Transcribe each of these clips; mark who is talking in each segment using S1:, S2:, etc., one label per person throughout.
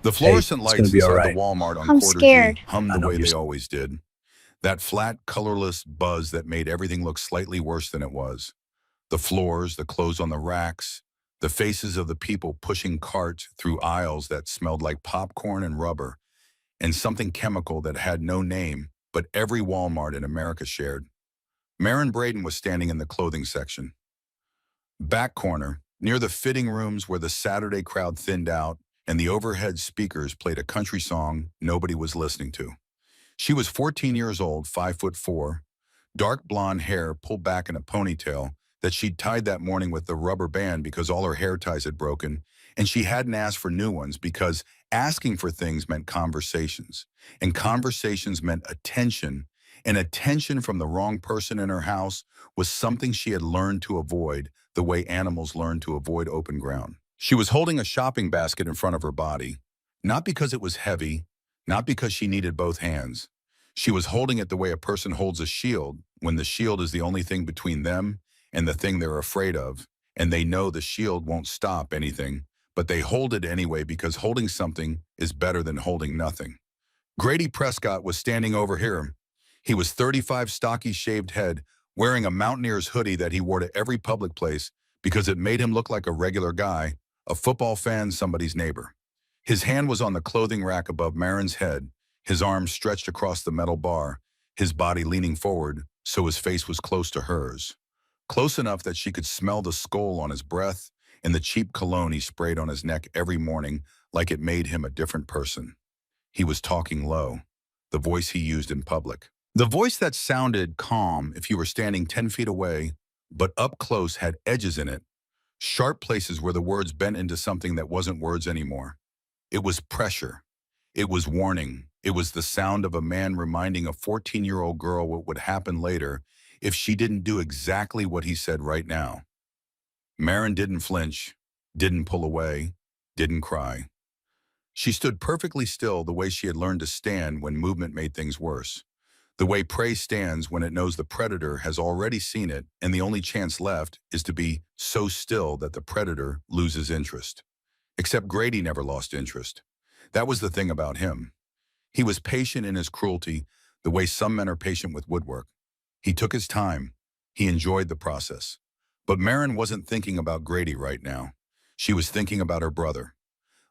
S1: The
S2: Hey,
S1: fluorescent
S2: it's gonna
S1: lights
S2: be all
S1: inside the
S2: right.
S1: Walmart on
S3: I'm
S1: Quarter G
S3: scared.
S1: hummed
S2: I
S1: the
S2: know
S1: way
S2: you're.
S1: they always did. That flat, colorless buzz that made everything look slightly worse than it was. The floors, the clothes on the racks, the faces of the people pushing carts through aisles that smelled like popcorn and rubber, and something chemical that had no name, but every Walmart in America shared. Marin Braden was standing in the clothing section. Back corner, near the fitting rooms where the Saturday crowd thinned out and the overhead speakers played a country song nobody was listening to. She was 14 years old, 5'4", dark blonde hair pulled back in a ponytail that she'd tied that morning with the rubber band because all her hair ties had broken, and she hadn't asked for new ones because asking for things meant conversations, and conversations meant attention, and attention from the wrong person in her house was something she had learned to avoid the way animals learn to avoid open ground. She was holding a shopping basket in front of her body, not because it was heavy, not because she needed both hands. She was holding it the way a person holds a shield when the shield is the only thing between them and the thing they're afraid of, and they know the shield won't stop anything, but they hold it anyway because holding something is better than holding nothing. Grady Prescott was standing over here. He was 35, stocky, shaved head, wearing a mountaineer's hoodie that he wore to every public place because it made him look like a regular guy, a football fan, somebody's neighbor. His hand was on the clothing rack above Marin's head, his arms stretched across the metal bar, his body leaning forward so his face was close to hers. Close enough that she could smell the skull on his breath and the cheap cologne he sprayed on his neck every morning like it made him a different person. He was talking low, the voice he used in public. The voice that sounded calm if you were standing 10 feet away, but up close had edges in it, sharp places where the words bent into something that wasn't words anymore. It was pressure. It was warning. It was the sound of a man reminding a 14-year-old girl what would happen later if she didn't do exactly what he said right now. Marin didn't flinch, didn't pull away, didn't cry. She stood perfectly still the way she had learned to stand when movement made things worse. The way prey stands when it knows the predator has already seen it and the only chance left is to be so still that the predator loses interest. Except Grady never lost interest. That was the thing about him. He was patient in his cruelty, the way some men are patient with woodwork. He took his time. He enjoyed the process. But Marin wasn't thinking about Grady right now. She was thinking about her brother.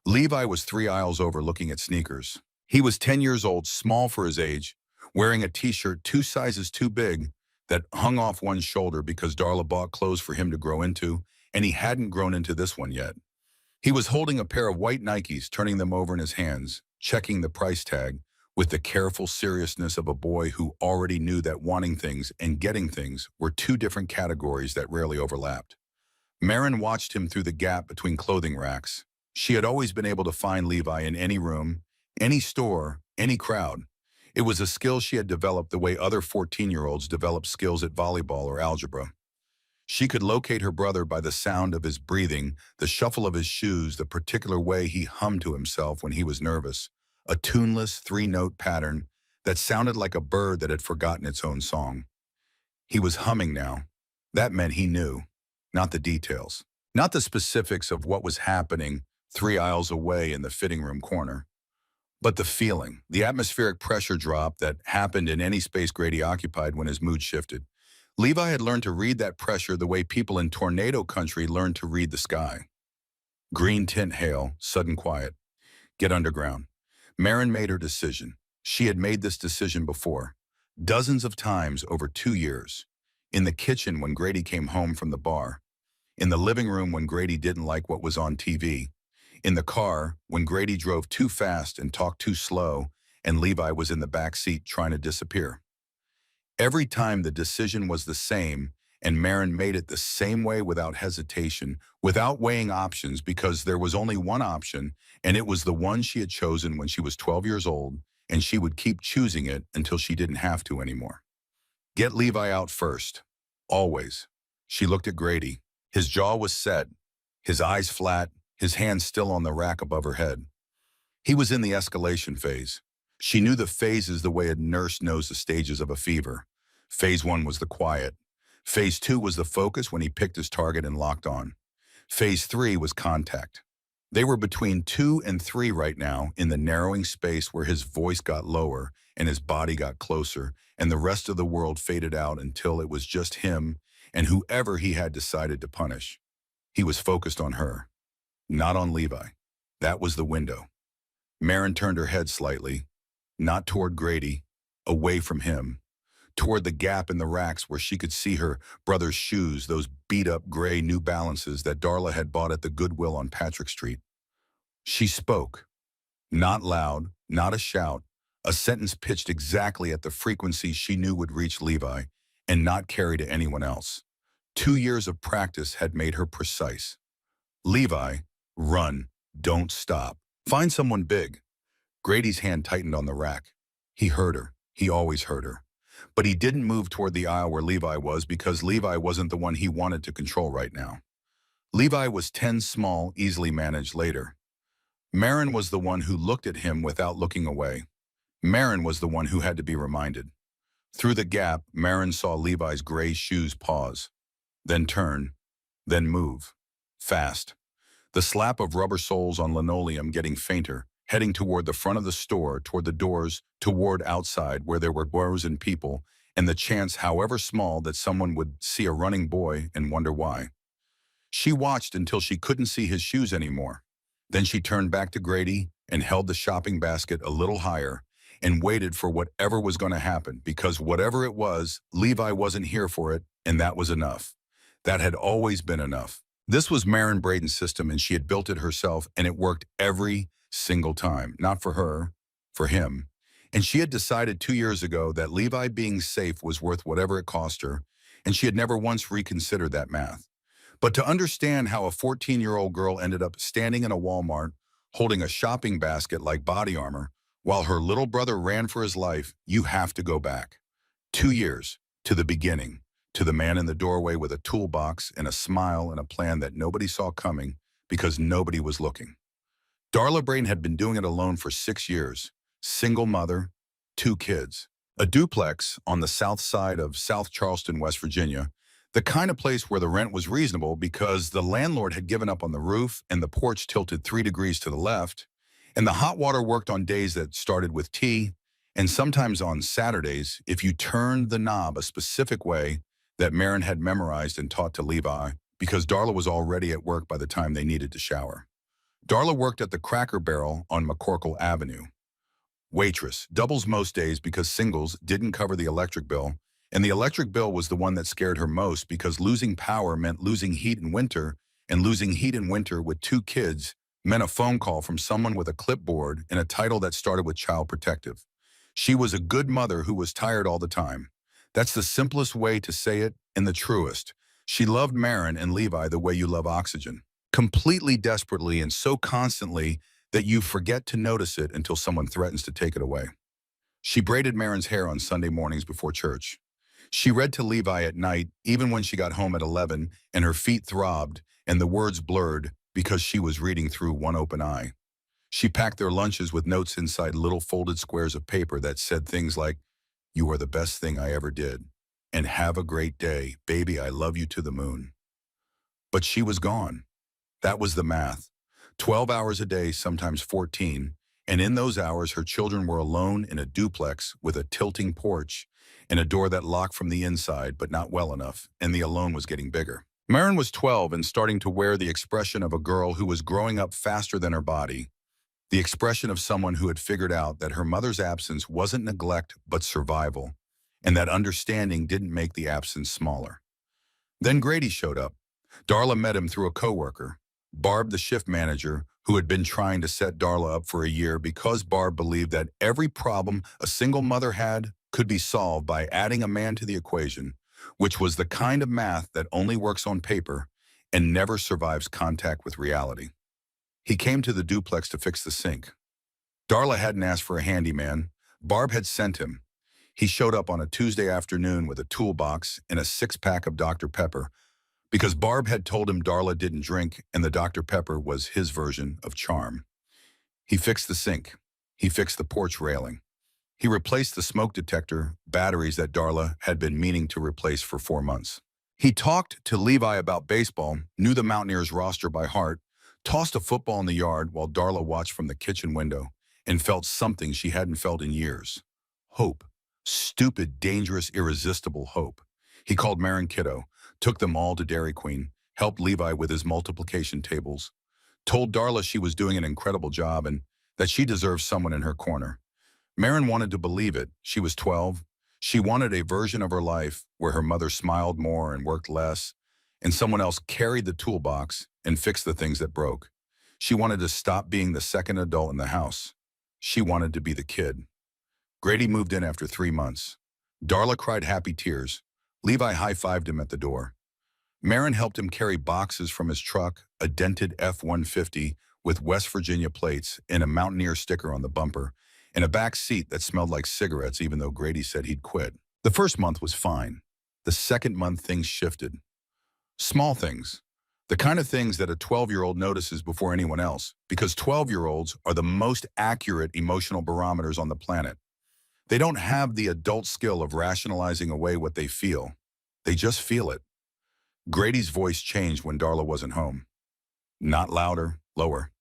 S1: Levi was 3 aisles over looking at sneakers. He was 10 years old, small for his age, wearing a t-shirt 2 sizes too big that hung off one shoulder because Darla bought clothes for him to grow into, and he hadn't grown into this one yet. He was holding a pair of white Nikes, turning them over in his hands, checking the price tag, with the careful seriousness of a boy who already knew that wanting things and getting things were 2 different categories that rarely overlapped. Marin watched him through the gap between clothing racks. She had always been able to find Levi in any room, any store, any crowd. It was a skill she had developed the way other 14-year-olds develop skills at volleyball or algebra. She could locate her brother by the sound of his breathing, the shuffle of his shoes, the particular way he hummed to himself when he was nervous, a tuneless 3-note pattern that sounded like a bird that had forgotten its own song. He was humming now. That meant he knew, not the details, not the specifics of what was happening 3 aisles away in the fitting room corner, but the feeling, the atmospheric pressure drop that happened in any space Grady occupied when his mood shifted. Levi had learned to read that pressure the way people in tornado country learned to read the sky. Green tint hail, sudden quiet. Get underground. Marin made her decision. She had made this decision before, dozens of times over 2 years. In the kitchen when Grady came home from the bar. In the living room when Grady didn't like what was on TV. In the car when Grady drove too fast and talked too slow and Levi was in the back seat trying to disappear. Every time the decision was the same, and Marin made it the same way without hesitation, without weighing options because there was only one option, and it was the one she had chosen when she was 12 years old, and she would keep choosing it until she didn't have to anymore. Get Levi out first. Always. She looked at Grady. His jaw was set, his eyes flat, his hands still on the rack above her head. He was in the escalation phase. She knew the phases the way a nurse knows the stages of a fever. Phase 1 was the quiet. Phase 2 was the focus when he picked his target and locked on. Phase 3 was contact. They were between 2 and 3 right now in the narrowing space where his voice got lower and his body got closer, and the rest of the world faded out until it was just him and whoever he had decided to punish. He was focused on her, not on Levi. That was the window. Marin turned her head slightly, not toward Grady, away from him, toward the gap in the racks where she could see her brother's shoes, those beat-up gray New Balances that Darla had bought at the Goodwill on Patrick Street. She spoke, not loud, not a shout, a sentence pitched exactly at the frequency she knew would reach Levi and not carry to anyone else. 2 years of practice had made her precise. Levi, run, don't stop. Find someone big. Grady's hand tightened on the rack. He heard her. He always heard her. But he didn't move toward the aisle where Levi was because Levi wasn't the one he wanted to control right now. Levi was 10 small, easily managed later. Marin was the one who looked at him without looking away. Marin was the one who had to be reminded. Through the gap, Marin saw Levi's gray shoes pause, then turn, then move. Fast. The slap of rubber soles on linoleum getting fainter, heading toward the front of the store, toward the doors, toward outside where there were rows and people, and the chance, however small, that someone would see a running boy and wonder why. She watched until she couldn't see his shoes anymore. Then she turned back to Grady and held the shopping basket a little higher and waited for whatever was going to happen, because whatever it was, Levi wasn't here for it, and that was enough. That had always been enough. This was Marin Braden's system, and she had built it herself, and it worked every single time. Not for her, for him. And she had decided 2 years ago that Levi being safe was worth whatever it cost her, and she had never once reconsidered that math. But to understand how a 14-year-old girl ended up standing in a Walmart, holding a shopping basket like body armor, while her little brother ran for his life, you have to go back. 2 years, to the beginning. To the man in the doorway with a toolbox and a smile and a plan that nobody saw coming because nobody was looking. Darla Braden had been doing it alone for 6 years. Single mother, 2 kids. A duplex on the south side of South Charleston, West Virginia, the kind of place where the rent was reasonable because the landlord had given up on the roof and the porch tilted 3 degrees to the left, and the hot water worked on days that started with tea, and sometimes on Saturdays if you turned the knob a specific way that Marin had memorized and taught to Levi, because Darla was already at work by the time they needed to shower. Darla worked at the Cracker Barrel on McCorkle Avenue. Waitress, doubles most days because singles didn't cover the electric bill, and the electric bill was the one that scared her most because losing power meant losing heat in winter, and losing heat in winter with 2 kids meant a phone call from someone with a clipboard and a title that started with Child Protective. She was a good mother who was tired all the time. That's the simplest way to say it and the truest. She loved Marin and Levi the way you love oxygen. Completely desperately and so constantly that you forget to notice it until someone threatens to take it away. She braided Marin's hair on Sunday mornings before church. She read to Levi at night, even when she got home at 11 and her feet throbbed and the words blurred because she was reading through one open eye. She packed their lunches with notes inside little folded squares of paper that said things like, "You are the best thing I ever did," and "Have a great day, baby, I love you to the moon." But she was gone. That was the math. 12 hours a day, sometimes 14, and in those hours her children were alone in a duplex with a tilting porch and a door that locked from the inside but not well enough, and the alone was getting bigger. Marin was 12 and starting to wear the expression of a girl who was growing up faster than her body, the expression of someone who had figured out that her mother's absence wasn't neglect but survival, and that understanding didn't make the absence smaller. Then Grady showed up. Darla met him through a coworker, Barb, the shift manager, who had been trying to set Darla up for a year because Barb believed that every problem a single mother had could be solved by adding a man to the equation, which was the kind of math that only works on paper and never survives contact with reality. He came to the duplex to fix the sink. Darla hadn't asked for a handyman. Barb had sent him. He showed up on a Tuesday afternoon with a toolbox and a 6-pack of Dr. Pepper, because Barb had told him Darla didn't drink and the Dr. Pepper was his version of charm. He fixed the sink. He fixed the porch railing. He replaced the smoke detector batteries that Darla had been meaning to replace for 4 months. He talked to Levi about baseball, knew the Mountaineers roster by heart, tossed a football in the yard while Darla watched from the kitchen window and felt something she hadn't felt in years. Hope. Stupid, dangerous, irresistible hope. He called Marin Kiddo, took them all to Dairy Queen, helped Levi with his multiplication tables, told Darla she was doing an incredible job and that she deserved someone in her corner. Marin wanted to believe it. She was 12. She wanted a version of her life where her mother smiled more and worked less, and someone else carried the toolbox and fixed the things that broke. She wanted to stop being the second adult in the house. She wanted to be the kid. Grady moved in after 3 months. Darla cried happy tears. Levi high-fived him at the door. Marin helped him carry boxes from his truck, a dented F-150 with West Virginia plates and a Mountaineer sticker on the bumper, and a back seat that smelled like cigarettes even though Grady said he'd quit. The first month was fine. The second month things shifted. Small things. The kind of things that a 12-year-old notices before anyone else, because 12-year-olds are the most accurate emotional barometers on the planet. They don't have the adult skill of rationalizing away what they feel. They just feel it. Grady's voice changed when Darla wasn't home. Not louder, lower.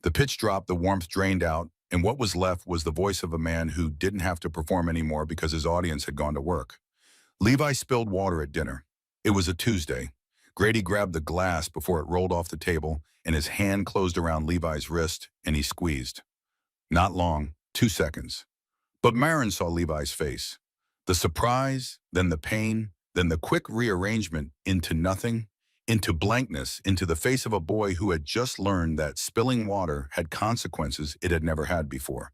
S1: The pitch dropped, the warmth drained out, and what was left was the voice of a man who didn't have to perform anymore because his audience had gone to work. Levi spilled water at dinner. It was a Tuesday. Grady grabbed the glass before it rolled off the table, and his hand closed around Levi's wrist, and he squeezed. Not long, 2 seconds. But Marin saw Levi's face. The surprise, then the pain, then the quick rearrangement into nothing, into blankness, into the face of a boy who had just learned that spilling water had consequences it had never had before.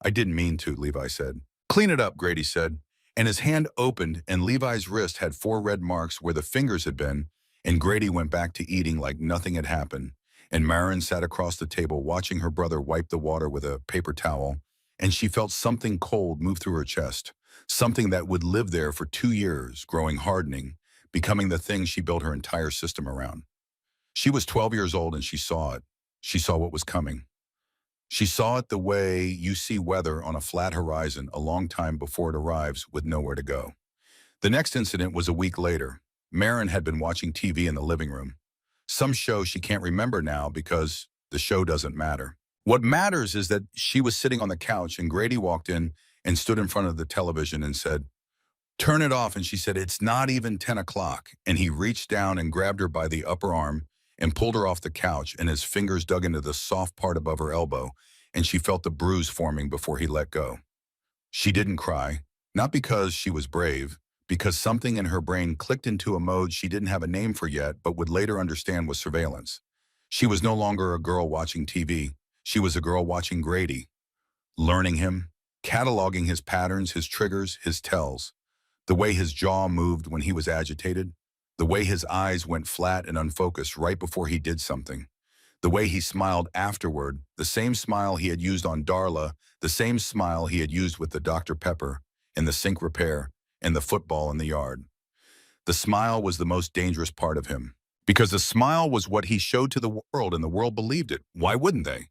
S1: I didn't mean to, Levi said. Clean it up, Grady said. And his hand opened, and Levi's wrist had 4 red marks where the fingers had been, and Grady went back to eating like nothing had happened. And Marin sat across the table watching her brother wipe the water with a paper towel, and she felt something cold move through her chest, something that would live there for 2 years, growing, hardening, becoming the thing she built her entire system around. She was 12 years old and she saw it. She saw what was coming. She saw it the way you see weather on a flat horizon a long time before it arrives with nowhere to go. The next incident was a week later. Marin had been watching TV in the living room. Some show she can't remember now because the show doesn't matter. What matters is that she was sitting on the couch and Grady walked in and stood in front of the television and said, "Turn it off." And she said, "It's not even 10 o'clock. And he reached down and grabbed her by the upper arm and pulled her off the couch, and his fingers dug into the soft part above her elbow, and she felt the bruise forming before he let go. She didn't cry, not because she was brave, because something in her brain clicked into a mode she didn't have a name for yet but would later understand was surveillance. She was no longer a girl watching TV. She was a girl watching Grady, learning him, cataloging his patterns, his triggers, his tells, the way his jaw moved when he was agitated, the way his eyes went flat and unfocused right before he did something, the way he smiled afterward, the same smile he had used on Darla, the same smile he had used with the Dr. Pepper and the sink repair and the football in the yard. The smile was the most dangerous part of him, because the smile was what he showed to the world and the world believed it. Why wouldn't they?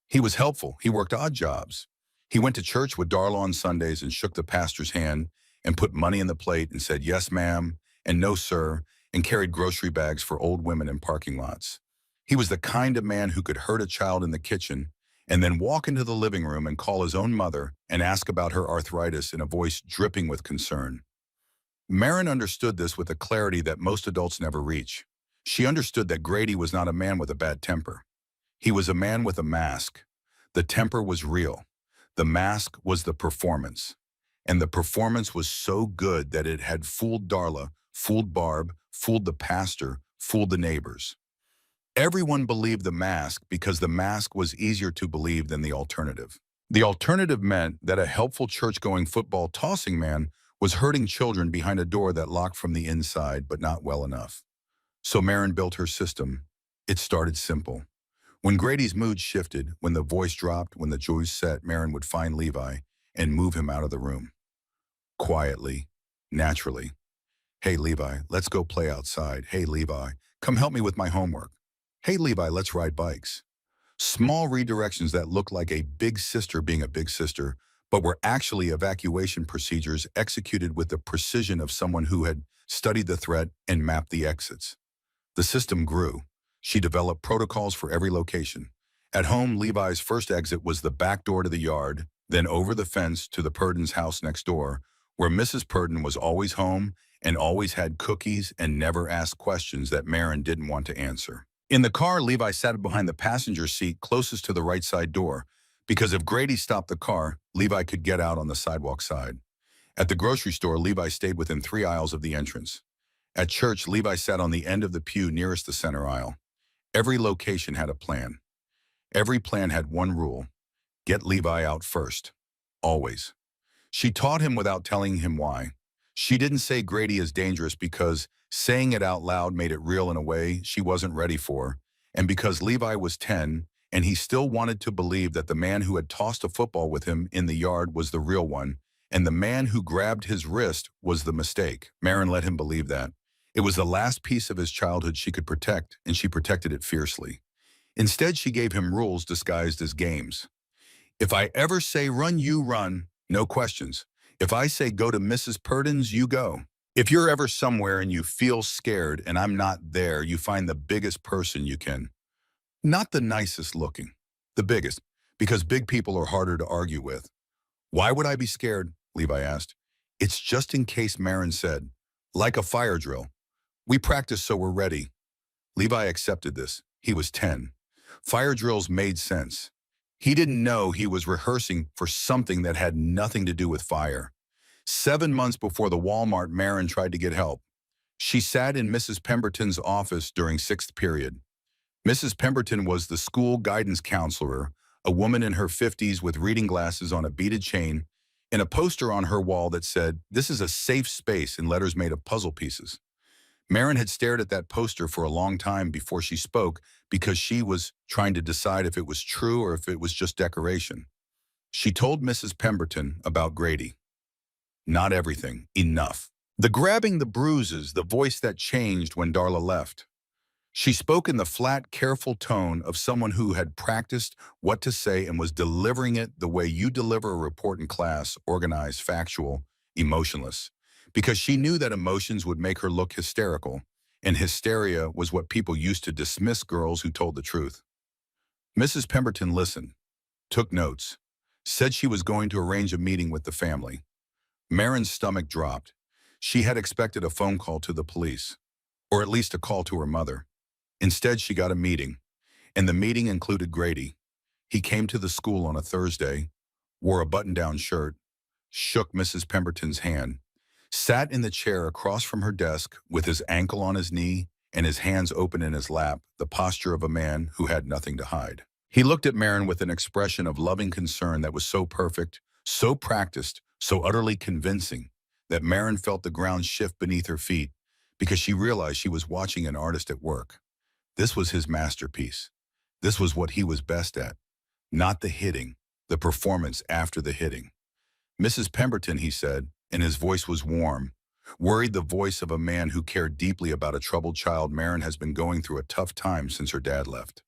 S1: He was helpful. He worked odd jobs. He went to church with Darla on Sundays and shook the pastor's hand and put money in the plate and said, "Yes, ma'am," and "No, sir," and carried grocery bags for old women in parking lots. He was the kind of man who could hurt a child in the kitchen and then walk into the living room and call his own mother and ask about her arthritis in a voice dripping with concern. Marin understood this with a clarity that most adults never reach. She understood that Grady was not a man with a bad temper. He was a man with a mask. The temper was real. The mask was the performance. And the performance was so good that it had fooled Darla, fooled Barb, fooled the pastor, fooled the neighbors. Everyone believed the mask because the mask was easier to believe than the alternative. The alternative meant that a helpful church-going football-tossing man was hurting children behind a door that locked from the inside, but not well enough. So Marin built her system. It started simple. When Grady's mood shifted, when the voice dropped, when the joys set, Marin would find Levi and move him out of the room. Quietly, naturally. "Hey, Levi, let's go play outside. Hey, Levi, come help me with my homework. Hey, Levi, let's ride bikes." Small redirections that looked like a big sister being a big sister, but were actually evacuation procedures executed with the precision of someone who had studied the threat and mapped the exits. The system grew. She developed protocols for every location. At home, Levi's first exit was the back door to the yard, then over the fence to the Purdon's house next door, where Mrs. Purdon was always home and always had cookies and never asked questions that Marin didn't want to answer. In the car, Levi sat behind the passenger seat closest to the right side door, because if Grady stopped the car, Levi could get out on the sidewalk side. At the grocery store, Levi stayed within 3 aisles of the entrance. At church, Levi sat on the end of the pew nearest the center aisle. Every location had a plan. Every plan had one rule: get Levi out first. Always. She taught him without telling him why. She didn't say Grady is dangerous because saying it out loud made it real in a way she wasn't ready for, and because Levi was 10 and he still wanted to believe that the man who had tossed a football with him in the yard was the real one, and the man who grabbed his wrist was the mistake. Marin let him believe that. It was the last piece of his childhood she could protect, and she protected it fiercely. Instead, she gave him rules disguised as games. If I ever say run, you run, no questions. If I say go to Mrs. Purdon's, you go. If you're ever somewhere and you feel scared and I'm not there, you find the biggest person you can. Not the nicest looking, the biggest, because big people are harder to argue with. Why would I be scared? Levi asked. It's just in case, Marin said. Like a fire drill. We practice so we're ready. Levi accepted this. He was 10. Fire drills made sense. He didn't know he was rehearsing for something that had nothing to do with fire. 7 months before the Walmart, Marin tried to get help. She sat in Mrs. Pemberton's office during 6th period. Mrs. Pemberton was the school guidance counselor, a woman in her 50s with reading glasses on a beaded chain, and a poster on her wall that said, "This is a safe space," in letters made of puzzle pieces. Marin had stared at that poster for a long time before she spoke because she was trying to decide if it was true or if it was just decoration. She told Mrs. Pemberton about Grady. Not everything. Enough. The grabbing, the bruises, the voice that changed when Darla left. She spoke in the flat, careful tone of someone who had practiced what to say and was delivering it the way you deliver a report in class: organized, factual, emotionless. Because she knew that emotions would make her look hysterical, and hysteria was what people used to dismiss girls who told the truth. Mrs. Pemberton listened, took notes, said she was going to arrange a meeting with the family. Marin's stomach dropped. She had expected a phone call to the police, or at least a call to her mother. Instead, she got a meeting, and the meeting included Grady. He came to the school on a Thursday, wore a button-down shirt, shook Mrs. Pemberton's hand, sat in the chair across from her desk with his ankle on his knee and his hands open in his lap, the posture of a man who had nothing to hide. He looked at Marin with an expression of loving concern that was so perfect, so practiced, so utterly convincing, that Marin felt the ground shift beneath her feet because she realized she was watching an artist at work. This was his masterpiece. This was what he was best at. Not the hitting, the performance after the hitting. Mrs. Pemberton, he said, and his voice was warm, worried, the voice of a man who cared deeply about a troubled child. Marin has been going through a tough time since her dad left.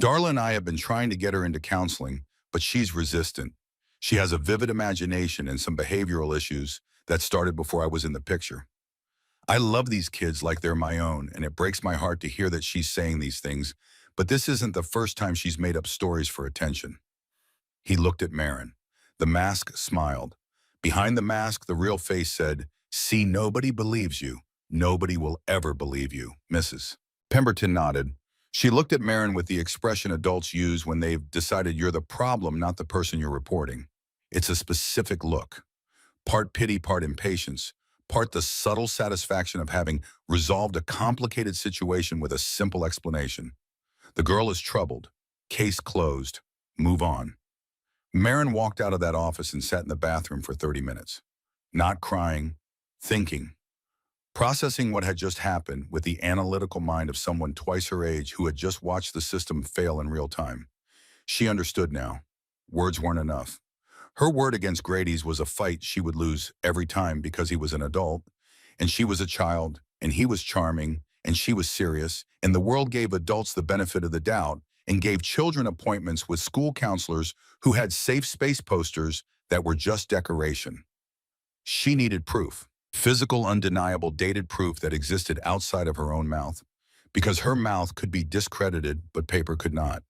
S1: Darla and I have been trying to get her into counseling, but she's resistant. She has a vivid imagination and some behavioral issues that started before I was in the picture. I love these kids like they're my own, and it breaks my heart to hear that she's saying these things, but this isn't the first time she's made up stories for attention. He looked at Marin. The mask smiled. Behind the mask, the real face said, "See, nobody believes you. Nobody will ever believe you, Mrs." Pemberton nodded. She looked at Marin with the expression adults use when they've decided you're the problem, not the person you're reporting. It's a specific look. Part pity, part impatience. Part the subtle satisfaction of having resolved a complicated situation with a simple explanation. The girl is troubled. Case closed. Move on. Marin walked out of that office and sat in the bathroom for 30 minutes. Not crying, thinking. Processing what had just happened with the analytical mind of someone twice her age who had just watched the system fail in real time. She understood now. Words weren't enough. Her word against Grady's was a fight she would lose every time because he was an adult, and she was a child, and he was charming, and she was serious, and the world gave adults the benefit of the doubt and gave children appointments with school counselors who had safe space posters that were just decoration. She needed proof, physical, undeniable, dated proof that existed outside of her own mouth, because her mouth could be discredited, but paper could not.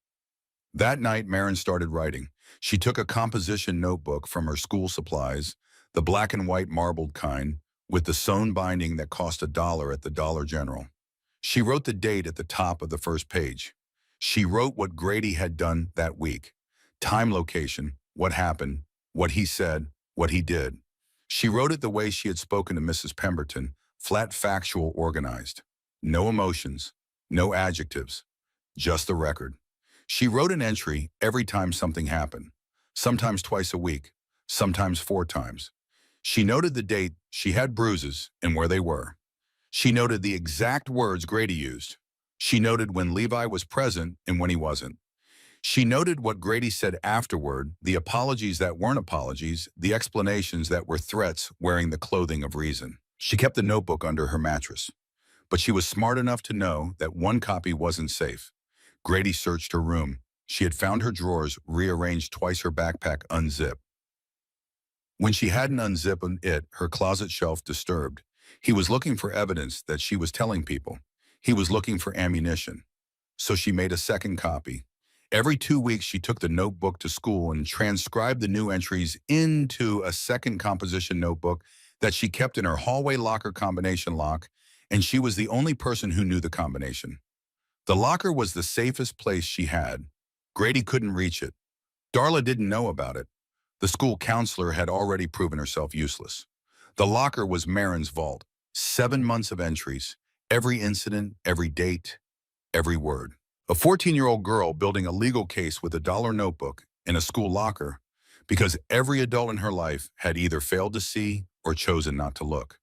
S1: That night, Marin started writing. She took a composition notebook from her school supplies, the black and white marbled kind, with the sewn binding that cost $1 at the Dollar General. She wrote the date at the top of the first page. She wrote what Grady had done that week. Time, location, what happened, what he said, what he did. She wrote it the way she had spoken to Mrs. Pemberton, flat, factual, organized. No emotions, no adjectives, just the record. She wrote an entry every time something happened, sometimes twice a week, sometimes 4 times. She noted the date, she had bruises, and where they were. She noted the exact words Grady used. She noted when Levi was present and when he wasn't. She noted what Grady said afterward, the apologies that weren't apologies, the explanations that were threats wearing the clothing of reason. She kept the notebook under her mattress, but she was smart enough to know that one copy wasn't safe. Grady searched her room. She had found her drawers, rearranged twice, her backpack unzipped. When she hadn't unzipped it, her closet shelf disturbed. He was looking for evidence that she was telling people. He was looking for ammunition. So she made a second copy. Every 2 weeks, she took the notebook to school and transcribed the new entries into a second composition notebook that she kept in her hallway locker combination lock, and she was the only person who knew the combination. The locker was the safest place she had. Grady couldn't reach it. Darla didn't know about it. The school counselor had already proven herself useless. The locker was Marin's vault. 7 months of entries, every incident, every date, every word. A 14-year-old girl building a legal case with a dollar notebook in a school locker because every adult in her life had either failed to see or chosen not to look.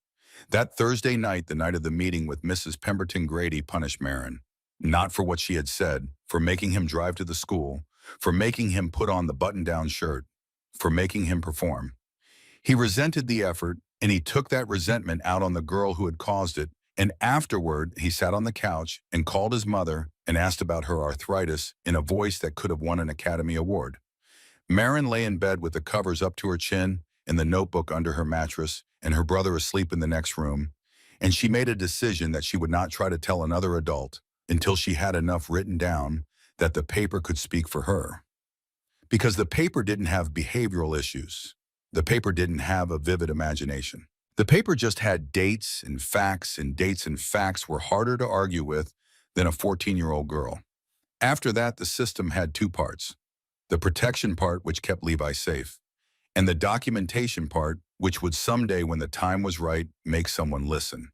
S1: That Thursday night, the night of the meeting with Mrs. Pemberton, Grady punished Marin. Not for what she had said, for making him drive to the school, for making him put on the button-down shirt, for making him perform. He resented the effort, and he took that resentment out on the girl who had caused it, and afterward, he sat on the couch and called his mother and asked about her arthritis in a voice that could have won an Academy Award. Marin lay in bed with the covers up to her chin and the notebook under her mattress, and her brother asleep in the next room, and she made a decision that she would not try to tell another adult until she had enough written down that the paper could speak for her. Because the paper didn't have behavioral issues. The paper didn't have a vivid imagination. The paper just had dates and facts, and dates and facts were harder to argue with than a 14-year-old girl. After that, the system had 2 parts. The protection part, which kept Levi safe, and the documentation part, which would someday, when the time was right, make someone listen.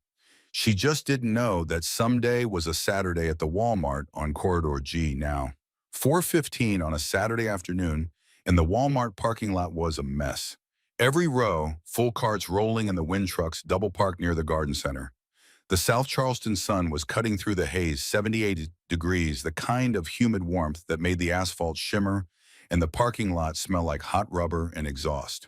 S1: She just didn't know that someday was a Saturday at the Walmart on Corridor G now. 4:15 on a Saturday afternoon, and the Walmart parking lot was a mess. Every row, full carts rolling and the wind trucks double parked near the garden center. The South Charleston sun was cutting through the haze, 78 degrees, the kind of humid warmth that made the asphalt shimmer and the parking lot smell like hot rubber and exhaust.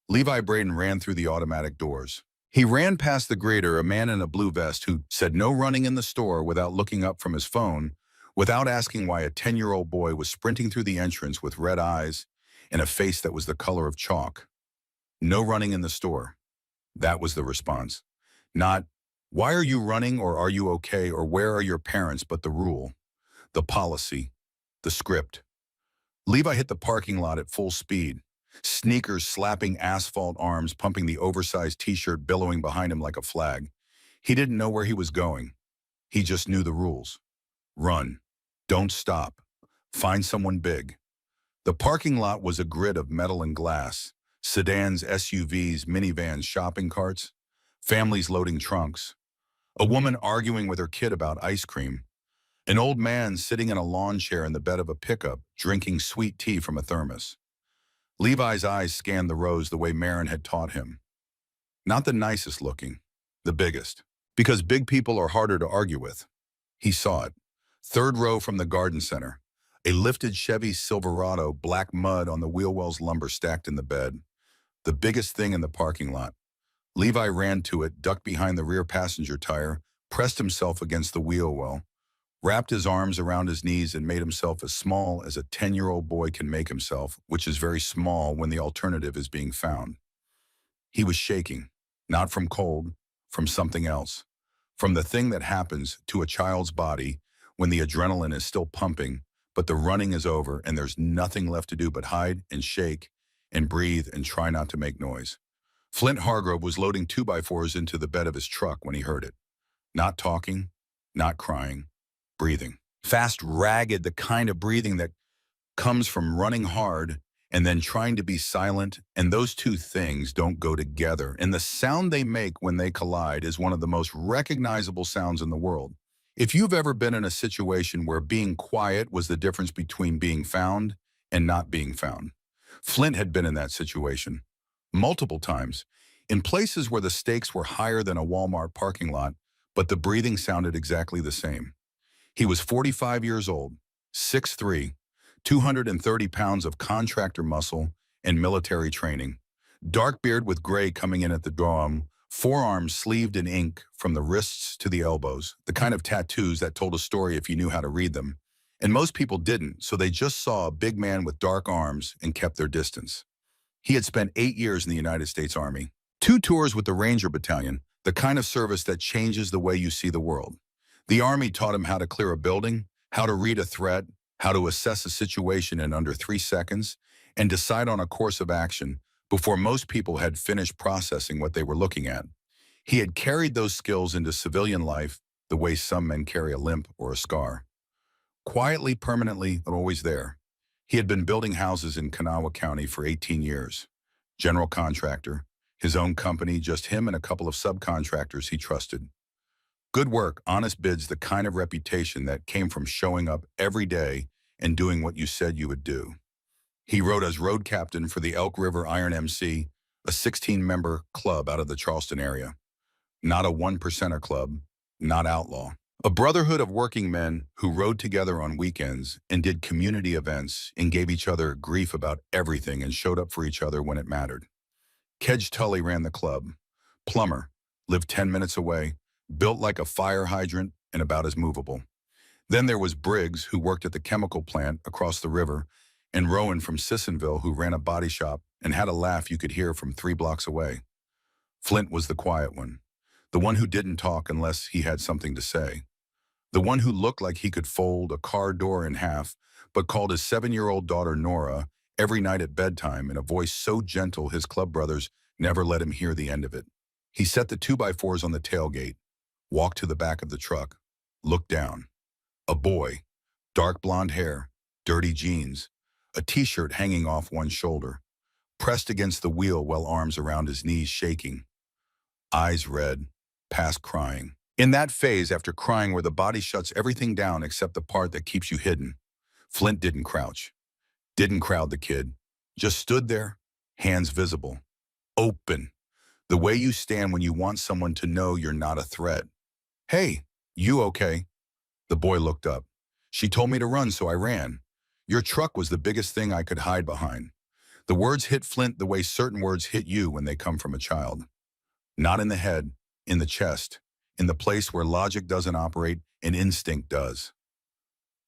S1: Levi Braden ran through the automatic doors. He ran past the greeter, a man in a blue vest who said no running in the store without looking up from his phone, without asking why a 10-year-old boy was sprinting through the entrance with red eyes and a face that was the color of chalk. No running in the store. That was the response. Not, why are you running, or are you okay, or where are your parents, but the rule, the policy, the script. Levi hit the parking lot at full speed, sneakers slapping asphalt, arms pumping the oversized t-shirt billowing behind him like a flag. He didn't know where he was going. He just knew the rules. Run. Don't stop. Find someone big. The parking lot was a grid of metal and glass. Sedans, SUVs, minivans, shopping carts, families loading trunks, a woman arguing with her kid about ice cream, an old man sitting in a lawn chair in the bed of a pickup, drinking sweet tea from a thermos. Levi's eyes scanned the rows the way Marin had taught him. Not the nicest looking, the biggest, because big people are harder to argue with. He saw it. 3rd row from the garden center, a lifted Chevy Silverado, black mud on the wheel wells, lumber stacked in the bed. The biggest thing in the parking lot. Levi ran to it, ducked behind the rear passenger tire, pressed himself against the wheel well, wrapped his arms around his knees and made himself as small as a 10-year-old boy can make himself, which is very small when the alternative is being found. He was shaking, not from cold, from something else, From the thing that happens to a child's body when the adrenaline is still pumping, but the running is over and there's nothing left to do but hide and shake and breathe and try not to make noise. Flint Hargrove was loading 2x4s into the bed of his truck when he heard it. Not talking, not crying, breathing. Fast, ragged, the kind of breathing that comes from running hard and then trying to be silent, and those two things don't go together. And the sound they make when they collide is one of the most recognizable sounds in the world. If you've ever been in a situation where being quiet was the difference between being found and not being found, Flint had been in that situation multiple times, in places where the stakes were higher than a Walmart parking lot, but the breathing sounded exactly the same. He was 45 years old, 6'3", 230 pounds of contractor muscle and military training. Dark beard with gray coming in at the drum, forearms sleeved in ink from the wrists to the elbows, the kind of tattoos that told a story if you knew how to read them. And most people didn't, so they just saw a big man with dark arms and kept their distance. He had spent 8 years in the United States Army, 2 tours with the Ranger Battalion, the kind of service that changes the way you see the world. The Army taught him how to clear a building, how to read a threat, how to assess a situation in under 3 seconds, and decide on a course of action before most people had finished processing what they were looking at. He had carried those skills into civilian life the way some men carry a limp or a scar. Quietly, permanently, but always there. He had been building houses in Kanawha County for 18 years. General contractor, his own company, just him and a couple of subcontractors he trusted. Good work, honest bids, the kind of reputation that came from showing up every day and doing what you said you would do. He rode as road captain for the Elk River Iron MC, a 16-member club out of the Charleston area. Not a one-percenter club, not outlaw. A brotherhood of working men who rode together on weekends and did community events and gave each other grief about everything and showed up for each other when it mattered. Kedge Tully ran the club. Plumber, lived 10 minutes away, built like a fire hydrant and about as movable. Then there was Briggs, who worked at the chemical plant across the river, and Rowan from Sissonville, who ran a body shop and had a laugh you could hear from 3 blocks away. Flint was the quiet one, the one who didn't talk unless he had something to say, the one who looked like he could fold a car door in half, but called his 7-year-old daughter Nora every night at bedtime in a voice so gentle his club brothers never let him hear the end of it. He set the 2x4s on the tailgate, walked to the back of the truck, looked down. A boy, dark blonde hair, dirty jeans, a t-shirt hanging off one shoulder, pressed against the wheel while arms around his knees shaking. Eyes red, past crying. In that phase after crying where the body shuts everything down except the part that keeps you hidden, Flint didn't crouch, didn't crowd the kid, just stood there, hands visible, open, the way you stand when you want someone to know you're not a threat. Hey, you okay? The boy looked up. She told me to run, so I ran. Your truck was the biggest thing I could hide behind. The words hit Flint the way certain words hit you when they come from a child. Not in the head, in the chest, in the place where logic doesn't operate and instinct does.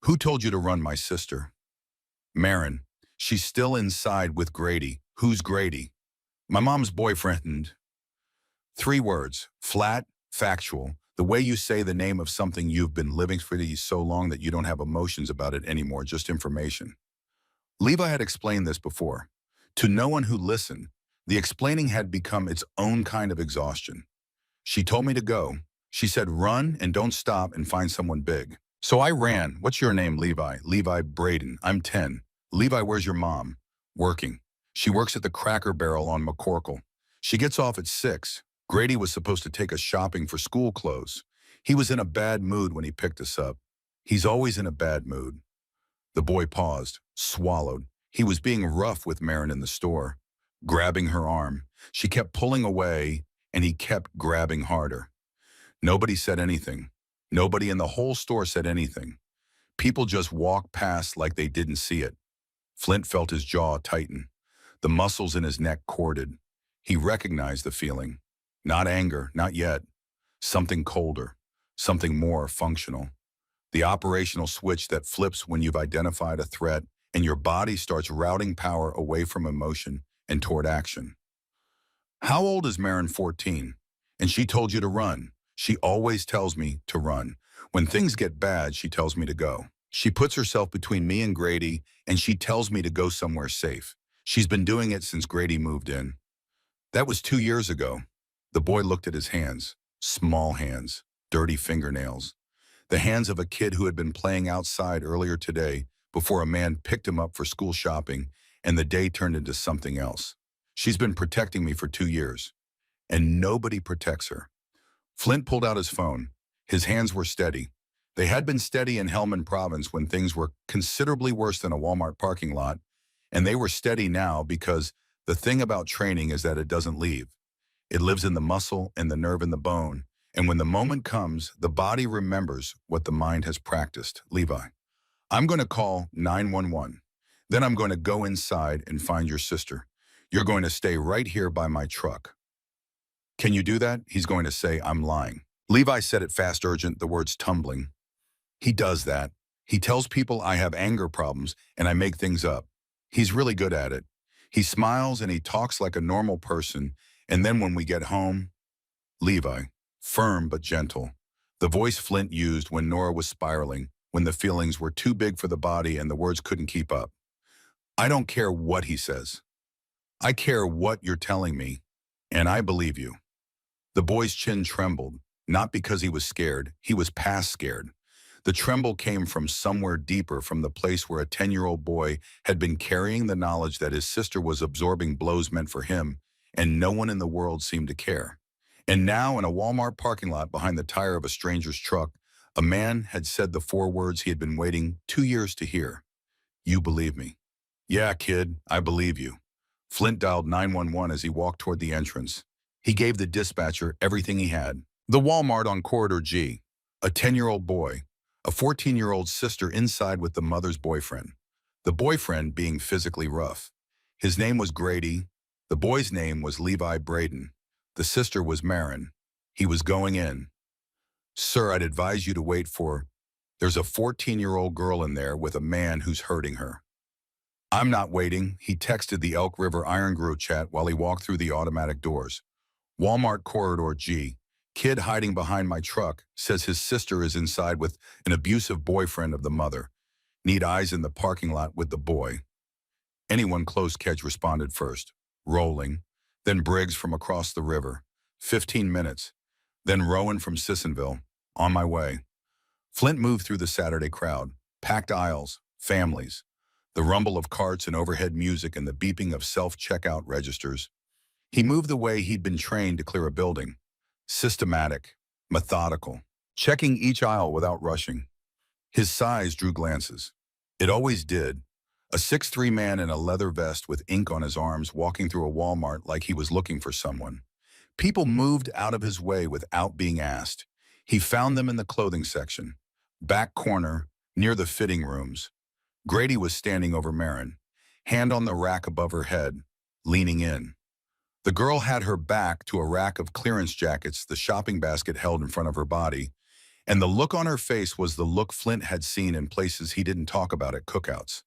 S1: Who told you to run, my sister? Marin. She's still inside with Grady. Who's Grady? My mom's boyfriend. 3 words, flat, factual, the way you say the name of something you've been living for so long that you don't have emotions about it anymore, just information. Levi had explained this before. To no one who listened, the explaining had become its own kind of exhaustion. She told me to go. She said, run and don't stop and find someone big. So I ran. What's your name, Levi? Levi Braden. I'm 10. Levi, where's your mom? Working. She works at the Cracker Barrel on McCorkle. She gets off at 6. Grady was supposed to take us shopping for school clothes. He was in a bad mood when he picked us up. He's always in a bad mood. The boy paused, swallowed. He was being rough with Marin in the store, grabbing her arm. She kept pulling away, and he kept grabbing harder. Nobody said anything. Nobody in the whole store said anything. People just walked past like they didn't see it. Flint felt his jaw tighten. The muscles in his neck corded. He recognized the feeling. Not anger, not yet. Something colder, something more functional. The operational switch that flips when you've identified a threat and your body starts routing power away from emotion and toward action. How old is Marin? 14. And she told you to run. She always tells me to run. When things get bad, she tells me to go. She puts herself between me and Grady, and she tells me to go somewhere safe. She's been doing it since Grady moved in. That was 2 years ago. The boy looked at his hands. Small hands, dirty fingernails. The hands of a kid who had been playing outside earlier today before a man picked him up for school shopping, and the day turned into something else. She's been protecting me for 2 years, and nobody protects her. Flint pulled out his phone. His hands were steady. They had been steady in Helmand Province when things were considerably worse than a Walmart parking lot, and they were steady now because the thing about training is that it doesn't leave. It lives in the muscle and the nerve in the bone, and when the moment comes, the body remembers what the mind has practiced. Levi, I'm going to call 911. Then I'm going to go inside and find your sister. You're going to stay right here by my truck. Can you do that? He's going to say, I'm lying. Levi said it fast, urgent, the words tumbling. He does that. He tells people I have anger problems and I make things up. He's really good at it. He smiles and he talks like a normal person, and then when we get home, Levi, firm but gentle. The voice Flint used when Nora was spiraling, when the feelings were too big for the body and the words couldn't keep up. I don't care what he says. I care what you're telling me, and I believe you. The boy's chin trembled, not because he was scared. He was past scared. The tremble came from somewhere deeper, from the place where a 10-year-old boy had been carrying the knowledge that his sister was absorbing blows meant for him, and no one in the world seemed to care. And now, in a Walmart parking lot behind the tire of a stranger's truck, a man had said the 4 words he had been waiting 2 years to hear. You believe me. Yeah, kid, I believe you. Flint dialed 911 as he walked toward the entrance. He gave the dispatcher everything he had. The Walmart on Corridor G. A 10-year-old boy. A 14-year-old sister inside with the mother's boyfriend. The boyfriend being physically rough. His name was Grady. The boy's name was Levi Braden. The sister was Marin. He was going in. Sir, I'd advise you to wait for... There's a 14-year-old girl in there with a man who's hurting her. I'm not waiting, he texted the Elk River Iron Grove chat while he walked through the automatic doors. Walmart Corridor G. Kid hiding behind my truck says his sister is inside with an abusive boyfriend of the mother. Need eyes in the parking lot with the boy. Anyone close, Kedge responded first. Rolling. Then Briggs from across the river. 15 minutes. Then Rowan from Sissonville. On my way. Flint moved through the Saturday crowd. Packed aisles. Families. The rumble of carts and overhead music and the beeping of self-checkout registers. He moved the way he'd been trained to clear a building. Systematic. Methodical. Checking each aisle without rushing. His size drew glances. It always did. A 6'3" man in a leather vest with ink on his arms walking through a Walmart like he was looking for someone. People moved out of his way without being asked. He found them in the clothing section. Back corner, near the fitting rooms. Grady was standing over Marin, hand on the rack above her head, leaning in. The girl had her back to a rack of clearance jackets the shopping basket held in front of her body, and the look on her face was the look Flint had seen in places he didn't talk about at cookouts.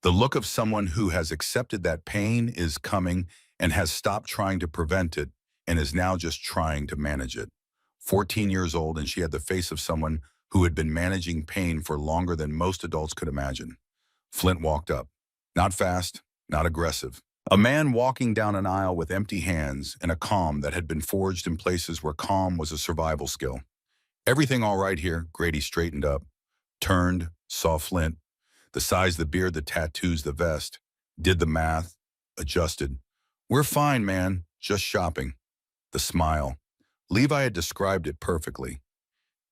S1: The look of someone who has accepted that pain is coming and has stopped trying to prevent it and is now just trying to manage it. 14 years old, and she had the face of someone who had been managing pain for longer than most adults could imagine. Flint walked up. Not fast, not aggressive. A man walking down an aisle with empty hands and a calm that had been forged in places where calm was a survival skill. Everything all right here? Grady straightened up, turned, saw Flint. The size, the beard, the tattoos, the vest. Did the math, adjusted. We're fine, man, just shopping. The smile. Levi had described it perfectly.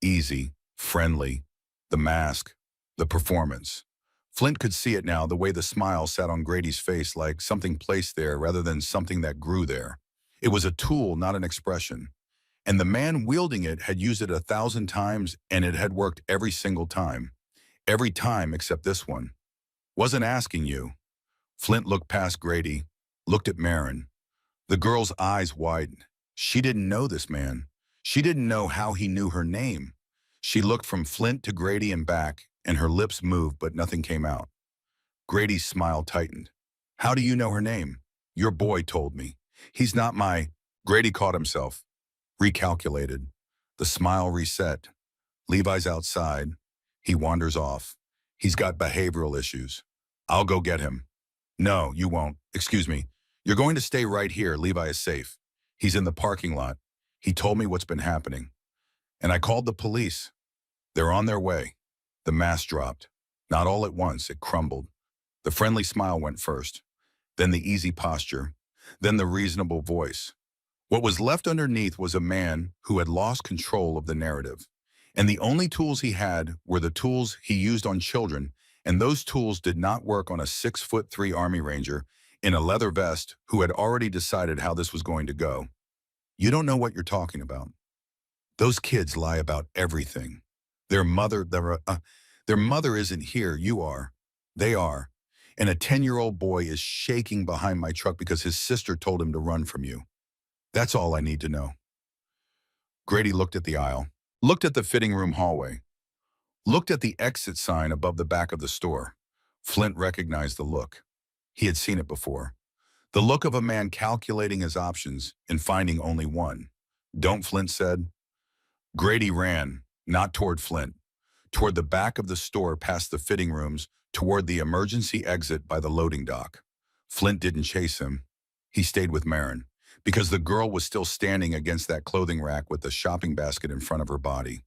S1: Easy, friendly. The mask, the performance. Flint could see it now, the way the smile sat on Grady's face, like something placed there rather than something that grew there. It was a tool, not an expression. And the man wielding it had used it 1,000 times, and it had worked every single time. Every time except this one. Wasn't asking you. Flint looked past Grady, looked at Marin. The girl's eyes widened. She didn't know this man. She didn't know how he knew her name. She looked from Flint to Grady and back, and her lips moved, but nothing came out. Grady's smile tightened. How do you know her name? Your boy told me. He's not my... Grady caught himself. Recalculated. The smile reset. Levi's outside. He wanders off. He's got behavioral issues. I'll go get him. No, you won't. Excuse me. You're going to stay right here. Levi is safe. He's in the parking lot. He told me what's been happening. And I called the police. They're on their way. The mask dropped. Not all at once, it crumbled. The friendly smile went first, then the easy posture, then the reasonable voice. What was left underneath was a man who had lost control of the narrative. And the only tools he had were the tools he used on children, and those tools did not work on a 6'3" Army Ranger in a leather vest who had already decided how this was going to go. You don't know what you're talking about. Those kids lie about everything. Their mother, their mother isn't here, you are. They are. And a 10-year-old boy is shaking behind my truck because his sister told him to run from you. That's all I need to know. Grady looked at the aisle, looked at the fitting room hallway, looked at the exit sign above the back of the store. Flint recognized the look. He had seen it before. The look of a man calculating his options and finding only one. Don't, Flint said. Grady ran, not toward Flint, toward the back of the store past the fitting rooms, toward the emergency exit by the loading dock. Flint didn't chase him. He stayed with Marin, because the girl was still standing against that clothing rack with the shopping basket in front of her body.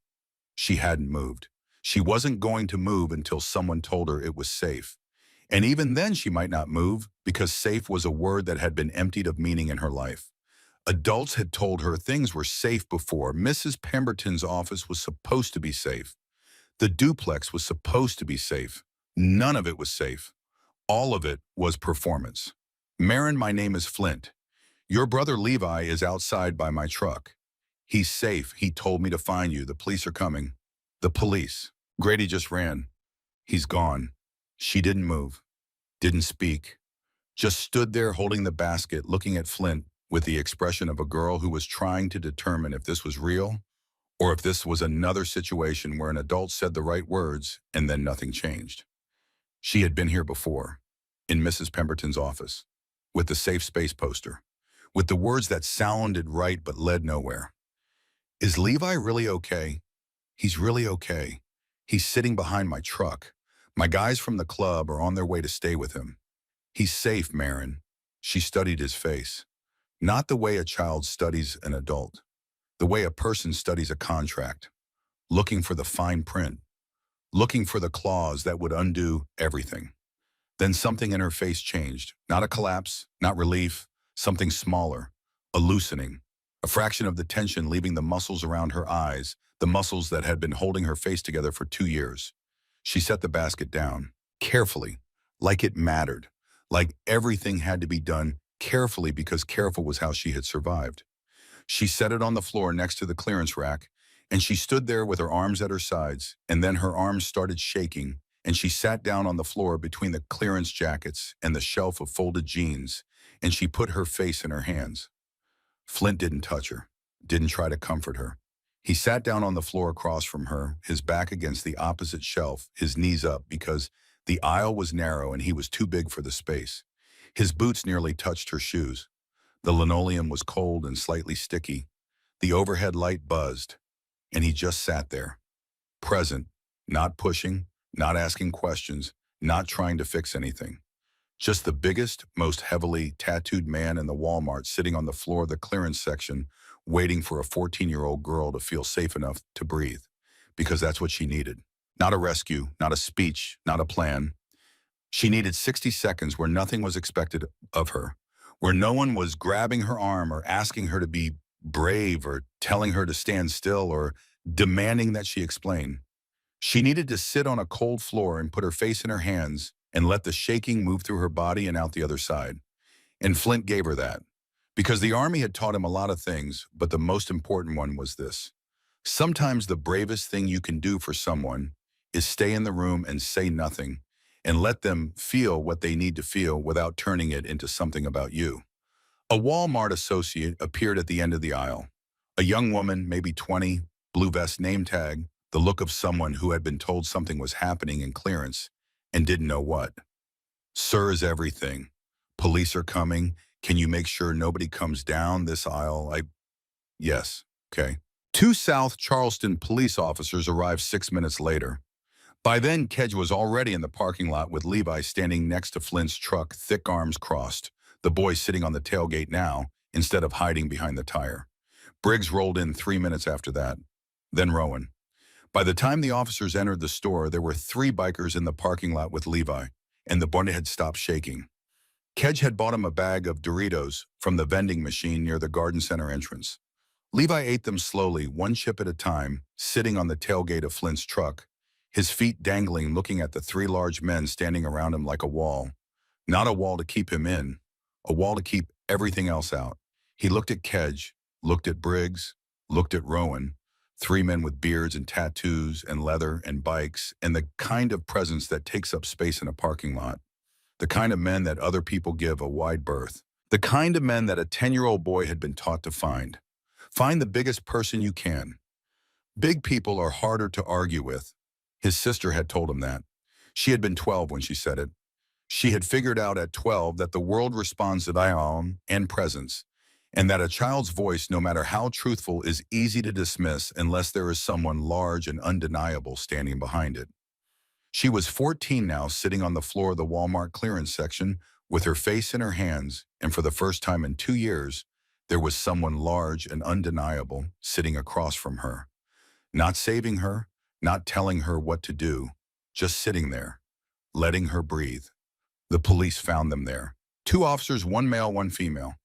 S1: She hadn't moved. She wasn't going to move until someone told her it was safe. And even then she might not move because safe was a word that had been emptied of meaning in her life. Adults had told her things were safe before. Mrs. Pemberton's office was supposed to be safe. The duplex was supposed to be safe. None of it was safe. All of it was performance. Marin, my name is Flint. Your brother Levi is outside by my truck. He's safe. He told me to find you. The police are coming. The police. Grady just ran. He's gone. She didn't move, didn't speak, just stood there holding the basket, looking at Flint with the expression of a girl who was trying to determine if this was real or if this was another situation where an adult said the right words and then nothing changed. She had been here before, in Mrs. Pemberton's office, with the safe space poster, with the words that sounded right but led nowhere. Is Levi really okay? He's really okay. He's sitting behind my truck. My guys from the club are on their way to stay with him. He's safe, Marin. She studied his face. Not the way a child studies an adult. The way a person studies a contract. Looking for the fine print. Looking for the clause that would undo everything. Then something in her face changed. Not a collapse, not relief. Something smaller. A loosening. A fraction of the tension leaving the muscles around her eyes, the muscles that had been holding her face together for 2 years. She set the basket down, carefully, like it mattered, like everything had to be done carefully because careful was how she had survived. She set it on the floor next to the clearance rack, and she stood there with her arms at her sides, and then her arms started shaking, and she sat down on the floor between the clearance jackets and the shelf of folded jeans, and she put her face in her hands. Flint didn't touch her, didn't try to comfort her. He sat down on the floor across from her, his back against the opposite shelf, his knees up because the aisle was narrow and he was too big for the space. His boots nearly touched her shoes. The linoleum was cold and slightly sticky. The overhead light buzzed, and he just sat there, present, not pushing, not asking questions, not trying to fix anything. Just the biggest, most heavily tattooed man in the Walmart sitting on the floor of the clearance section, waiting for a 14-year-old girl to feel safe enough to breathe, because that's what she needed. Not a rescue, not a speech, not a plan. She needed 60 seconds where nothing was expected of her, where no one was grabbing her arm or asking her to be brave or telling her to stand still or demanding that she explain. She needed to sit on a cold floor and put her face in her hands and let the shaking move through her body and out the other side. And Flint gave her that. Because the Army had taught him a lot of things, but the most important one was this. Sometimes the bravest thing you can do for someone is stay in the room and say nothing, and let them feel what they need to feel without turning it into something about you. A Walmart associate appeared at the end of the aisle. A young woman, maybe 20, blue vest name tag, the look of someone who had been told something was happening in clearance and didn't know what. Sir is everything. Police are coming. Can you make sure nobody comes down this aisle? Yes. Okay. Two South Charleston police officers arrived 6 minutes later. By then, Kedge was already in the parking lot with Levi standing next to Flint's truck, thick arms crossed, the boy sitting on the tailgate now, instead of hiding behind the tire. Briggs rolled in 3 minutes after that. Then Rowan. By the time the officers entered the store, there were three bikers in the parking lot with Levi, and the boy had stopped shaking. Kedge had bought him a bag of Doritos from the vending machine near the garden center entrance. Levi ate them slowly, one chip at a time, sitting on the tailgate of Flint's truck, his feet dangling, looking at the three large men standing around him like a wall. Not a wall to keep him in, a wall to keep everything else out. He looked at Kedge, looked at Briggs, looked at Rowan, three men with beards and tattoos and leather and bikes and the kind of presence that takes up space in a parking lot. The kind of men that other people give a wide berth. The kind of men that a 10-year-old boy had been taught to find. Find the biggest person you can. Big people are harder to argue with. His sister had told him that. She had been 12 when she said it. She had figured out at 12 that the world responds to dialogue and presence, and that a child's voice, no matter how truthful, is easy to dismiss unless there is someone large and undeniable standing behind it. She was 14 now, sitting on the floor of the Walmart clearance section with her face in her hands, and for the first time in 2 years, there was someone large and undeniable sitting across from her. Not saving her, not telling her what to do, just sitting there, letting her breathe. The police found them there. Two officers, one male, one female.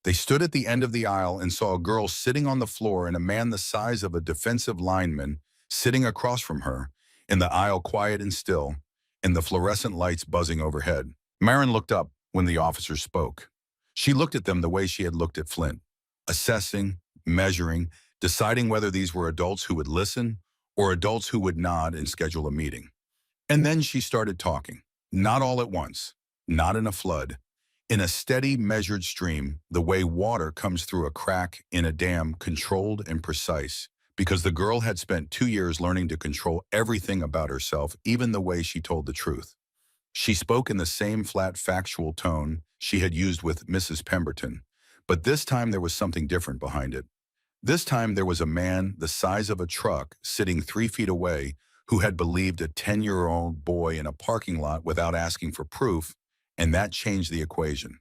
S1: They stood at the end of the aisle and saw a girl sitting on the floor and a man the size of a defensive lineman sitting across from her, in the aisle quiet and still, and the fluorescent lights buzzing overhead. Marin looked up when the officers spoke. She looked at them the way she had looked at Flint, assessing, measuring, deciding whether these were adults who would listen or adults who would nod and schedule a meeting. And then she started talking, not all at once, not in a flood, in a steady, measured stream, the way water comes through a crack in a dam, controlled and precise, because the girl had spent 2 years learning to control everything about herself, even the way she told the truth. She spoke in the same flat, factual tone she had used with Mrs. Pemberton, but this time there was something different behind it. This time there was a man the size of a truck sitting 3 feet away who had believed a 10-year-old boy in a parking lot without asking for proof, and that changed the equation.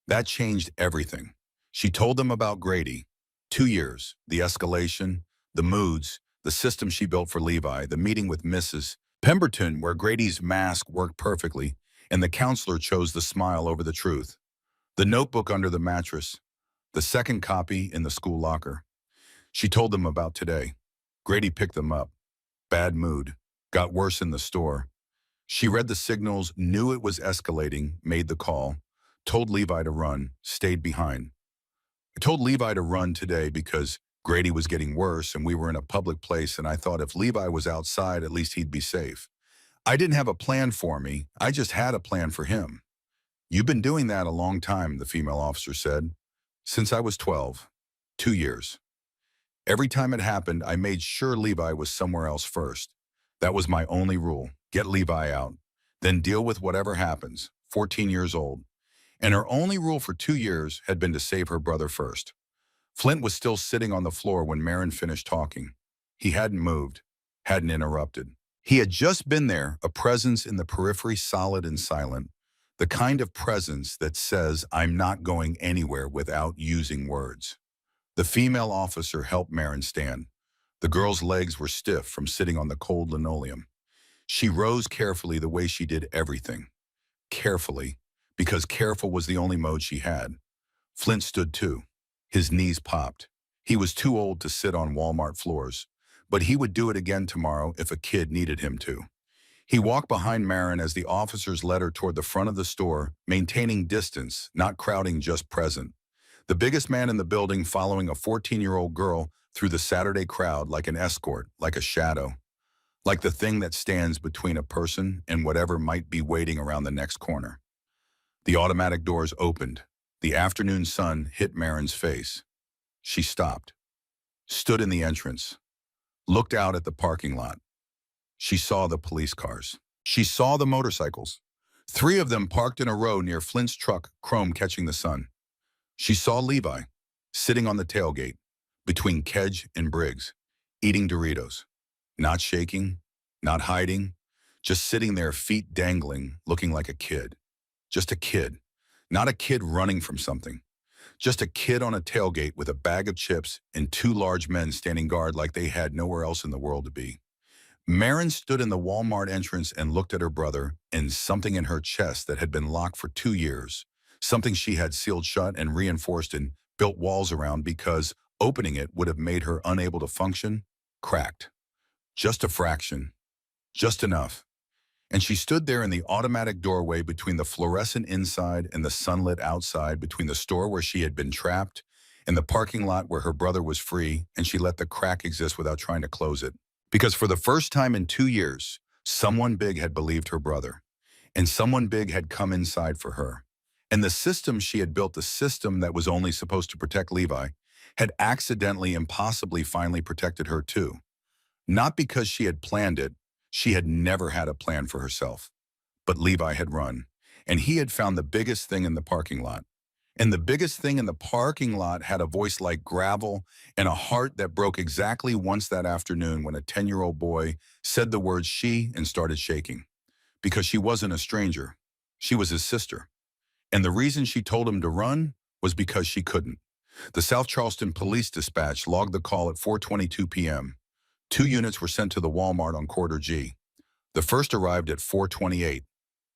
S1: That changed everything. She told them about Grady. 2 years, the escalation, the moods, the system she built for Levi, the meeting with Mrs. Pemberton where Grady's mask worked perfectly, and the counselor chose the smile over the truth. The notebook under the mattress, the second copy in the school locker. She told them about today. Grady picked them up. Bad mood. Got worse in the store. She read the signals, knew it was escalating, made the call, told Levi to run, stayed behind. I told Levi to run today because Grady was getting worse and we were in a public place, and I thought if Levi was outside, at least he'd be safe. I didn't have a plan for me. I just had a plan for him. You've been doing that a long time, the female officer said. Since I was 12. 2 years. Every time it happened, I made sure Levi was somewhere else first. That was my only rule. Get Levi out. Then deal with whatever happens. 14 years old. And her only rule for 2 years had been to save her brother first. Flint was still sitting on the floor when Marin finished talking. He hadn't moved, hadn't interrupted. He had just been there, a presence in the periphery, solid and silent. The kind of presence that says, I'm not going anywhere without using words. The female officer helped Marin stand. The girl's legs were stiff from sitting on the cold linoleum. She rose carefully the way she did everything. Carefully, because careful was the only mode she had. Flint stood too. His knees popped. He was too old to sit on Walmart floors, but he would do it again tomorrow if a kid needed him to. He walked behind Marin as the officers led her toward the front of the store, maintaining distance, not crowding, just present. The biggest man in the building following a 14-year-old girl through the Saturday crowd like an escort, like a shadow, like the thing that stands between a person and whatever might be waiting around the next corner. The automatic doors opened. The afternoon sun hit Marin's face. She stopped, stood in the entrance, looked out at the parking lot. She saw the police cars. She saw the motorcycles. 3 of them parked in a row near Flint's truck, chrome catching the sun. She saw Levi, sitting on the tailgate, between Kedge and Briggs, eating Doritos, not shaking, not hiding, just sitting there, feet dangling, looking like a kid. Just a kid. Not a kid running from something. Just a kid on a tailgate with a bag of chips and two large men standing guard like they had nowhere else in the world to be. Marin stood in the Walmart entrance and looked at her brother and something in her chest that had been locked for 2 years, something she had sealed shut and reinforced and built walls around because opening it would have made her unable to function, cracked. Just a fraction. Just enough. And she stood there in the automatic doorway between the fluorescent inside and the sunlit outside, between the store where she had been trapped and the parking lot where her brother was free, and she let the crack exist without trying to close it. Because for the first time in 2 years, someone big had believed her brother, and someone big had come inside for her. And the system she had built, the system that was only supposed to protect Levi, had accidentally, impossibly, finally protected her too. Not because she had planned it, she had never had a plan for herself. But Levi had run, and he had found the biggest thing in the parking lot. And the biggest thing in the parking lot had a voice like gravel and a heart that broke exactly once that afternoon when a 10-year-old boy said the word she and started shaking. Because she wasn't a stranger. She was his sister. And the reason she told him to run was because she couldn't. The South Charleston Police Dispatch logged the call at 4:22 p.m. 2 units were sent to the Walmart on Quarter G. The first arrived at 4:28,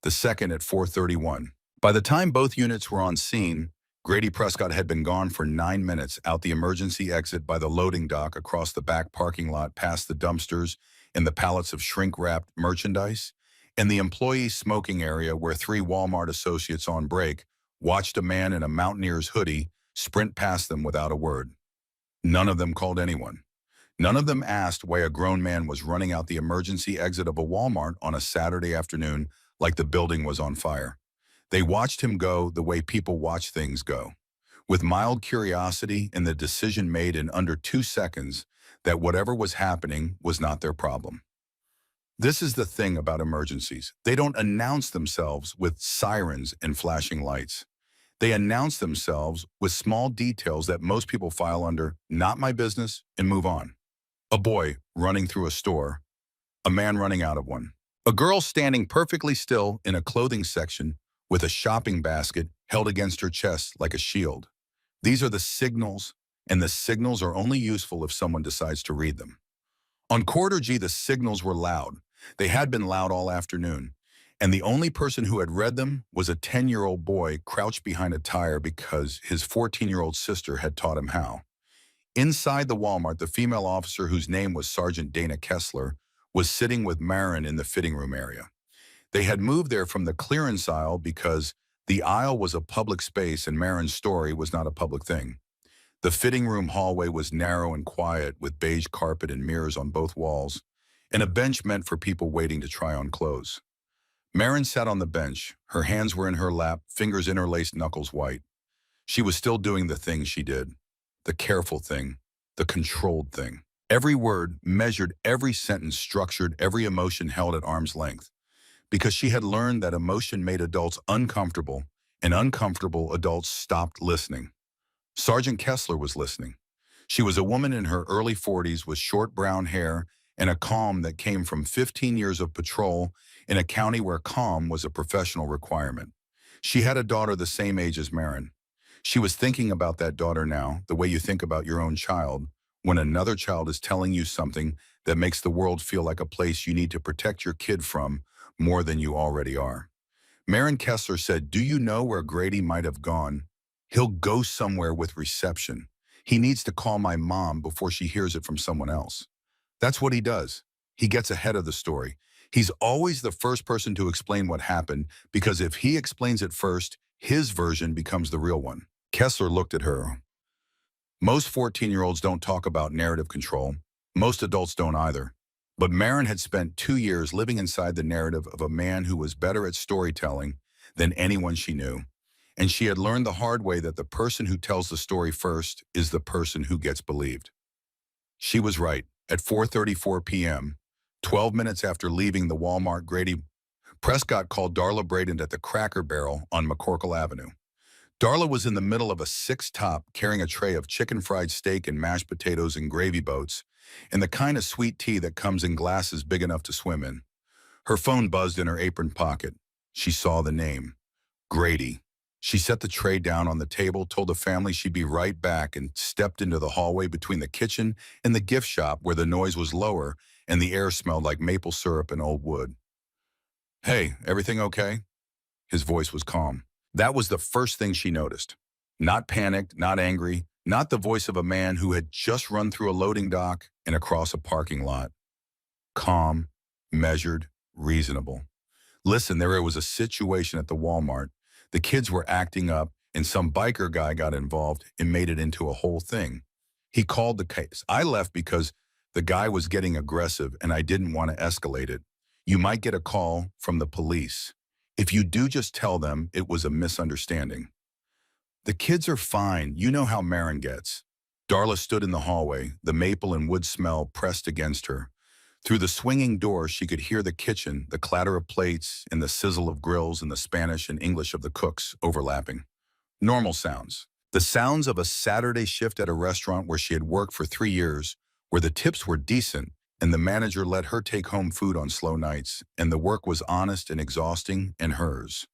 S1: the second at 4:31. By the time both units were on scene, Grady Prescott had been gone for 9 minutes out the emergency exit by the loading dock, across the back parking lot, past the dumpsters and the pallets of shrink-wrapped merchandise, and the employee smoking area where three Walmart associates on break watched a man in a Mountaineers hoodie sprint past them without a word. None of them called anyone. None of them asked why a grown man was running out the emergency exit of a Walmart on a Saturday afternoon like the building was on fire. They watched him go the way people watch things go, with mild curiosity and the decision made in under 2 seconds that whatever was happening was not their problem. This is the thing about emergencies. They don't announce themselves with sirens and flashing lights. They announce themselves with small details that most people file under "not my business" and move on. A boy running through a store, a man running out of one. A girl standing perfectly still in a clothing section with a shopping basket held against her chest like a shield. These are the signals, and the signals are only useful if someone decides to read them. On Quarter G, the signals were loud. They had been loud all afternoon, and the only person who had read them was a 10-year-old boy crouched behind a tire because his 14-year-old sister had taught him how. Inside the Walmart, the female officer, whose name was Sergeant Dana Kessler, was sitting with Marin in the fitting room area. They had moved there from the clearance aisle because the aisle was a public space and Marin's story was not a public thing. The fitting room hallway was narrow and quiet, with beige carpet and mirrors on both walls, and a bench meant for people waiting to try on clothes. Marin sat on the bench. Her hands were in her lap, fingers interlaced, knuckles white. She was still doing the thing she did. The careful thing, the controlled thing. Every word measured, every sentence structured, every emotion held at arm's length. Because she had learned that emotion made adults uncomfortable, and uncomfortable adults stopped listening. Sergeant Kessler was listening. She was a woman in her early 40s with short brown hair and a calm that came from 15 years of patrol in a county where calm was a professional requirement. She had a daughter the same age as Marin. She was thinking about that daughter now, the way you think about your own child, when another child is telling you something that makes the world feel like a place you need to protect your kid from more than you already are. Marin Kessler said, "Do you know where Grady might have gone? He'll go somewhere with reception. He needs to call my mom before she hears it from someone else." That's what he does. He gets ahead of the story. He's always the first person to explain what happened, because if he explains it first, his version becomes the real one. Kessler looked at her. Most 14-year-olds don't talk about narrative control. Most adults don't either. But Marin had spent 2 years living inside the narrative of a man who was better at storytelling than anyone she knew. And she had learned the hard way that the person who tells the story first is the person who gets believed. She was right. At 4:34 p.m., 12 minutes after leaving the Walmart, Grady Prescott called Darla Braden at the Cracker Barrel on McCorkle Avenue. Darla was in the middle of a six-top carrying a tray of chicken fried steak and mashed potatoes and gravy boats, and the kind of sweet tea that comes in glasses big enough to swim in. Her phone buzzed in her apron pocket. She saw the name. Grady. She set the tray down on the table, told the family she'd be right back, and stepped into the hallway between the kitchen and the gift shop where the noise was lower and the air smelled like maple syrup and old wood. "Hey, everything okay?" His voice was calm. That was the first thing she noticed. Not panicked, not angry, not the voice of a man who had just run through a loading dock and across a parking lot. Calm, measured, reasonable. "Listen, there was a situation at the Walmart. The kids were acting up, and some biker guy got involved and made it into a whole thing. He called the case. I left because the guy was getting aggressive and I didn't want to escalate it. You might get a call from the police. If you do, just tell them it was a misunderstanding." "The kids are fine. You know how Marin gets." Darla stood in the hallway, the maple and wood smell pressed against her. Through the swinging door, she could hear the kitchen, the clatter of plates, and the sizzle of grills and the Spanish and English of the cooks overlapping. Normal sounds. The sounds of a Saturday shift at a restaurant where she had worked for 3 years, where the tips were decent, and the manager let her take home food on slow nights, and the work was honest and exhausting and hers.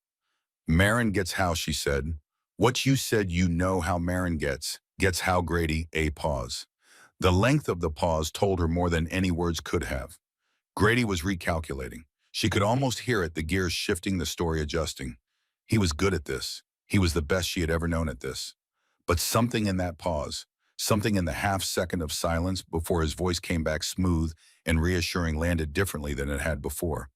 S1: "Marin gets how," she said. "What you said, you know how Marin gets. Gets how, Grady." A pause. The length of the pause told her more than any words could have. Grady was recalculating. She could almost hear it, the gears shifting, the story adjusting. He was good at this. He was the best she had ever known at this. But something in that pause, something in the half second of silence before his voice came back smooth and reassuring, landed differently than it had before.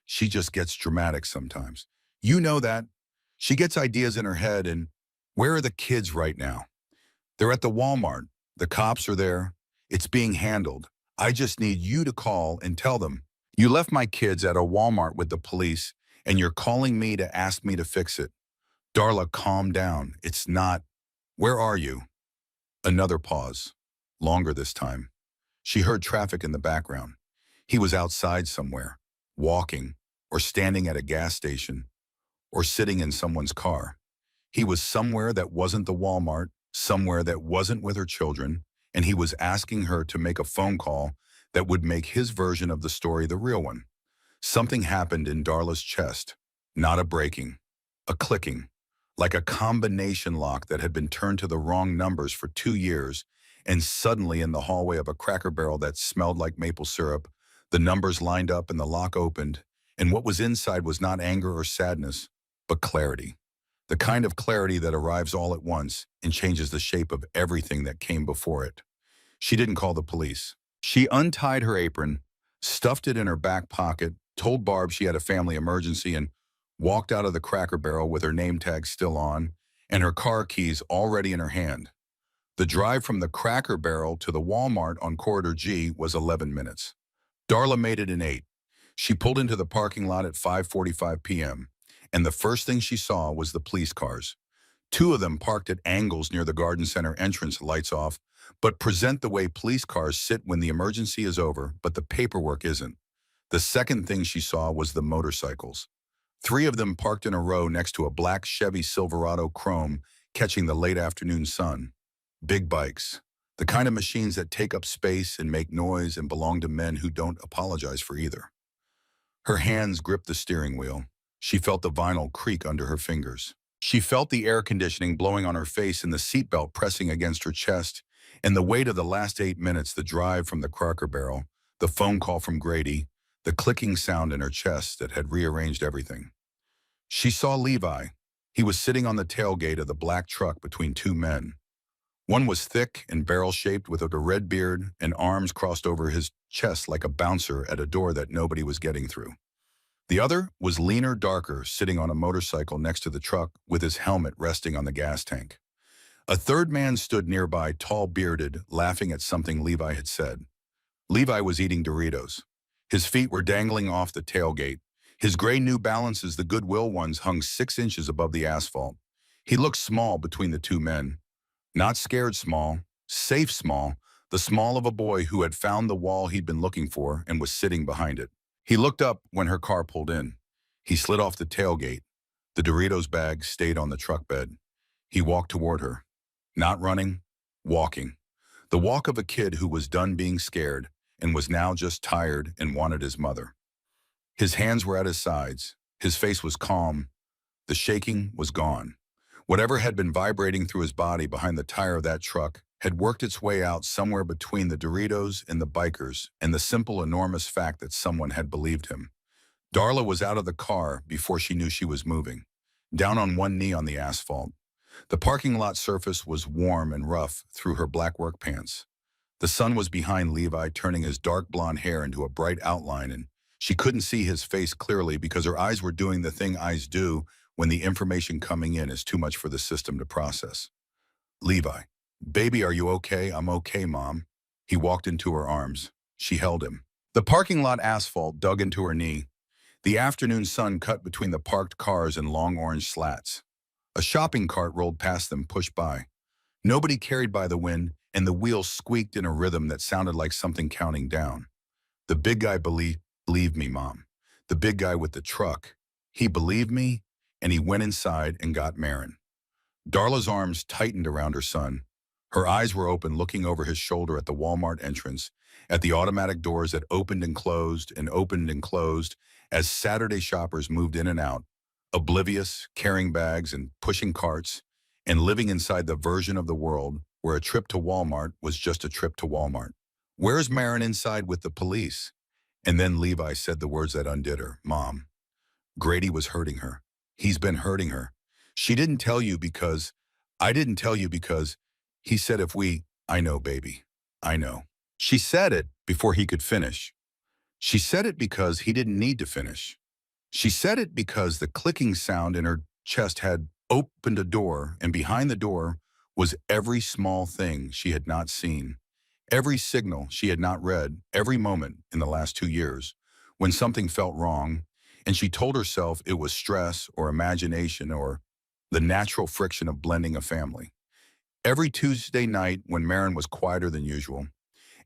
S1: "She just gets dramatic sometimes. You know that. She gets ideas in her head and where are the kids right now?" "They're at the Walmart. The cops are there. It's being handled. I just need you to call and tell them. You left my kids at a Walmart with the police, and you're calling me to ask me to fix it." "Darla, calm down. It's not. Where are you?" Another pause. Longer this time. She heard traffic in the background. He was outside somewhere, walking, or standing at a gas station, or sitting in someone's car. He was somewhere that wasn't the Walmart, somewhere that wasn't with her children, and he was asking her to make a phone call that would make his version of the story the real one. Something happened in Darla's chest, not a breaking, a clicking, like a combination lock that had been turned to the wrong numbers for 2 years, and suddenly in the hallway of a Cracker Barrel that smelled like maple syrup, the numbers lined up and the lock opened, and what was inside was not anger or sadness, but clarity. The kind of clarity that arrives all at once and changes the shape of everything that came before it. She didn't call the police. She untied her apron, stuffed it in her back pocket, told Barb she had a family emergency, and walked out of the Cracker Barrel with her name tag still on and her car keys already in her hand. The drive from the Cracker Barrel to the Walmart on Corridor G was 11 minutes. Darla made it in 8. She pulled into the parking lot at 5:45 p.m., and the first thing she saw was the police cars. 2 of them parked at angles near the garden center entrance, lights off, but present the way police cars sit when the emergency is over, but the paperwork isn't. The second thing she saw was the motorcycles. 3 of them parked in a row next to a black Chevy Silverado Chrome catching the late afternoon sun. Big bikes. The kind of machines that take up space and make noise and belong to men who don't apologize for either. Her hands gripped the steering wheel. She felt the vinyl creak under her fingers. She felt the air conditioning blowing on her face and the seatbelt pressing against her chest, and the weight of the last 8 minutes, the drive from the Cracker Barrel, the phone call from Grady, the clicking sound in her chest that had rearranged everything. She saw Levi. He was sitting on the tailgate of the black truck between 2 men. One was thick and barrel-shaped with a red beard and arms crossed over his chest like a bouncer at a door that nobody was getting through. The other was leaner, darker, sitting on a motorcycle next to the truck with his helmet resting on the gas tank. A third man stood nearby, tall-bearded, laughing at something Levi had said. Levi was eating Doritos. His feet were dangling off the tailgate. His gray New Balances, the Goodwill ones, hung 6 inches above the asphalt. He looked small between the 2 men. Not scared small, safe small, the small of a boy who had found the wall he'd been looking for and was sitting behind it. He looked up when her car pulled in. He slid off the tailgate. The Doritos bag stayed on the truck bed. He walked toward her. Not running, walking. The walk of a kid who was done being scared and was now just tired and wanted his mother. His hands were at his sides. His face was calm. The shaking was gone. Whatever had been vibrating through his body behind the tire of that truck had worked its way out somewhere between the Doritos and the bikers and the simple, enormous fact that someone had believed him. Darla was out of the car before she knew she was moving, down on one knee on the asphalt. The parking lot surface was warm and rough through her black work pants. The sun was behind Levi, turning his dark blonde hair into a bright outline, and she couldn't see his face clearly because her eyes were doing the thing eyes do when the information coming in is too much for the system to process. Levi, baby, are you okay? I'm okay, Mom. He walked into her arms. She held him. The parking lot asphalt dug into her knee. The afternoon sun cut between the parked cars and long orange slats. A shopping cart rolled past them, pushed by. Nobody carried by the wind, and the wheels squeaked in a rhythm that sounded like something counting down. The big guy believed me, Mom. The big guy with the truck. He believed me, and he went inside and got Marin. Darla's arms tightened around her son. Her eyes were open, looking over his shoulder at the Walmart entrance, at the automatic doors that opened and closed as Saturday shoppers moved in and out, oblivious, carrying bags and pushing carts, and living inside the version of the world where a trip to Walmart was just a trip to Walmart. Where's Marin inside with the police? And then Levi said the words that undid her. Mom, Grady was hurting her. He's been hurting her. She didn't tell you because, I didn't tell you because, he said if we, I know, baby, I know. She said it before he could finish. She said it because he didn't need to finish. She said it because the clicking sound in her chest had opened a door, and behind the door was every small thing she had not seen, every signal she had not read, every moment in the last 2 years when something felt wrong, and she told herself it was stress or imagination or the natural friction of blending a family. Every Tuesday night when Marin was quieter than usual,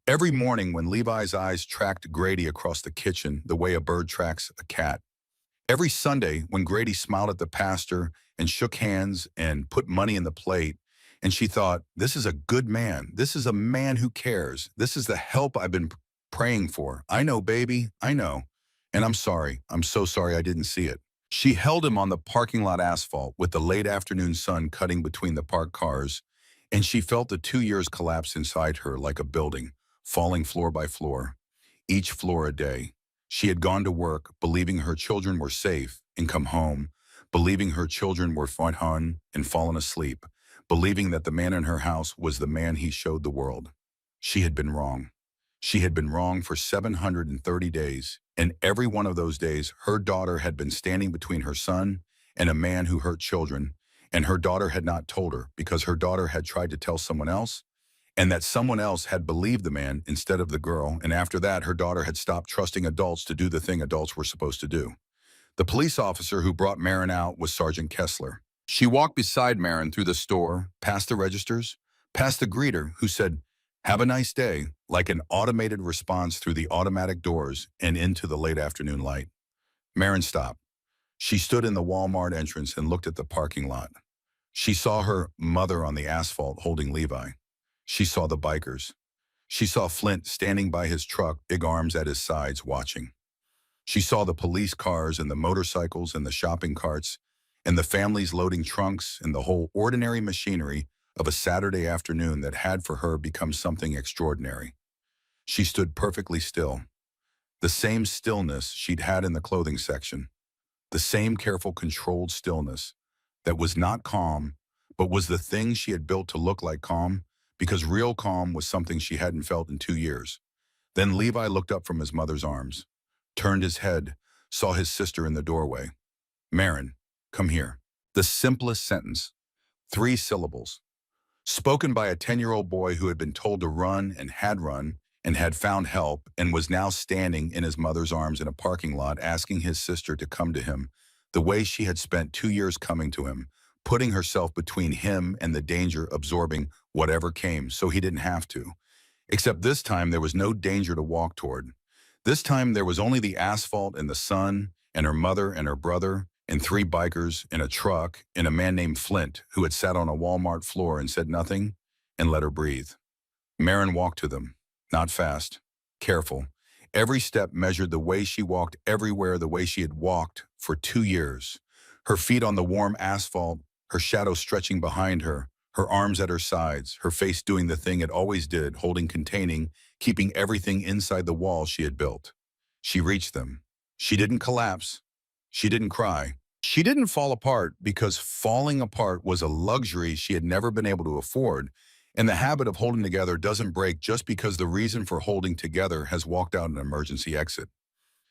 S1: every morning when Levi's eyes tracked Grady across the kitchen the way a bird tracks a cat, every Sunday when Grady smiled at the pastor and shook hands and put money in the plate, and she thought, this is a good man. This is a man who cares. This is the help I've been praying for. I know, baby, I know. And I'm sorry. I'm so sorry I didn't see it. She held him on the parking lot asphalt with the late afternoon sun cutting between the parked cars, and she felt the 2 years collapse inside her like a building, falling floor by floor, each floor a day. She had gone to work, believing her children were safe, and come home, believing her children were fine and fallen asleep, believing that the man in her house was the man he showed the world. She had been wrong. She had been wrong for 730 days, and every one of those days, her daughter had been standing between her son and a man who hurt children, and her daughter had not told her because her daughter had tried to tell someone else, and that someone else had believed the man instead of the girl, and after that, her daughter had stopped trusting adults to do the thing adults were supposed to do. The police officer who brought Marin out was Sergeant Kessler. She walked beside Marin through the store, past the registers, past the greeter, who said, "Have a nice day," like an automated response through the automatic doors and into the late afternoon light. Marin stopped. She stood in the Walmart entrance and looked at the parking lot. She saw her mother on the asphalt holding Levi. She saw the bikers. She saw Flint standing by his truck, big arms at his sides, watching. She saw the police cars and the motorcycles and the shopping carts and the families loading trunks and the whole ordinary machinery of a Saturday afternoon that had for her become something extraordinary. She stood perfectly still. The same stillness she'd had in the clothing section. The same careful, controlled stillness that was not calm, but was the thing she had built to look like calm, because real calm was something she hadn't felt in 2 years. Then Levi looked up from his mother's arms, turned his head, saw his sister in the doorway. "Marin, come here." The simplest sentence, 3 syllables, spoken by a 10-year-old boy who had been told to run and had found help and was now standing in his mother's arms in a parking lot asking his sister to come to him, the way she had spent 2 years coming to him, putting herself between him and the danger, absorbing whatever came so he didn't have to. Except this time there was no danger to walk toward. This time there was only the asphalt and the sun and her mother and her brother and three bikers in a truck and a man named Flint who had sat on a Walmart floor and said nothing and let her breathe. Marin walked to them, not fast, careful. Every step measured the way she walked everywhere the way she had walked for 2 years. Her feet on the warm asphalt, her shadow stretching behind her arms at her sides, her face doing the thing it always did, holding, containing, keeping everything inside the wall she had built. She reached them. She didn't collapse. She didn't cry. She didn't fall apart because falling apart was a luxury she had never been able to afford, and the habit of holding together doesn't break just because the reason for holding together has walked out an emergency exit.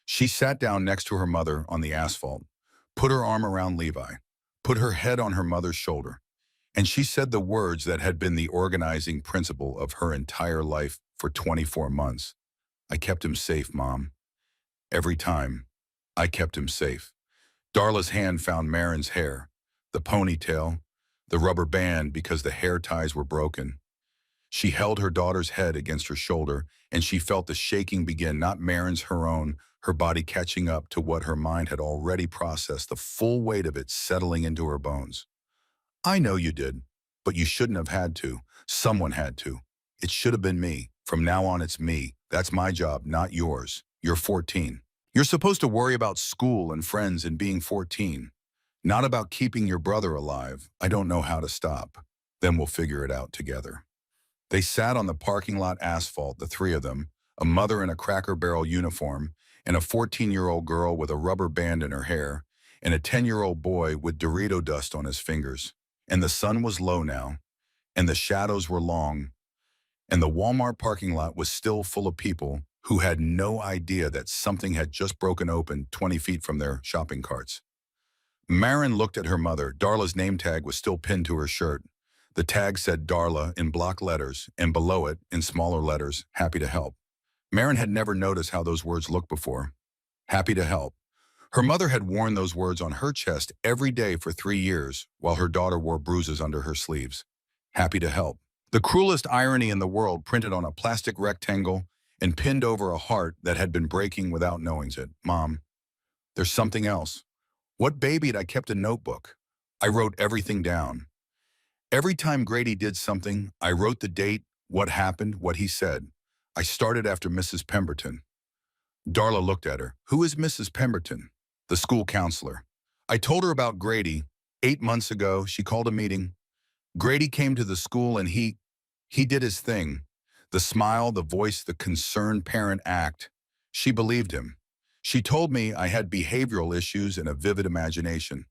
S1: She sat down next to her mother on the asphalt, put her arm around Levi, put her head on her mother's shoulder, and she said the words that had been the organizing principle of her entire life for 24 months. I kept him safe, Mom. Every time, I kept him safe. Darla's hand found Marin's hair, the ponytail, the rubber band because the hair ties were broken. She held her daughter's head against her shoulder, and she felt the shaking begin, not Marin's, her own, her body catching up to what her mind had already processed, the full weight of it settling into her bones. I know you did, but you shouldn't have had to. Someone had to. It should have been me. From now on, it's me. That's my job, not yours. You're 14. You're supposed to worry about school and friends and being 14, not about keeping your brother alive. I don't know how to stop. Then we'll figure it out together. They sat on the parking lot asphalt, the three of them, a mother in a Cracker Barrel uniform, and a 14-year-old girl with a rubber band in her hair, and a 10-year-old boy with Dorito dust on his fingers. And the sun was low now, and the shadows were long, and the Walmart parking lot was still full of people who had no idea that something had just broken open 20 feet from their shopping carts. Marin looked at her mother. Darla's name tag was still pinned to her shirt. The tag said Darla in block letters, and below it, in smaller letters, happy to help. Marin had never noticed how those words looked before. Happy to help. Her mother had worn those words on her chest every day for 3 years, while her daughter wore bruises under her sleeves. Happy to help. The cruelest irony in the world printed on a plastic rectangle and pinned over a heart that had been breaking without knowing it. Mom, there's something else. What babied I kept a notebook. I wrote everything down. Every time Grady did something, I wrote the date, what happened, what he said. I started after Mrs. Pemberton. Darla looked at her. Who is Mrs. Pemberton? The school counselor. I told her about Grady. 8 months ago, she called a meeting. Grady came to the school and he did his thing. The smile, the voice, the concerned parent act. She believed him. She told me I had behavioral issues and a vivid imagination.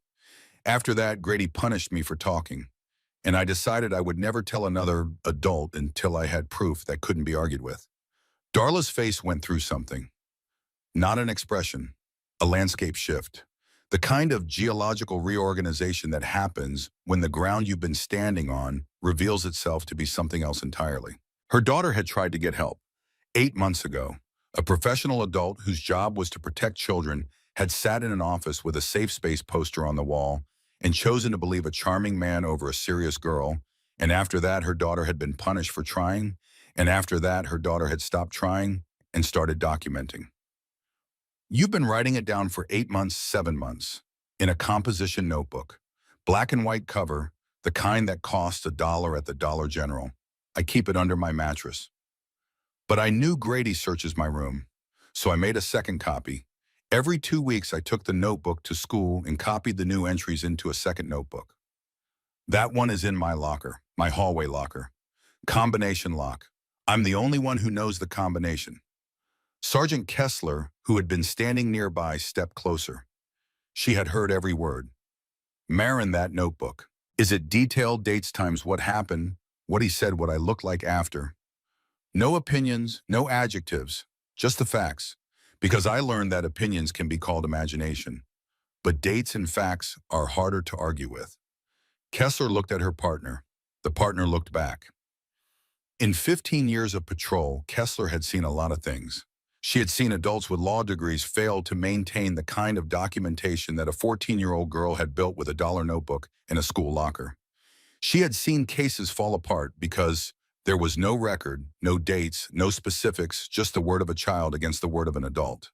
S1: After that, Grady punished me for talking, and I decided I would never tell another adult until I had proof that couldn't be argued with. Darla's face went through something. Not an expression, a landscape shift. The kind of geological reorganization that happens when the ground you've been standing on reveals itself to be something else entirely. Her daughter had tried to get help. 8 months ago, a professional adult whose job was to protect children had sat in an office with a safe space poster on the wall and chosen to believe a charming man over a serious girl, and after that her daughter had been punished for trying, and after that her daughter had stopped trying and started documenting. You've been writing it down for 8 months, 7 months, in a composition notebook, black and white cover, the kind that costs $1 at the Dollar General. I keep it under my mattress. But I knew Grady searches my room, so I made a second copy. Every 2 weeks I took the notebook to school and copied the new entries into a second notebook. That one is in my locker, my hallway locker. Combination lock. I'm the only one who knows the combination. Sergeant Kessler, who had been standing nearby, stepped closer. She had heard every word. Marin, that notebook. Is it detailed dates times what happened, what he said, what I looked like after? No opinions, no adjectives, just the facts. Because I learned that opinions can be called imagination. But dates and facts are harder to argue with. Kessler looked at her partner. The partner looked back. In 15 years of patrol, Kessler had seen a lot of things. She had seen adults with law degrees fail to maintain the kind of documentation that a 14-year-old girl had built with a dollar notebook in a school locker. She had seen cases fall apart because there was no record, no dates, no specifics, just the word of a child against the word of an adult.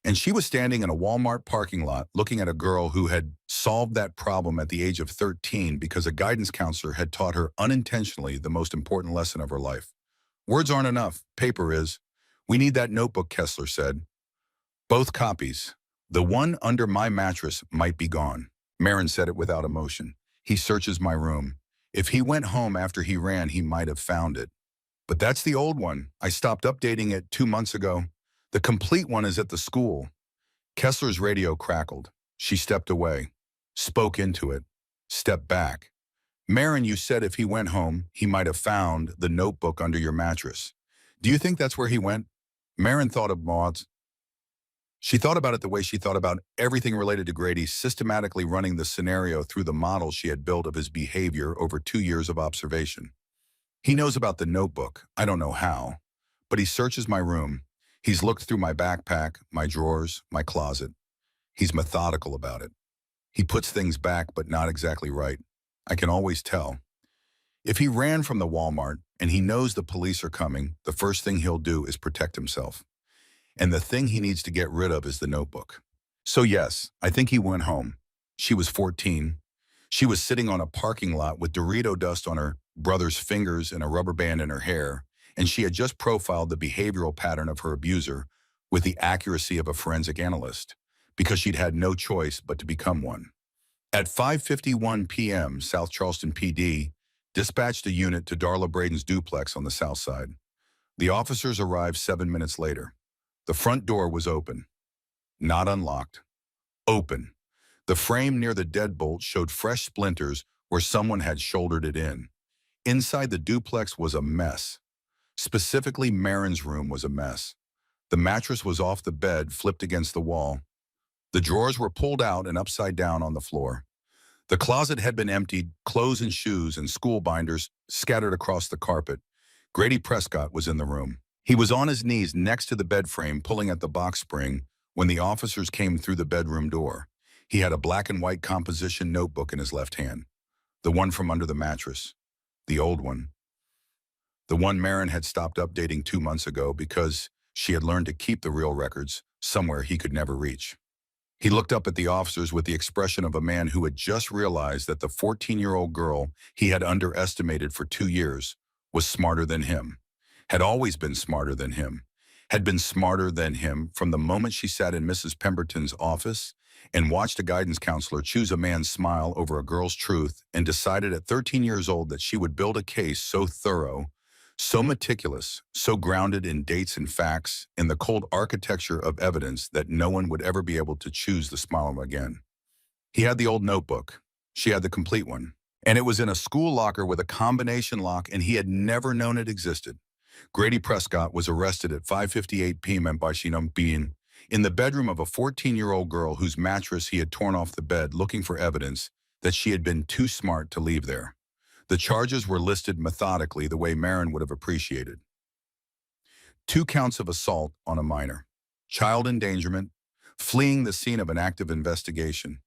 S1: And she was standing in a Walmart parking lot looking at a girl who had solved that problem at the age of 13 because a guidance counselor had taught her unintentionally the most important lesson of her life. Words aren't enough. Paper is. We need that notebook, Kessler said. Both copies. The one under my mattress might be gone. Marin said it without emotion. He searches my room. If he went home after he ran, he might have found it. But that's the old one. I stopped updating it 2 months ago. The complete one is at the school. Kessler's radio crackled. She stepped away, spoke into it, stepped back. Marin, you said if he went home, he might have found the notebook under your mattress. Do you think that's where he went? Marin thought of moths. She thought about it the way she thought about everything related to Grady, systematically running the scenario through the model she had built of his behavior over 2 years of observation. He knows about the notebook. I don't know how. But he searches my room. He's looked through my backpack, my drawers, my closet. He's methodical about it. He puts things back, but not exactly right. I can always tell. If he ran from the Walmart and he knows the police are coming, the first thing he'll do is protect himself. And the thing he needs to get rid of is the notebook. So yes, I think he went home. She was 14. She was sitting on a parking lot with Dorito dust on her brother's fingers and a rubber band in her hair, and she had just profiled the behavioral pattern of her abuser with the accuracy of a forensic analyst, because she'd had no choice but to become one. At 5:51 p.m., South Charleston PD dispatched a unit to Darla Braden's duplex on the south side. The officers arrived 7 minutes later. The front door was open. Not unlocked. Open. The frame near the deadbolt showed fresh splinters where someone had shouldered it in. Inside the duplex was a mess. Specifically, Marin's room was a mess. The mattress was off the bed, flipped against the wall. The drawers were pulled out and upside down on the floor. The closet had been emptied, clothes and shoes and school binders scattered across the carpet. Grady Prescott was in the room. He was on his knees next to the bed frame, pulling at the box spring when the officers came through the bedroom door. He had a black and white composition notebook in his left hand. The one from under the mattress. The old one. The one Marin had stopped updating 2 months ago because she had learned to keep the real records somewhere he could never reach. He looked up at the officers with the expression of a man who had just realized that the 14-year-old girl he had underestimated for 2 years was smarter than him, had always been smarter than him, had been smarter than him from the moment she sat in Mrs. Pemberton's office and watched a guidance counselor choose a man's smile over a girl's truth, and decided at 13 years old that she would build a case so thorough, so meticulous, so grounded in dates and facts, in the cold architecture of evidence, that no one would ever be able to choose the smile again. He had the old notebook. She had the complete one. And it was in a school locker with a combination lock, and he had never known it existed. Grady Prescott was arrested at 5:58 p.m. by Shinum being in the bedroom of a 14-year-old girl whose mattress he had torn off the bed, looking for evidence that she had been too smart to leave there. The charges were listed methodically the way Marin would have appreciated. 2 counts of assault on a minor, child endangerment, fleeing the scene of an active investigation,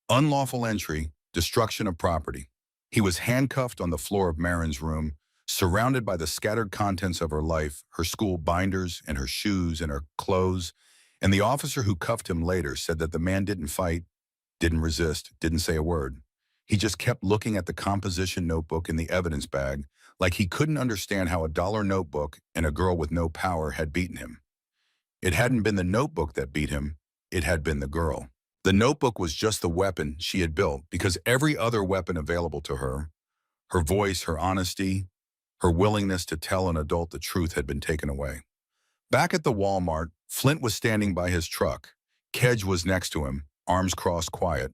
S1: unlawful entry, destruction of property. He was handcuffed on the floor of Marin's room, surrounded by the scattered contents of her life, her school binders and her shoes and her clothes, and the officer who cuffed him later said that the man didn't fight, didn't resist, didn't say a word. He just kept looking at the composition notebook in the evidence bag, like he couldn't understand how a dollar notebook and a girl with no power had beaten him. It hadn't been the notebook that beat him, it had been the girl. The notebook was just the weapon she had built, because every other weapon available to her, her voice, her honesty, her willingness to tell an adult the truth, had been taken away. Back at the Walmart, Flint was standing by his truck. Kedge was next to him, arms crossed, quiet.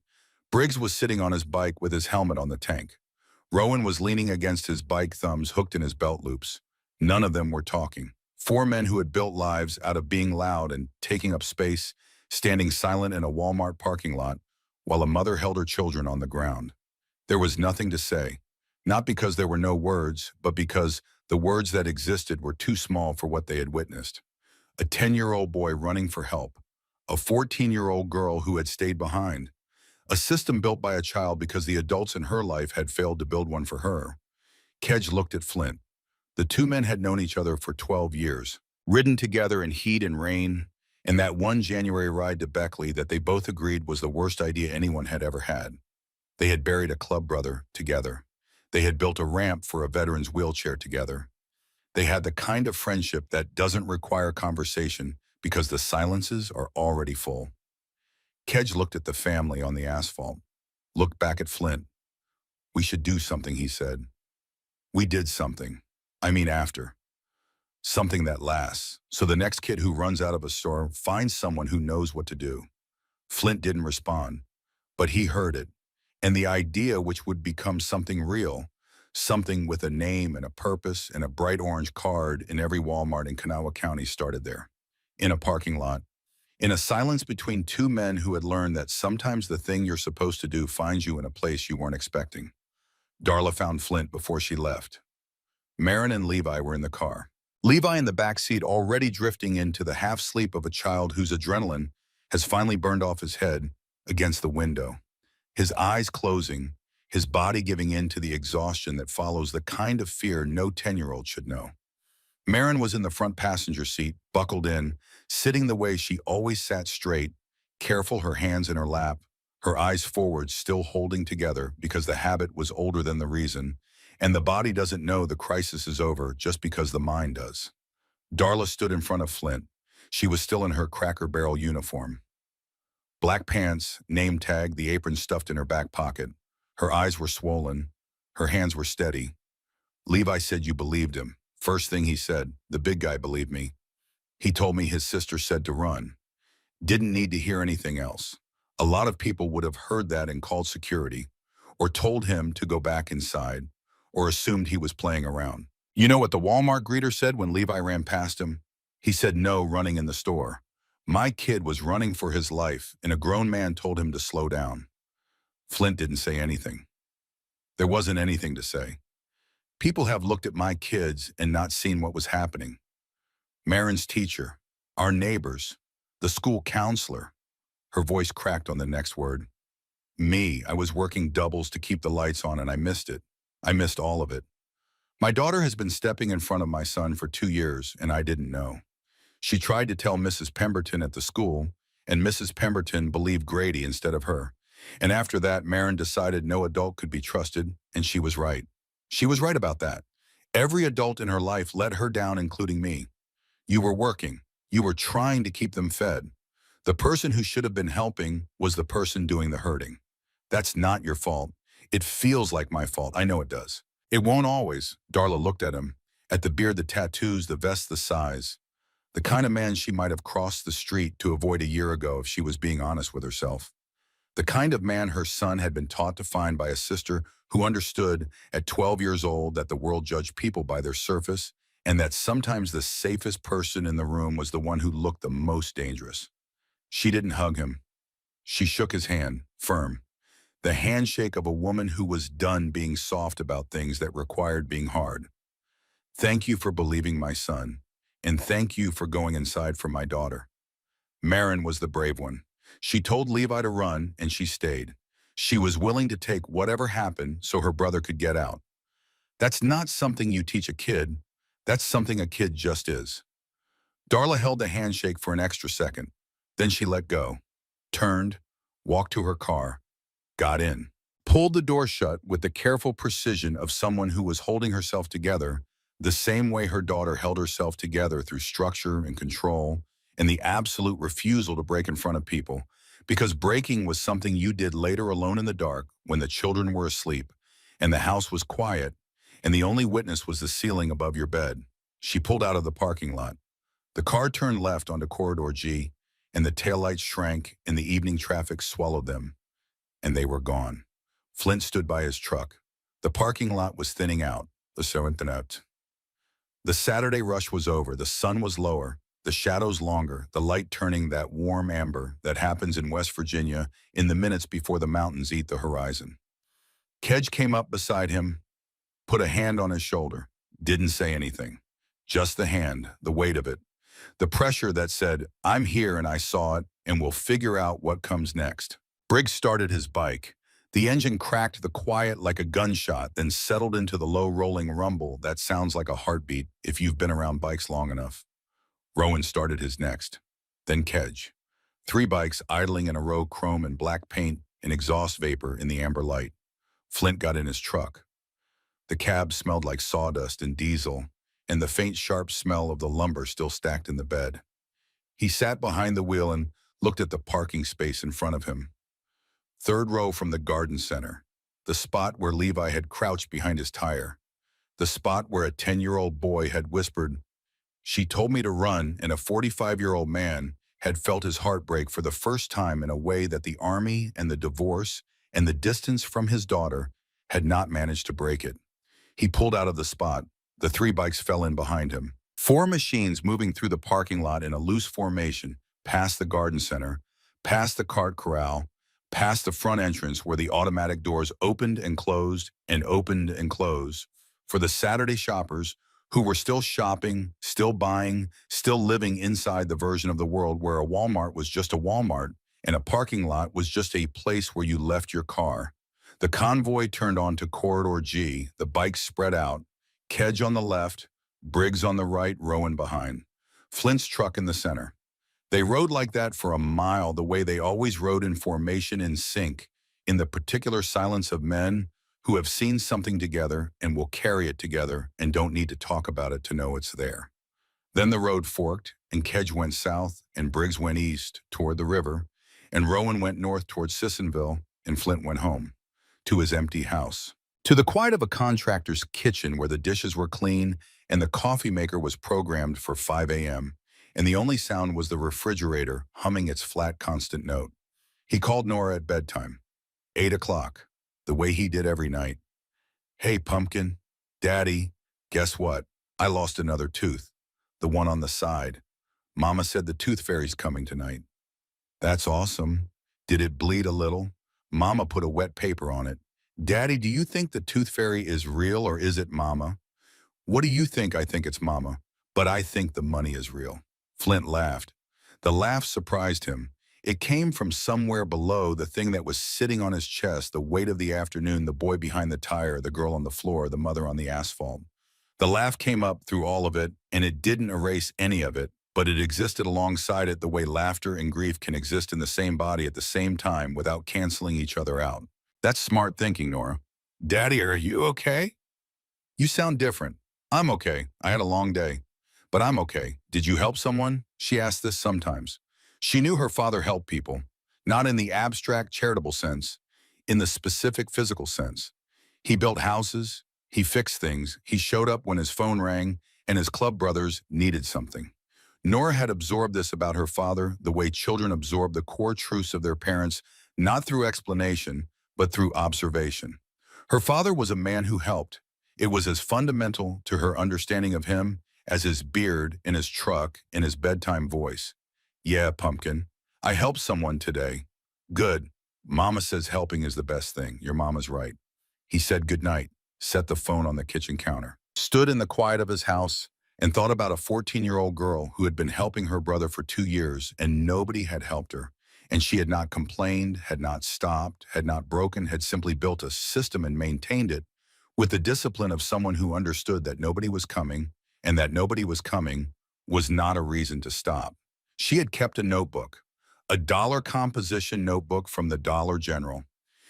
S1: Briggs was sitting on his bike with his helmet on the tank. Rowan was leaning against his bike, thumbs hooked in his belt loops. None of them were talking. 4 men who had built lives out of being loud and taking up space, standing silent in a Walmart parking lot while a mother held her children on the ground. There was nothing to say, not because there were no words, but because the words that existed were too small for what they had witnessed. A 10-year-old boy running for help, a 14-year-old girl who had stayed behind, a system built by a child because the adults in her life had failed to build one for her. Kedge looked at Flint. The 2 men had known each other for 12 years, ridden together in heat and rain, and that one January ride to Beckley that they both agreed was the worst idea anyone had ever had. They had buried a club brother together. They had built a ramp for a veteran's wheelchair together. They had the kind of friendship that doesn't require conversation because the silences are already full. Kedge looked at the family on the asphalt, looked back at Flint. "We should do something," he said. "We did something. I mean after. Something that lasts. So the next kid who runs out of a store finds someone who knows what to do." Flint didn't respond, but he heard it. And the idea, which would become something real, something with a name and a purpose and a bright orange card in every Walmart in Kanawha County, started there. In a parking lot. In a silence between two men who had learned that sometimes the thing you're supposed to do finds you in a place you weren't expecting. Darla found Flint before she left. Marin and Levi were in the car. Levi in the back seat, already drifting into the half-sleep of a child whose adrenaline has finally burned off his head against the window. His eyes closing, his body giving in to the exhaustion that follows the kind of fear no 10-year-old should know. Marin was in the front passenger seat, buckled in, sitting the way she always sat, straight, careful, her hands in her lap, her eyes forward, still holding together because the habit was older than the reason, and the body doesn't know the crisis is over just because the mind does. Darla stood in front of Flint. She was still in her Cracker Barrel uniform. Black pants, name tag, the apron stuffed in her back pocket. Her eyes were swollen. Her hands were steady. "Levi said you believed him. First thing he said, the big guy believed me. He told me his sister said to run. Didn't need to hear anything else. A lot of people would have heard that and called security, or told him to go back inside, or assumed he was playing around. You know what the Walmart greeter said when Levi ran past him? He said no running in the store. My kid was running for his life, and a grown man told him to slow down." Flint didn't say anything. There wasn't anything to say. People have looked at my kids and not seen what was happening. Marin's teacher, our neighbors, the school counselor. Her voice cracked on the next word. Me, I was working doubles to keep the lights on and I missed it. I missed all of it. My daughter has been stepping in front of my son for 2 years and I didn't know. She tried to tell Mrs. Pemberton at the school, and Mrs. Pemberton believed Grady instead of her. And after that, Marin decided no adult could be trusted, and she was right. She was right about that. Every adult in her life let her down, including me. You were working. You were trying to keep them fed. The person who should have been helping was the person doing the hurting. That's not your fault. It feels like my fault. I know it does. It won't always. Darla looked at him, at the beard, the tattoos, the vest, the size. The kind of man she might have crossed the street to avoid a year ago if she was being honest with herself. The kind of man her son had been taught to find by a sister who understood at 12 years old that the world judged people by their surface and that sometimes the safest person in the room was the one who looked the most dangerous. She didn't hug him. She shook his hand, firm. The handshake of a woman who was done being soft about things that required being hard. "Thank you for believing my son. And thank you for going inside for my daughter." Marin was the brave one. She told Levi to run, and she stayed. She was willing to take whatever happened so her brother could get out. That's not something you teach a kid. That's something a kid just is. Darla held the handshake for an extra second. Then she let go, turned, walked to her car, got in, pulled the door shut with the careful precision of someone who was holding herself together the same way her daughter held herself together, through structure and control and the absolute refusal to break in front of people, because breaking was something you did later alone in the dark when the children were asleep and the house was quiet and the only witness was the ceiling above your bed. She pulled out of the parking lot. The car turned left onto Corridor G, and the taillights shrank and the evening traffic swallowed them, and they were gone. Flint stood by his truck. The parking lot was thinning out. The Saturday rush was over. The sun was lower, the shadows longer, the light turning that warm amber that happens in West Virginia in the minutes before the mountains eat the horizon. Kedge came up beside him, put a hand on his shoulder, didn't say anything. Just the hand, the weight of it. The pressure that said, "I'm here and I saw it, and we'll figure out what comes next." Briggs started his bike. The engine cracked the quiet like a gunshot, then settled into the low rolling rumble that sounds like a heartbeat if you've been around bikes long enough. Rowan started his next. Then Kedge. 3 bikes idling in a row, chrome and black paint and exhaust vapor in the amber light. Flint got in his truck. The cab smelled like sawdust and diesel, and the faint, sharp smell of the lumber still stacked in the bed. He sat behind the wheel and looked at the parking space in front of him. 3rd row from the garden center, the spot where Levi had crouched behind his tire, the spot where a 10-year-old boy had whispered, "She told me to run," and a 45-year-old man had felt his heart break for the first time in a way that the army and the divorce and the distance from his daughter had not managed to break it. He pulled out of the spot. The 3 bikes fell in behind him. 4 machines moving through the parking lot in a loose formation, past the garden center, past the cart corral, past the front entrance where the automatic doors opened and closed and opened and closed for the Saturday shoppers who were still shopping, still buying, still living inside the version of the world where a Walmart was just a Walmart and a parking lot was just a place where you left your car. The convoy turned onto Corridor G, the bikes spread out, Kedge on the left, Briggs on the right, Rowan behind. Flint's truck in the center. They rode like that for a mile the way they always rode in formation in sync, in the particular silence of men who have seen something together and will carry it together and don't need to talk about it to know it's there. Then the road forked, and Kedge went south, and Briggs went east toward the river, and Rowan went north toward Sissonville, and Flint went home, to his empty house. To the quiet of a contractor's kitchen where the dishes were clean and the coffee maker was programmed for 5 a.m., and the only sound was the refrigerator humming its flat constant note. He called Nora at bedtime. 8 o'clock, the way he did every night. "Hey, Pumpkin, Daddy, guess what? I lost another tooth. The one on the side. Mama said the tooth fairy's coming tonight." "That's awesome. Did it bleed a little?" "Mama put a wet paper on it." "Daddy, do you think the tooth fairy is real or is it Mama?" "What do you think? I think it's Mama. But I think the money is real." Flint laughed. The laugh surprised him. It came from somewhere below, the thing that was sitting on his chest, the weight of the afternoon, the boy behind the tire, the girl on the floor, the mother on the asphalt. The laugh came up through all of it, and it didn't erase any of it, but it existed alongside it the way laughter and grief can exist in the same body at the same time without canceling each other out. "That's smart thinking, Nora." "Daddy, are you okay?" "You sound different." "I'm okay. I had a long day. But I'm okay. Did you help someone?" She asked this sometimes. She knew her father helped people, not in the abstract charitable sense, in the specific physical sense. He built houses, he fixed things, he showed up when his phone rang, and his club brothers needed something. Nora had absorbed this about her father the way children absorb the core truths of their parents, not through explanation, but through observation. Her father was a man who helped. It was as fundamental to her understanding of him as his beard and his truck and his bedtime voice. "Yeah, Pumpkin, I helped someone today." "Good. Mama says helping is the best thing. Your mama's right." He said goodnight, set the phone on the kitchen counter, stood in the quiet of his house, and thought about a 14-year-old girl who had been helping her brother for 2 years and nobody had helped her. And she had not complained, had not stopped, had not broken, had simply built a system and maintained it with the discipline of someone who understood that nobody was coming, and that nobody was coming was not a reason to stop. She had kept a notebook, a dollar composition notebook from the Dollar General.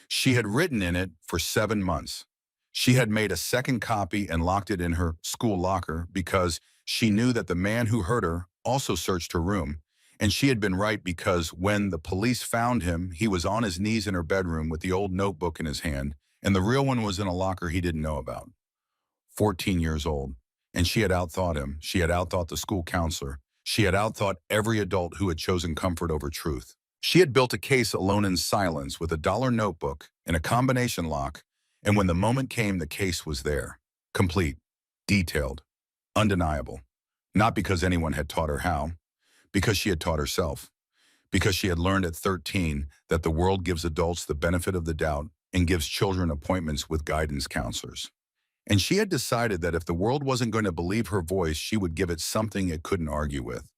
S1: She had written in it for 7 months. She had made a second copy and locked it in her school locker because she knew that the man who hurt her also searched her room. And she had been right because when the police found him, he was on his knees in her bedroom with the old notebook in his hand, and the real one was in a locker he didn't know about. 14 years old. And she had outthought him. She had outthought the school counselor. She had outthought every adult who had chosen comfort over truth. She had built a case alone in silence with a dollar notebook and a combination lock, and when the moment came, the case was there. Complete, detailed, undeniable. Not because anyone had taught her how, because she had taught herself. Because she had learned at 13 that the world gives adults the benefit of the doubt and gives children appointments with guidance counselors. And she had decided that if the world wasn't going to believe her voice, she would give it something it couldn't argue with.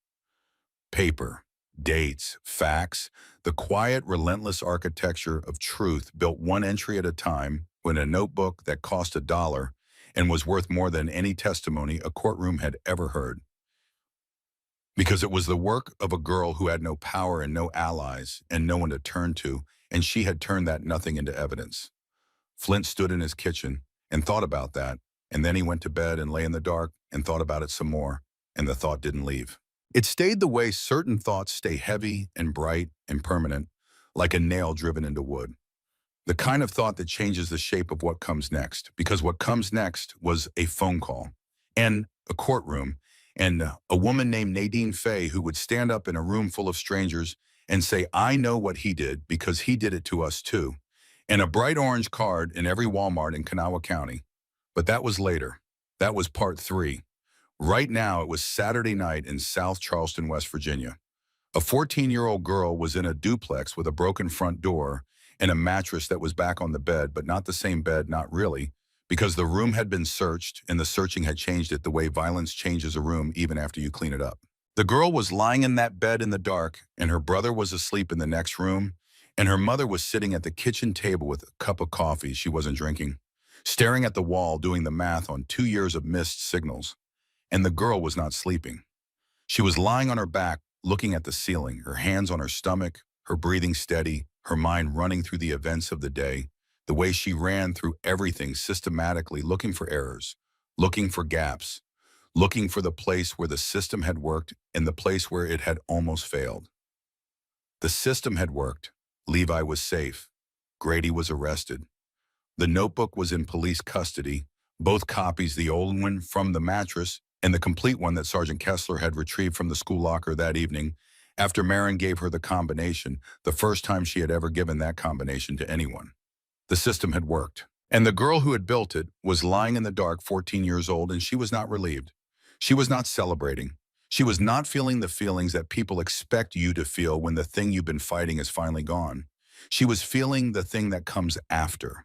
S1: Paper, dates, facts, the quiet, relentless architecture of truth built one entry at a time in a notebook that cost $1 and was worth more than any testimony a courtroom had ever heard. because it was the work of a girl who had no power and no allies and no one to turn to, and she had turned that nothing into evidence. Flint stood in his kitchen and thought about that, and then he went to bed and lay in the dark and thought about it some more, and the thought didn't leave. It stayed the way certain thoughts stay heavy and bright and permanent, like a nail driven into wood. The kind of thought that changes the shape of what comes next, because what comes next was a phone call and a courtroom and a woman named Nadine Fay who would stand up in a room full of strangers and say, "I know what he did because he did it to us too," and a bright orange card in every Walmart in Kanawha County. But that was later. That was part three. Right now, it was Saturday night in South Charleston, West Virginia. A 14-year-old girl was in a duplex with a broken front door and a mattress that was back on the bed, but not the same bed, not really, because the room had been searched and the searching had changed it the way violence changes a room even after you clean it up. The girl was lying in that bed in the dark, and her brother was asleep in the next room, and her mother was sitting at the kitchen table with a cup of coffee she wasn't drinking, staring at the wall doing the math on 2 years of missed signals. And the girl was not sleeping. She was lying on her back, looking at the ceiling, her hands on her stomach, her breathing steady, her mind running through the events of the day, the way she ran through everything systematically, looking for errors, looking for gaps, looking for the place where the system had worked and the place where it had almost failed. The system had worked. Levi was safe. Grady was arrested. The notebook was in police custody, both copies, the old one from the mattress and the complete one that Sergeant Kessler had retrieved from the school locker that evening after Marin gave her the combination, the first time she had ever given that combination to anyone. The system had worked. And the girl who had built it was lying in the dark, 14 years old, and she was not relieved. She was not celebrating. She was not feeling the feelings that people expect you to feel when the thing you've been fighting is finally gone. She was feeling the thing that comes after.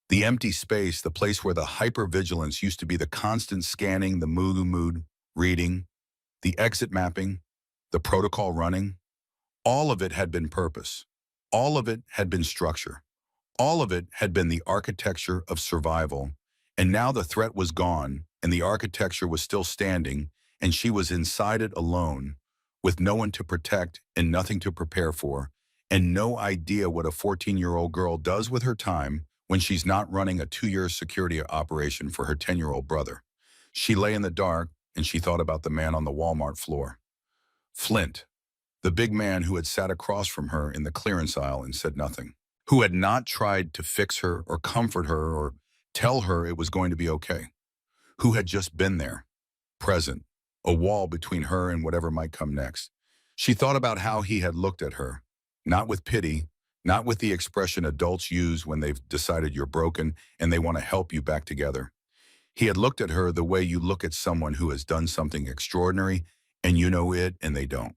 S1: The empty space, the place where the hypervigilance used to be, the constant scanning, the mood reading, the exit mapping, the protocol running. All of it had been purpose. All of it had been structure. All of it had been the architecture of survival. And now the threat was gone, and the architecture was still standing, and she was inside it alone, with no one to protect and nothing to prepare for, and no idea what a 14-year-old girl does with her time when she's not running a 2-year security operation for her 10-year-old brother. She lay in the dark, and she thought about the man on the Walmart floor. Flint, the big man who had sat across from her in the clearance aisle and said nothing, who had not tried to fix her or comfort her or tell her it was going to be okay, who had just been there, present, a wall between her and whatever might come next. She thought about how he had looked at her, not with pity, not with the expression adults use when they've decided you're broken and they want to help you back together. He had looked at her the way you look at someone who has done something extraordinary and you know it and they don't.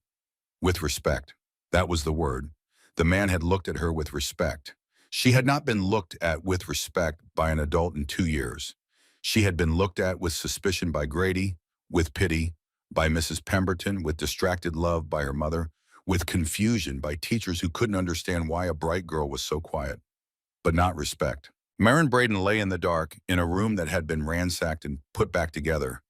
S1: With respect. That was the word. The man had looked at her with respect. She had not been looked at with respect by an adult in 2 years. She had been looked at with suspicion by Grady, with pity by Mrs. Pemberton, with distracted love by her mother, with confusion by teachers who couldn't understand why a bright girl was so quiet, but not respect. Marin Braden lay in the dark in a room that had been ransacked and put back together.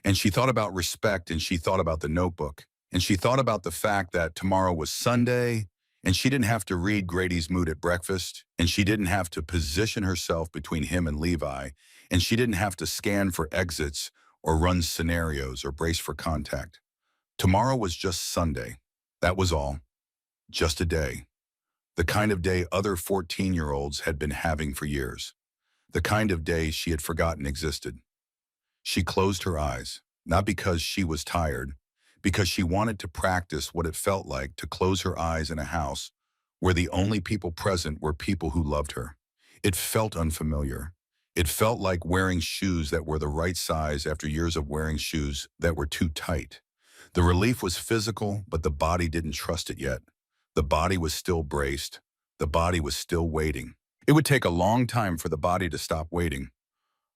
S1: And she thought about respect, and she thought about the notebook, and she thought about the fact that tomorrow was Sunday, and she didn't have to read Grady's mood at breakfast, and she didn't have to position herself between him and Levi, and she didn't have to scan for exits or run scenarios or brace for contact. Tomorrow was just Sunday. That was all. Just a day. The kind of day other 14-year-olds had been having for years. The kind of day she had forgotten existed. She closed her eyes, not because she was tired, because she wanted to practice what it felt like to close her eyes in a house where the only people present were people who loved her. It felt unfamiliar. It felt like wearing shoes that were the right size after years of wearing shoes that were too tight. The relief was physical, but the body didn't trust it yet. The body was still braced. The body was still waiting. It would take a long time for the body to stop waiting.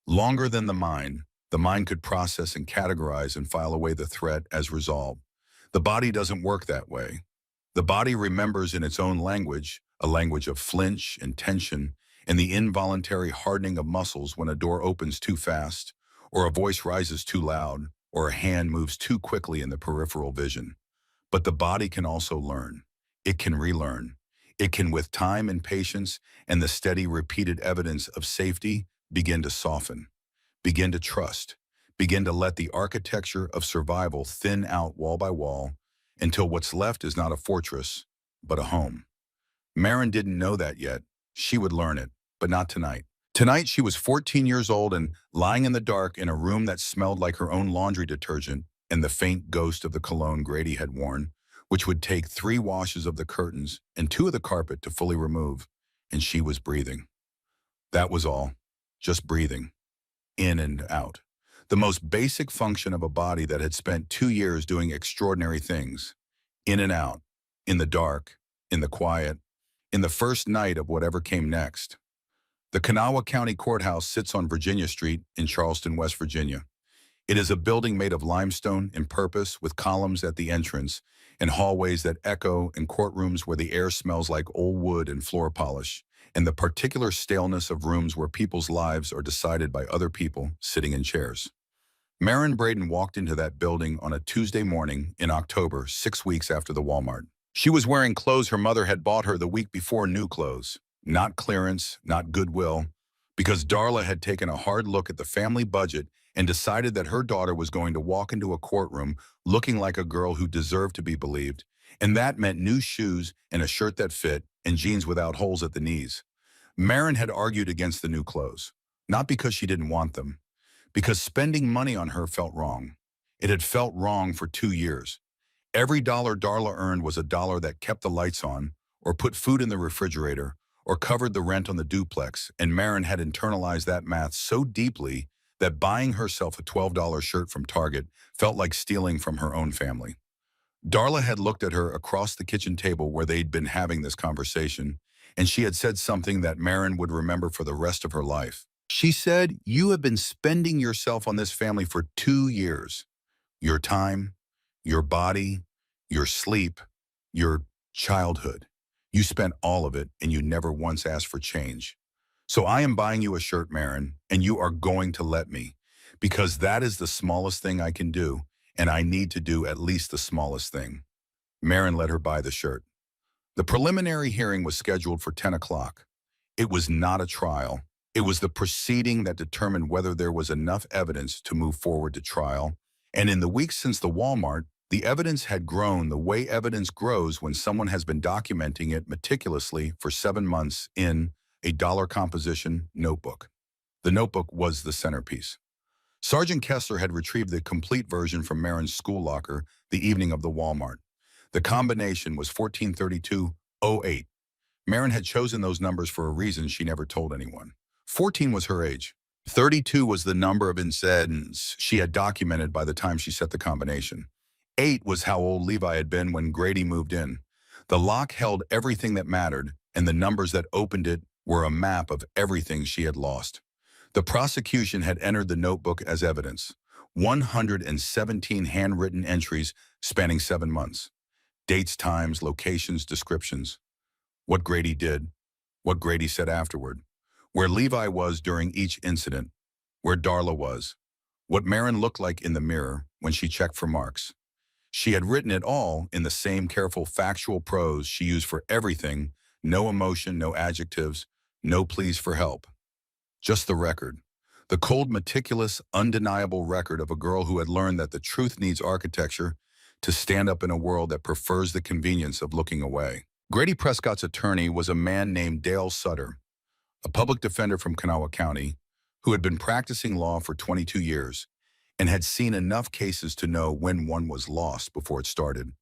S1: Longer than the mind. The mind could process and categorize and file away the threat as resolved. The body doesn't work that way. The body remembers in its own language, a language of flinch and tension, and the involuntary hardening of muscles when a door opens too fast or a voice rises too loud or a hand moves too quickly in the peripheral vision. But the body can also learn. It can relearn. It can, with time and patience and the steady repeated evidence of safety, begin to soften, begin to trust, begin to let the architecture of survival thin out wall by wall until what's left is not a fortress, but a home. Marin didn't know that yet. She would learn it, but not tonight. Tonight, she was 14 years old and lying in the dark in a room that smelled like her own laundry detergent and the faint ghost of the cologne Grady had worn, which would take 3 washes of the curtains and 2 of the carpet to fully remove, and she was breathing. That was all. Just breathing. In and out. The most basic function of a body that had spent 2 years doing extraordinary things. In and out. In the dark. In the quiet. In the first night of whatever came next. The Kanawha County Courthouse sits on Virginia Street in Charleston, West Virginia. It is a building made of limestone in purpose with columns at the entrance and hallways that echo and courtrooms where the air smells like old wood and floor polish, and the particular staleness of rooms where people's lives are decided by other people sitting in chairs. Marin Braden walked into that building on a Tuesday morning in October, 6 weeks after the Walmart. She was wearing clothes her mother had bought her the week before, new clothes. Not clearance, not goodwill, because Darla had taken a hard look at the family budget and decided that her daughter was going to walk into a courtroom looking like a girl who deserved to be believed, and that meant new shoes and a shirt that fit and jeans without holes at the knees. Marin had argued against the new clothes, not because she didn't want them, because spending money on her felt wrong. It had felt wrong for 2 years. Every dollar Darla earned was a dollar that kept the lights on, or put food in the refrigerator, or covered the rent on the duplex, and Marin had internalized that math so deeply that buying herself a $12 shirt from Target felt like stealing from her own family. Darla had looked at her across the kitchen table where they'd been having this conversation, and she had said something that Marin would remember for the rest of her life. She said, "You have been spending yourself on this family for 2 years. Your time, your body, your sleep, your childhood. You spent all of it, and you never once asked for change. So I am buying you a shirt, Marin, and you are going to let me, because that is the smallest thing I can do, and I need to do at least the smallest thing." Marin let her buy the shirt. The preliminary hearing was scheduled for 10 o'clock. It was not a trial. It was the proceeding that determined whether there was enough evidence to move forward to trial. And in the weeks since the Walmart, the evidence had grown the way evidence grows when someone has been documenting it meticulously for 7 months in a dollar composition notebook. The notebook was the centerpiece. Sergeant Kessler had retrieved the complete version from Marin's school locker the evening of the Walmart. The combination was 143208. Marin had chosen those numbers for a reason she never told anyone. 14 was her age. 32 was the number of incidents she had documented by the time she set the combination. 8 was how old Levi had been when Grady moved in. The lock held everything that mattered, and the numbers that opened it were a map of everything she had lost. The prosecution had entered the notebook as evidence. 117 handwritten entries spanning 7 months. Dates, times, locations, descriptions. What Grady did, what Grady said afterward, where Levi was during each incident, where Darla was, what Marin looked like in the mirror when she checked for marks. She had written it all in the same careful factual prose she used for everything, no emotion, no adjectives, no pleas for help. Just the record. The cold, meticulous, undeniable record of a girl who had learned that the truth needs architecture to stand up in a world that prefers the convenience of looking away. Grady Prescott's attorney was a man named Dale Sutter, a public defender from Kanawha County, who had been practicing law for 22 years and had seen enough cases to know when one was lost before it started.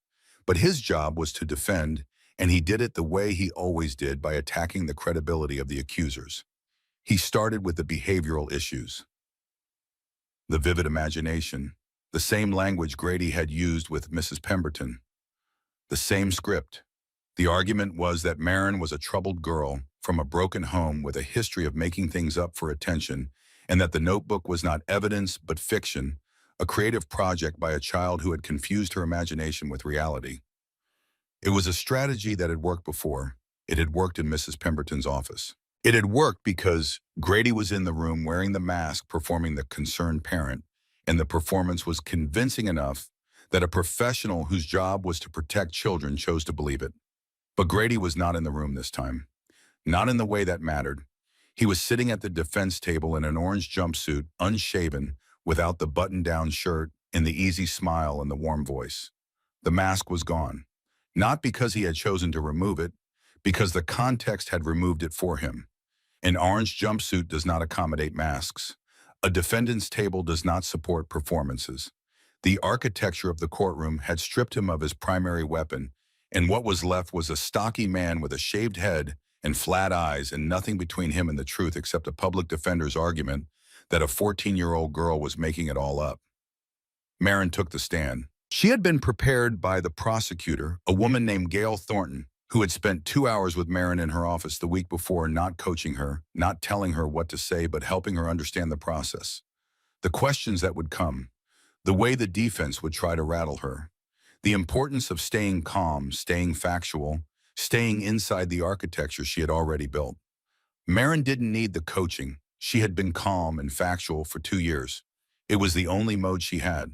S1: But his job was to defend, and he did it the way he always did, by attacking the credibility of the accusers. He started with the behavioral issues, the vivid imagination, the same language Grady had used with Mrs. Pemberton, the same script. The argument was that Marin was a troubled girl from a broken home with a history of making things up for attention, and that the notebook was not evidence but fiction, a creative project by a child who had confused her imagination with reality. It was a strategy that had worked before. It had worked in Mrs. Pemberton's office. It had worked because Grady was in the room wearing the mask, performing the concerned parent, and the performance was convincing enough that a professional whose job was to protect children chose to believe it. But Grady was not in the room this time. Not in the way that mattered. He was sitting at the defense table in an orange jumpsuit, unshaven, without the button-down shirt, and the easy smile and the warm voice. The mask was gone. Not because he had chosen to remove it, because the context had removed it for him. An orange jumpsuit does not accommodate masks. A defendant's table does not support performances. The architecture of the courtroom had stripped him of his primary weapon, and what was left was a stocky man with a shaved head and flat eyes and nothing between him and the truth except a public defender's argument that a 14-year-old girl was making it all up. Marin took the stand. She had been prepared by the prosecutor, a woman named Gail Thornton, who had spent 2 hours with Marin in her office the week before, not coaching her, not telling her what to say, but helping her understand the process. The questions that would come, the way the defense would try to rattle her, the importance of staying calm, staying factual, staying inside the architecture she had already built. Marin didn't need the coaching. She had been calm and factual for 2 years. It was the only mode she had.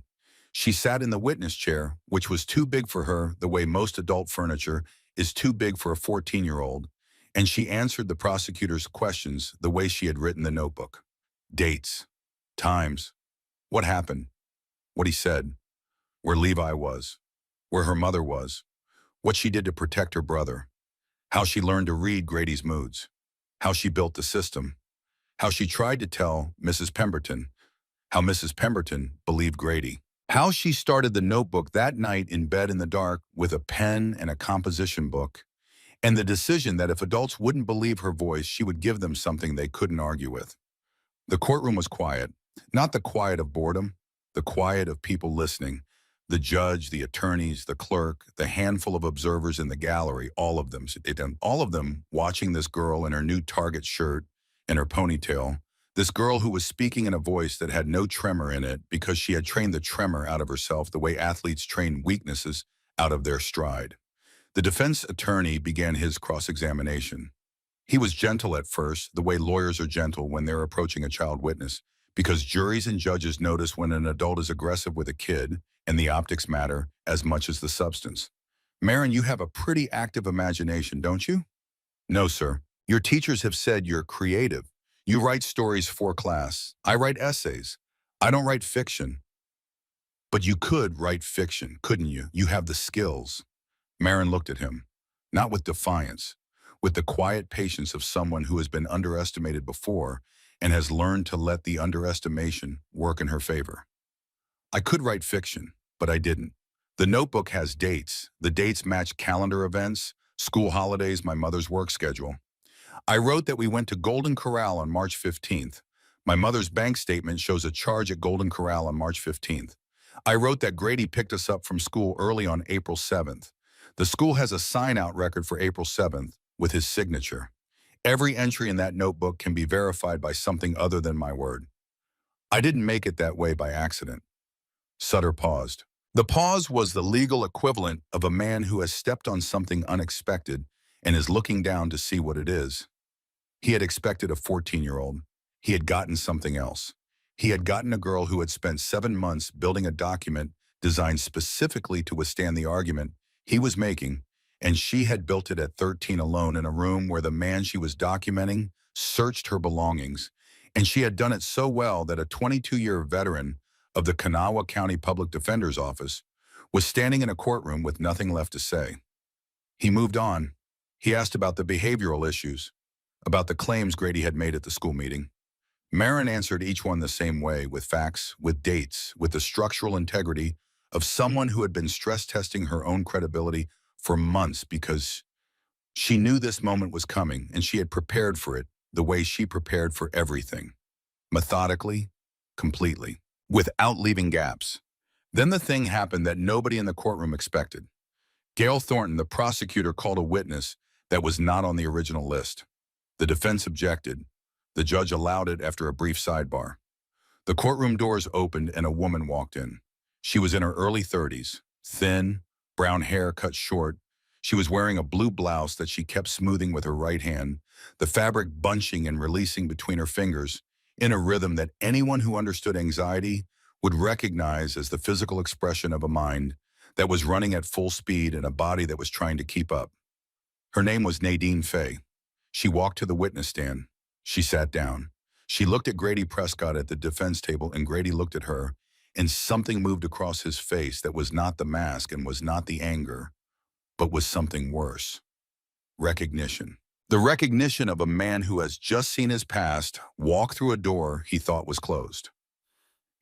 S1: She sat in the witness chair, which was too big for her the way most adult furniture is too big for a 14-year-old, and she answered the prosecutor's questions the way she had written the notebook. Dates, times, what happened, what he said, where Levi was, where her mother was, what she did to protect her brother, how she learned to read Grady's moods, how she built the system, how she tried to tell Mrs. Pemberton, how Mrs. Pemberton believed Grady, how she started the notebook that night in bed in the dark with a pen and a composition book, and the decision that if adults wouldn't believe her voice, she would give them something they couldn't argue with. The courtroom was quiet, not the quiet of boredom, the quiet of people listening. The judge, the attorneys, the clerk, the handful of observers in the gallery, all of them watching this girl in her new Target shirt and her ponytail, this girl who was speaking in a voice that had no tremor in it because she had trained the tremor out of herself the way athletes train weaknesses out of their stride. The defense attorney began his cross-examination. He was gentle at first, the way lawyers are gentle when they're approaching a child witness, because juries and judges notice when an adult is aggressive with a kid, and the optics matter as much as the substance. Marin, you have a pretty active imagination, don't you? No, sir. Your teachers have said you're creative. You write stories for class. I write essays. I don't write fiction. But you could write fiction, couldn't you? You have the skills. Marin looked at him, not with defiance, with the quiet patience of someone who has been underestimated before and has learned to let the underestimation work in her favor. I could write fiction, but I didn't. The notebook has dates. The dates match calendar events, school holidays, my mother's work schedule. I wrote that we went to Golden Corral on March 15th. My mother's bank statement shows a charge at Golden Corral on March 15th. I wrote that Grady picked us up from school early on April 7th. The school has a sign-out record for April 7th with his signature. Every entry in that notebook can be verified by something other than my word. I didn't make it that way by accident. Sutter paused. The pause was the legal equivalent of a man who has stepped on something unexpected and is looking down to see what it is. He had expected a 14-year-old. He had gotten something else. He had gotten a girl who had spent 7 months building a document designed specifically to withstand the argument he was making, and she had built it at 13 alone in a room where the man she was documenting searched her belongings, and she had done it so well that a 22-year veteran of the Kanawha County Public Defender's Office was standing in a courtroom with nothing left to say. He moved on. He asked about the behavioral issues, about the claims Grady had made at the school meeting. Marin answered each one the same way, with facts, with dates, with the structural integrity of someone who had been stress testing her own credibility for months because she knew this moment was coming and she had prepared for it the way she prepared for everything. Methodically, completely, without leaving gaps. Then the thing happened that nobody in the courtroom expected. Gail Thornton, the prosecutor, called a witness that was not on the original list. The defense objected. The judge allowed it after a brief sidebar. The courtroom doors opened and a woman walked in. She was in her early 30s, thin, brown hair cut short. She was wearing a blue blouse that she kept smoothing with her right hand, the fabric bunching and releasing between her fingers in a rhythm that anyone who understood anxiety would recognize as the physical expression of a mind that was running at full speed and a body that was trying to keep up. Her name was Nadine Faye. She walked to the witness stand. She sat down. She looked at Grady Prescott at the defense table, and Grady looked at her, and something moved across his face that was not the mask and was not the anger, but was something worse. Recognition. The recognition of a man who has just seen his past walk through a door he thought was closed.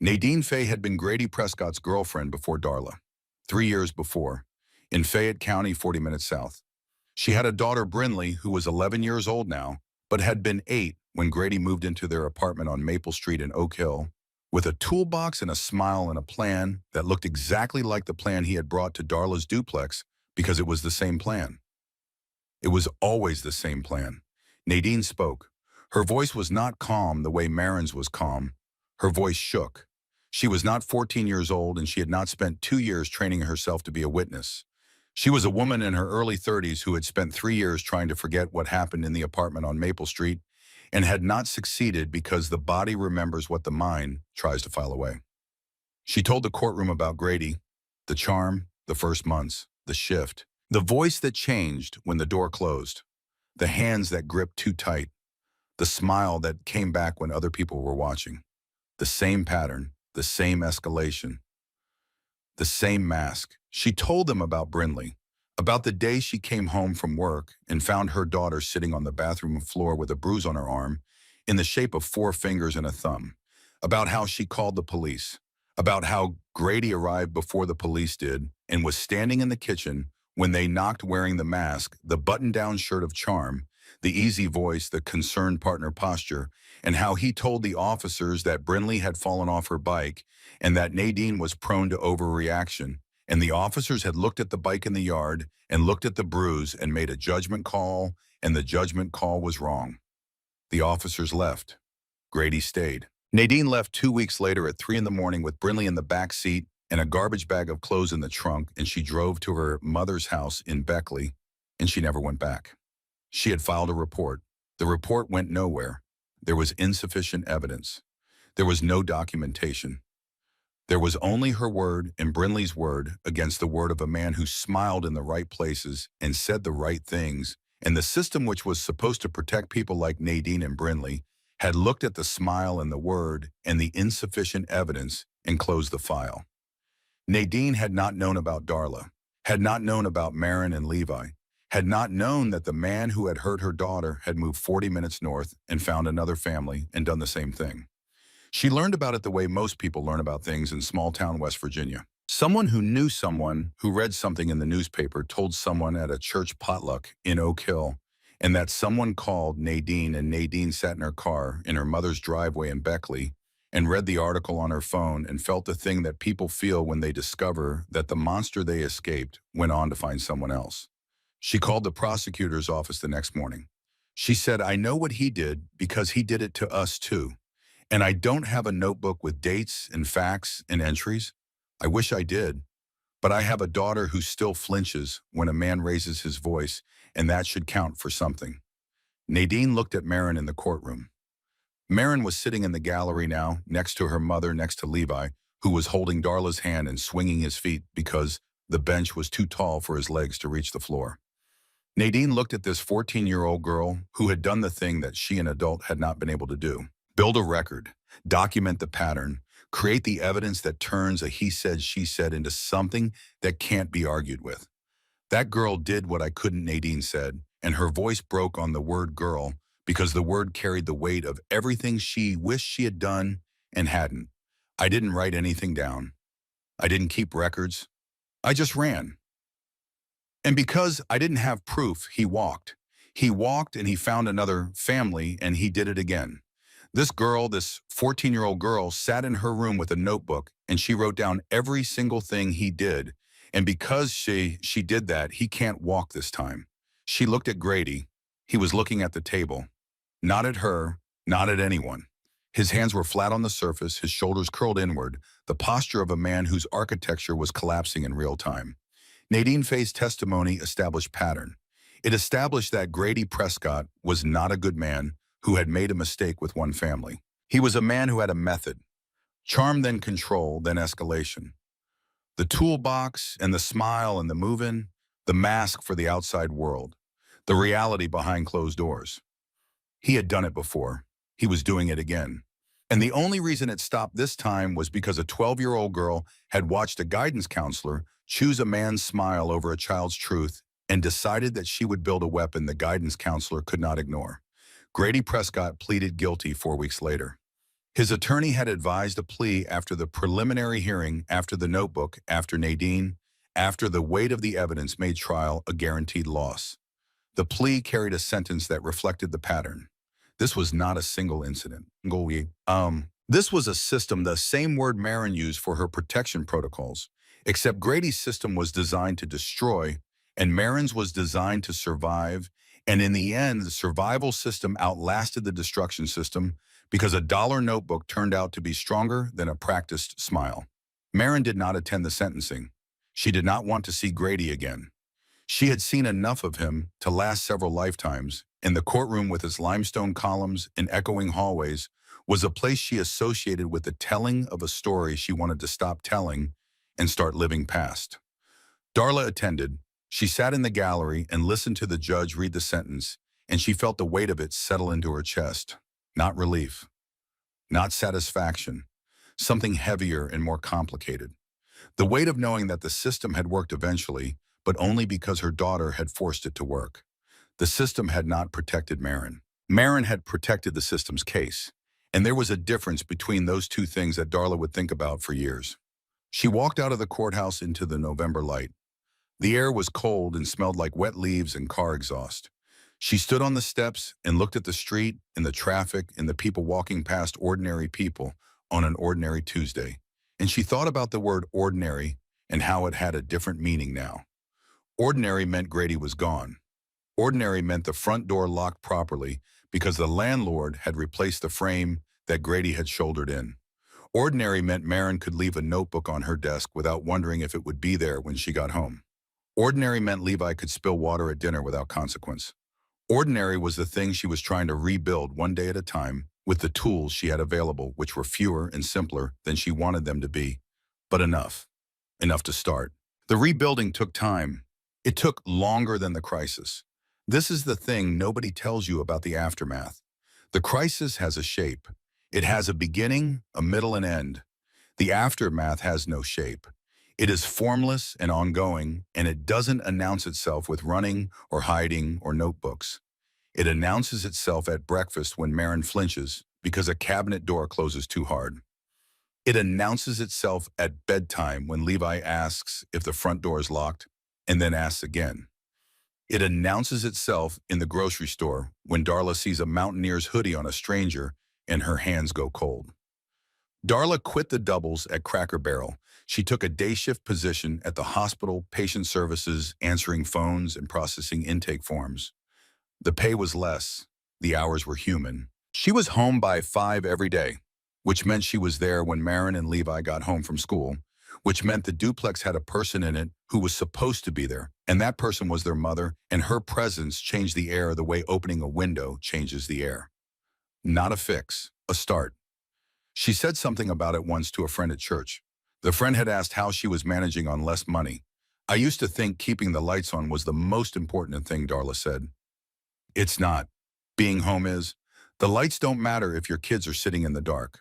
S1: Nadine Faye had been Grady Prescott's girlfriend before Darla, 3 years before, in Fayette County, 40 minutes south. She had a daughter, Brinley, who was 11 years old now, but had been 8 when Grady moved into their apartment on Maple Street in Oak Hill, with a toolbox and a smile and a plan that looked exactly like the plan he had brought to Darla's duplex, because it was the same plan. It was always the same plan. Nadine spoke. Her voice was not calm the way Marin's was calm. Her voice shook. She was not 14 years old, and she had not spent 2 years training herself to be a witness. She was a woman in her early 30s who had spent 3 years trying to forget what happened in the apartment on Maple Street and had not succeeded because the body remembers what the mind tries to file away. She told the courtroom about Grady, the charm, the first months, the shift, the voice that changed when the door closed, the hands that gripped too tight, the smile that came back when other people were watching, the same pattern, the same escalation, the same mask. She told them about Brinley, about the day she came home from work and found her daughter sitting on the bathroom floor with a bruise on her arm in the shape of 4 fingers and a thumb, about how she called the police, about how Grady arrived before the police did and was standing in the kitchen when they knocked, wearing the mask, the button-down shirt of charm, the easy voice, the concerned partner posture, and how he told the officers that Brinley had fallen off her bike and that Nadine was prone to overreaction, and the officers had looked at the bike in the yard and looked at the bruise and made a judgment call, and the judgment call was wrong. The officers left. Grady stayed. Nadine left 2 weeks later at 3 in the morning with Brinley in the back seat and a garbage bag of clothes in the trunk, and she drove to her mother's house in Beckley, and she never went back. She had filed a report. The report went nowhere. There was insufficient evidence. There was no documentation. There was only her word and Brinley's word against the word of a man who smiled in the right places and said the right things, and the system, which was supposed to protect people like Nadine and Brinley, had looked at the smile and the word and the insufficient evidence and closed the file. Nadine had not known about Darla, had not known about Marin and Levi, had not known that the man who had hurt her daughter had moved 40 minutes north and found another family and done the same thing. She learned about it the way most people learn about things in small-town West Virginia. Someone who knew someone who read something in the newspaper told someone at a church potluck in Oak Hill, and that someone called Nadine, and Nadine sat in her car in her mother's driveway in Beckley and read the article on her phone and felt the thing that people feel when they discover that the monster they escaped went on to find someone else. She called the prosecutor's office the next morning. She said, "I know what he did because he did it to us too. And I don't have a notebook with dates and facts and entries. I wish I did. But I have a daughter who still flinches when a man raises his voice, and that should count for something." Nadine looked at Marin in the courtroom. Marin was sitting in the gallery now, next to her mother, next to Levi, who was holding Darla's hand and swinging his feet because the bench was too tall for his legs to reach the floor. Nadine looked at this 14-year-old girl who had done the thing that she, an adult, had not been able to do. Build a record, document the pattern, create the evidence that turns a he said, she said into something that can't be argued with. That girl did what I couldn't, Nadine said, and her voice broke on the word girl because the word carried the weight of everything she wished she had done and hadn't. I didn't write anything down. I didn't keep records. I just ran. And because I didn't have proof, he walked. He walked and he found another family, and he did it again. This girl, this 14-year-old girl, sat in her room with a notebook, and she wrote down every single thing he did. And because she did that, he can't walk this time. She looked at Grady. He was looking at the table. Not at her, not at anyone. His hands were flat on the surface, his shoulders curled inward, the posture of a man whose architecture was collapsing in real time. Nadine Faye's testimony established pattern. It established that Grady Prescott was not a good man who had made a mistake with one family. He was a man who had a method. Charm, then control, then escalation. The toolbox and the smile and the move-in, the mask for the outside world, the reality behind closed doors. He had done it before. He was doing it again. And the only reason it stopped this time was because a 12-year-old girl had watched a guidance counselor choose a man's smile over a child's truth and decided that she would build a weapon the guidance counselor could not ignore. Grady Prescott pleaded guilty 4 weeks later. His attorney had advised a plea after the preliminary hearing, after the notebook, after Nadine, after the weight of the evidence made trial a guaranteed loss. The plea carried a sentence that reflected the pattern. This was not a single incident. This was a system, the same word Marin used for her protection protocols, except Grady's system was designed to destroy, and Marin's was designed to survive, and in the end, the survival system outlasted the destruction system because a dollar notebook turned out to be stronger than a practiced smile. Marin did not attend the sentencing. She did not want to see Grady again. She had seen enough of him to last several lifetimes, and the courtroom with its limestone columns and echoing hallways was a place she associated with the telling of a story she wanted to stop telling and start living past. Darla attended. She sat in the gallery and listened to the judge read the sentence, and she felt the weight of it settle into her chest. Not relief, not satisfaction, something heavier and more complicated. The weight of knowing that the system had worked eventually, but only because her daughter had forced it to work. The system had not protected Marin. Marin had protected the system's case, and there was a difference between those two things that Darla would think about for years. She walked out of the courthouse into the November light. The air was cold and smelled like wet leaves and car exhaust. She stood on the steps and looked at the street and the traffic and the people walking past ordinary people on an ordinary Tuesday. And she thought about the word ordinary and how it had a different meaning now. Ordinary meant Grady was gone. Ordinary meant the front door locked properly because the landlord had replaced the frame that Grady had shouldered in. Ordinary meant Marin could leave a notebook on her desk without wondering if it would be there when she got home. Ordinary meant Levi could spill water at dinner without consequence. Ordinary was the thing she was trying to rebuild one day at a time with the tools she had available, which were fewer and simpler than she wanted them to be, but enough. Enough to start. The rebuilding took time. It took longer than the crisis. This is the thing nobody tells you about the aftermath. The crisis has a shape. It has a beginning, a middle, and end. The aftermath has no shape. It is formless and ongoing, and it doesn't announce itself with running or hiding or notebooks. It announces itself at breakfast when Marin flinches because a cabinet door closes too hard. It announces itself at bedtime when Levi asks if the front door is locked and then asks again. It announces itself in the grocery store when Darla sees a mountaineer's hoodie on a stranger and her hands go cold. Darla quit the doubles at Cracker Barrel. She took a day shift position at the hospital, patient services, answering phones and processing intake forms. The pay was less. The hours were human. She was home by 5 every day, which meant she was there when Marin and Levi got home from school, which meant the duplex had a person in it who was supposed to be there, and that person was their mother, and her presence changed the air the way opening a window changes the air. Not a fix, a start. She said something about it once to a friend at church. The friend had asked how she was managing on less money. I used to think keeping the lights on was the most important thing, Darla said. It's not. Being home is. The lights don't matter if your kids are sitting in the dark.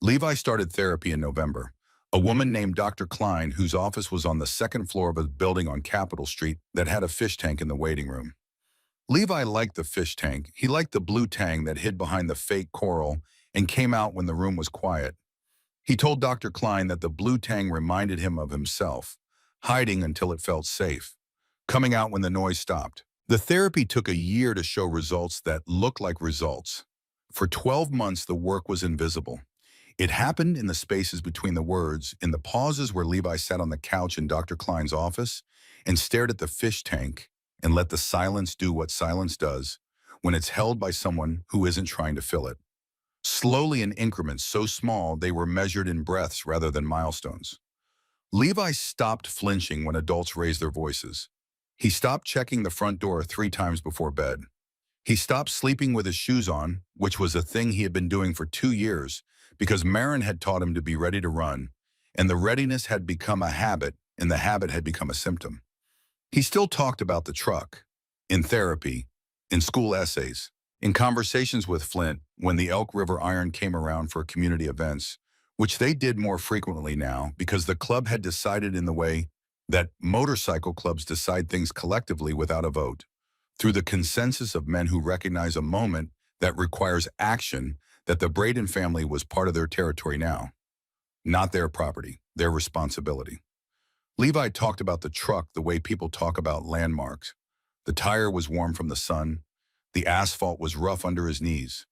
S1: Levi started therapy in November. A woman named Dr. Klein, whose office was on the second floor of a building on Capitol Street that had a fish tank in the waiting room. Levi liked the fish tank. He liked the blue tang that hid behind the fake coral and came out when the room was quiet. He told Dr. Klein that the blue tang reminded him of himself, hiding until it felt safe, coming out when the noise stopped. The therapy took a year to show results that looked like results. For 12 months, the work was invisible. It happened in the spaces between the words, in the pauses where Levi sat on the couch in Dr. Klein's office and stared at the fish tank and let the silence do what silence does when it's held by someone who isn't trying to fill it. Slowly in increments so small they were measured in breaths rather than milestones. Levi stopped flinching when adults raised their voices. He stopped checking the front door 3 times before bed. He stopped sleeping with his shoes on, which was a thing he had been doing for 2 years, because Marin had taught him to be ready to run, and the readiness had become a habit, and the habit had become a symptom. He still talked about the truck, in therapy, in school essays, in conversations with Flint when the Elk River Iron came around for community events, which they did more frequently now because the club had decided in the way that motorcycle clubs decide things collectively without a vote, through the consensus of men who recognize a moment that requires action, that the Braden family was part of their territory now, not their property, their responsibility. Levi talked about the truck the way people talk about landmarks. The tire was warm from the sun. The asphalt was rough under his knees.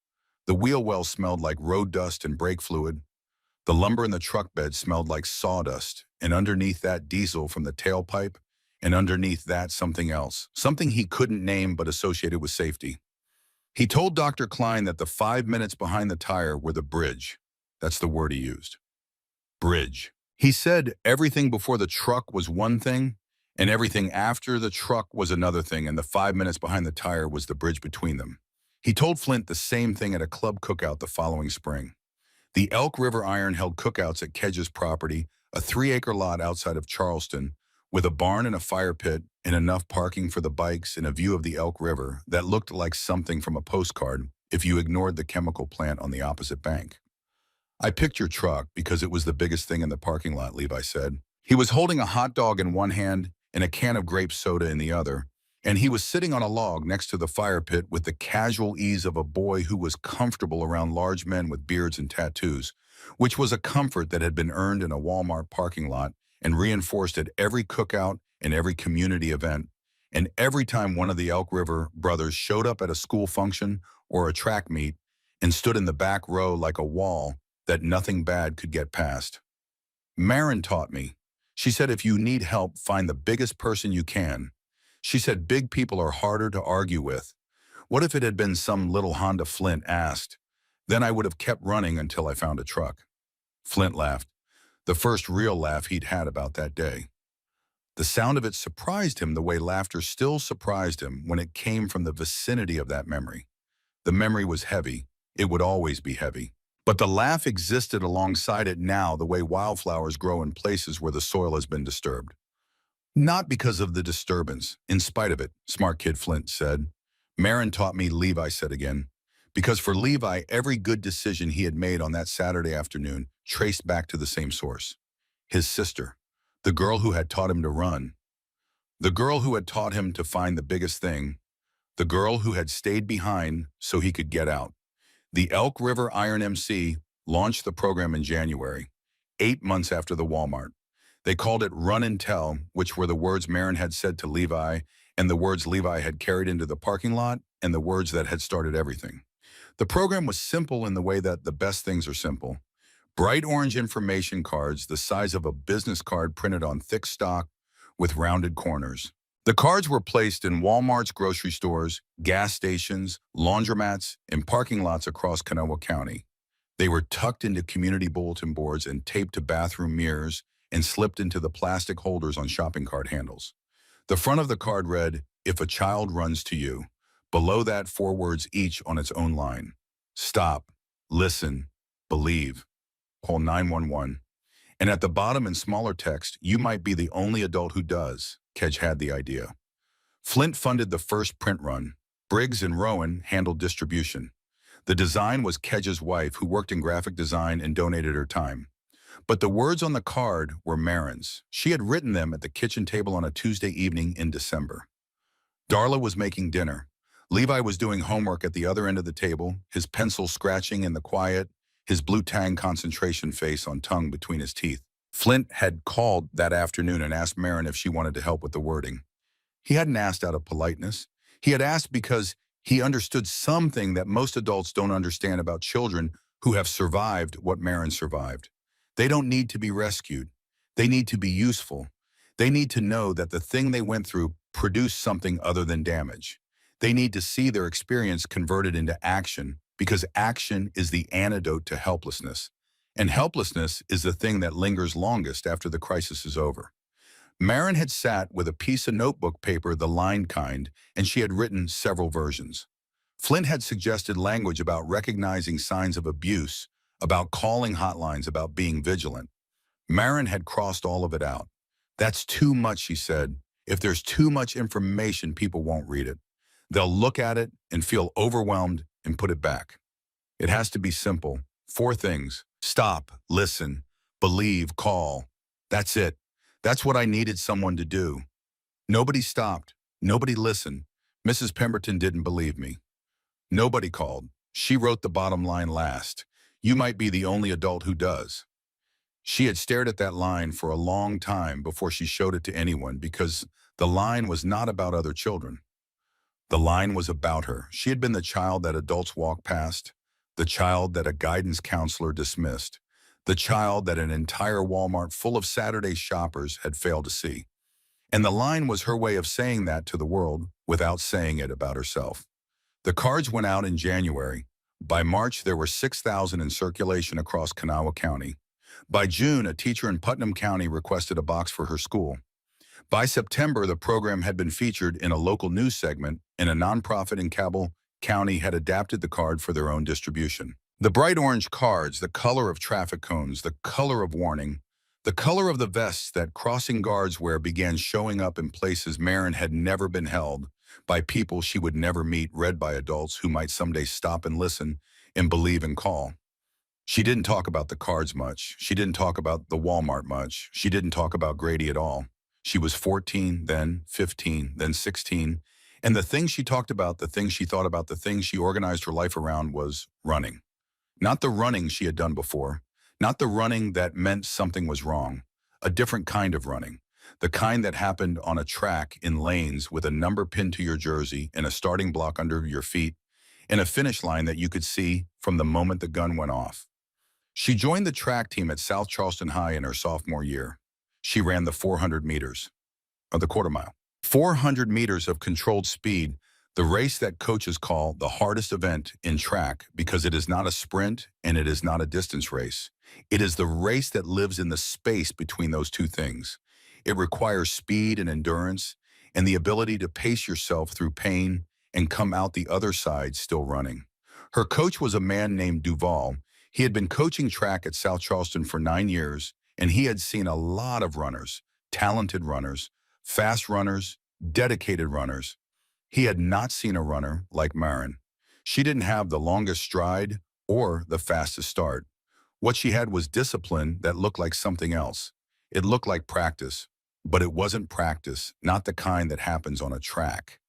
S1: The wheel well smelled like road dust and brake fluid. The lumber in the truck bed smelled like sawdust, and underneath that diesel from the tailpipe, and underneath that something else, something he couldn't name but associated with safety. He told Dr. Klein that the 5 minutes behind the tire were the bridge. That's the word he used. Bridge. He said everything before the truck was one thing, and everything after the truck was another thing, and the 5 minutes behind the tire was the bridge between them. He told Flint the same thing at a club cookout the following spring. The Elk River Iron held cookouts at Kedge's property, a 3-acre lot outside of Charleston, with a barn and a fire pit and enough parking for the bikes and a view of the Elk River that looked like something from a postcard if you ignored the chemical plant on the opposite bank. I picked your truck because it was the biggest thing in the parking lot, Levi said. He was holding a hot dog in one hand and a can of grape soda in the other, and he was sitting on a log next to the fire pit with the casual ease of a boy who was comfortable around large men with beards and tattoos, which was a comfort that had been earned in a Walmart parking lot and reinforced at every cookout and every community event, and every time one of the Elk River brothers showed up at a school function or a track meet and stood in the back row like a wall that nothing bad could get past. Marin taught me. She said if you need help, find the biggest person you can. She said big people are harder to argue with. What if it had been some little Honda, Flint asked? Then I would have kept running until I found a truck. Flint laughed, the first real laugh he'd had about that day. The sound of it surprised him the way laughter still surprised him when it came from the vicinity of that memory. The memory was heavy. It would always be heavy. But the laugh existed alongside it now the way wildflowers grow in places where the soil has been disturbed. Not because of the disturbance, in spite of it, smart kid Flint said. Marin taught me, Levi said again. Because for Levi, every good decision he had made on that Saturday afternoon traced back to the same source. His sister, the girl who had taught him to run. The girl who had taught him to find the biggest thing. The girl who had stayed behind so he could get out. The Elk River Iron MC launched the program in January, 8 months after the Walmart. They called it Run and Tell, which were the words Marin had said to Levi, and the words Levi had carried into the parking lot, and the words that had started everything. The program was simple in the way that the best things are simple. Bright orange information cards the size of a business card printed on thick stock with rounded corners. The cards were placed in Walmart's grocery stores, gas stations, laundromats, and parking lots across Kanawha County. They were tucked into community bulletin boards and taped to bathroom mirrors and slipped into the plastic holders on shopping cart handles. The front of the card read, "If a child runs to you." Below that, 4 words each on its own line. Stop, listen, believe, call 911. And at the bottom in smaller text, you might be the only adult who does. Kedge had the idea. Flint funded the first print run. Briggs and Rowan handled distribution. The design was Kedge's wife, who worked in graphic design and donated her time. But the words on the card were Marin's. She had written them at the kitchen table on a Tuesday evening in December. Darla was making dinner. Levi was doing homework at the other end of the table, his pencil scratching in the quiet, his blue tang concentration face on tongue between his teeth. Flint had called that afternoon and asked Marin if she wanted to help with the wording. He hadn't asked out of politeness. He had asked because he understood something that most adults don't understand about children who have survived what Marin survived. They don't need to be rescued. They need to be useful. They need to know that the thing they went through produced something other than damage. They need to see their experience converted into action, because action is the antidote to helplessness. And helplessness is the thing that lingers longest after the crisis is over. Marin had sat with a piece of notebook paper, the lined kind, and she had written several versions. Flint had suggested language about recognizing signs of abuse, about calling hotlines, about being vigilant. Marin had crossed all of it out. That's too much, she said. If there's too much information, people won't read it. They'll look at it and feel overwhelmed and put it back. It has to be simple. 4 things. Stop, listen, believe, call. That's it. That's what I needed someone to do. Nobody stopped. Nobody listened. Mrs. Pemberton didn't believe me. Nobody called. She wrote the bottom line last. You might be the only adult who does. She had stared at that line for a long time before she showed it to anyone because the line was not about other children. The line was about her. She had been the child that adults walked past, the child that a guidance counselor dismissed, the child that an entire Walmart full of Saturday shoppers had failed to see. And the line was her way of saying that to the world without saying it about herself. The cards went out in January. By March, there were 6,000 in circulation across Kanawha County. By June, a teacher in Putnam County requested a box for her school. By September, the program had been featured in a local news segment, and a nonprofit in Cabell County had adapted the card for their own distribution. The bright orange cards, the color of traffic cones, the color of warning, the color of the vests that crossing guards wear began showing up in places Marin had never been held, by people she would never meet, read by adults who might someday stop and listen and believe and call. She didn't talk about the cards much. She didn't talk about the Walmart much. She didn't talk about Grady at all. She was 14, then 15, then 16. And the thing she talked about, the thing she thought about, the thing she organized her life around was running. Not the running she had done before. Not the running that meant something was wrong. A different kind of running. The kind that happened on a track in lanes with a number pinned to your jersey and a starting block under your feet and a finish line that you could see from the moment the gun went off. She joined the track team at South Charleston High in her sophomore year. She ran the 400 meters, or the quarter mile. 400 meters of controlled speed, the race that coaches call the hardest event in track because it is not a sprint and it is not a distance race. It is the race that lives in the space between those two things. It requires speed and endurance and the ability to pace yourself through pain and come out the other side still running. Her coach was a man named Duval. He had been coaching track at South Charleston for 9 years, and he had seen a lot of runners, talented runners, fast runners, dedicated runners. He had not seen a runner like Marin. She didn't have the longest stride or the fastest start. What she had was discipline that looked like something else. It looked like practice, but it wasn't practice, not the kind that happens on a track.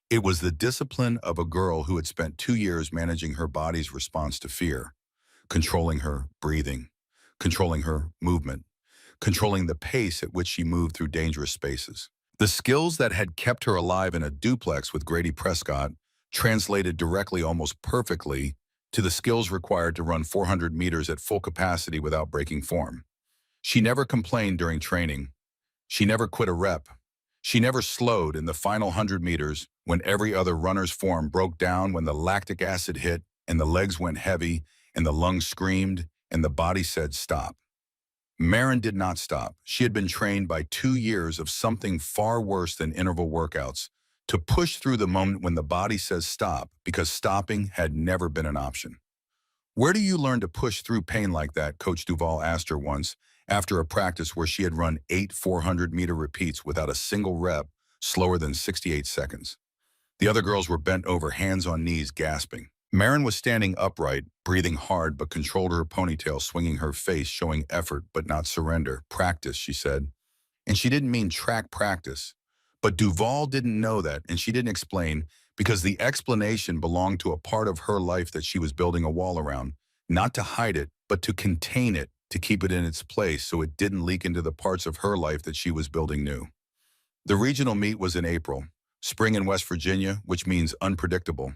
S1: It was the discipline of a girl who had spent 2 years managing her body's response to fear, controlling her breathing, controlling her movement, controlling the pace at which she moved through dangerous spaces. The skills that had kept her alive in a duplex with Grady Prescott translated directly, almost perfectly, to the skills required to run 400 meters at full capacity without breaking form. She never complained during training. She never quit a rep. She never slowed in the final 100 meters when every other runner's form broke down, when the lactic acid hit and the legs went heavy and the lungs screamed and the body said stop. Marin did not stop. She had been trained by 2 years of something far worse than interval workouts to push through the moment when the body says stop, because stopping had never been an option. Where do you learn to push through pain like that? Coach Duval asked her once after a practice where she had run 8 400-meter repeats without a single rep slower than 68 seconds. The other girls were bent over, hands on knees, gasping. Marin was standing upright, breathing hard, but controlled her ponytail, swinging her face, showing effort but not surrender. Practice, she said. And she didn't mean track practice. But Duval didn't know that, and she didn't explain, because the explanation belonged to a part of her life that she was building a wall around, not to hide it, but to contain it, to keep it in its place so it didn't leak into the parts of her life that she was building new. The regional meet was in April, spring in West Virginia, which means unpredictable.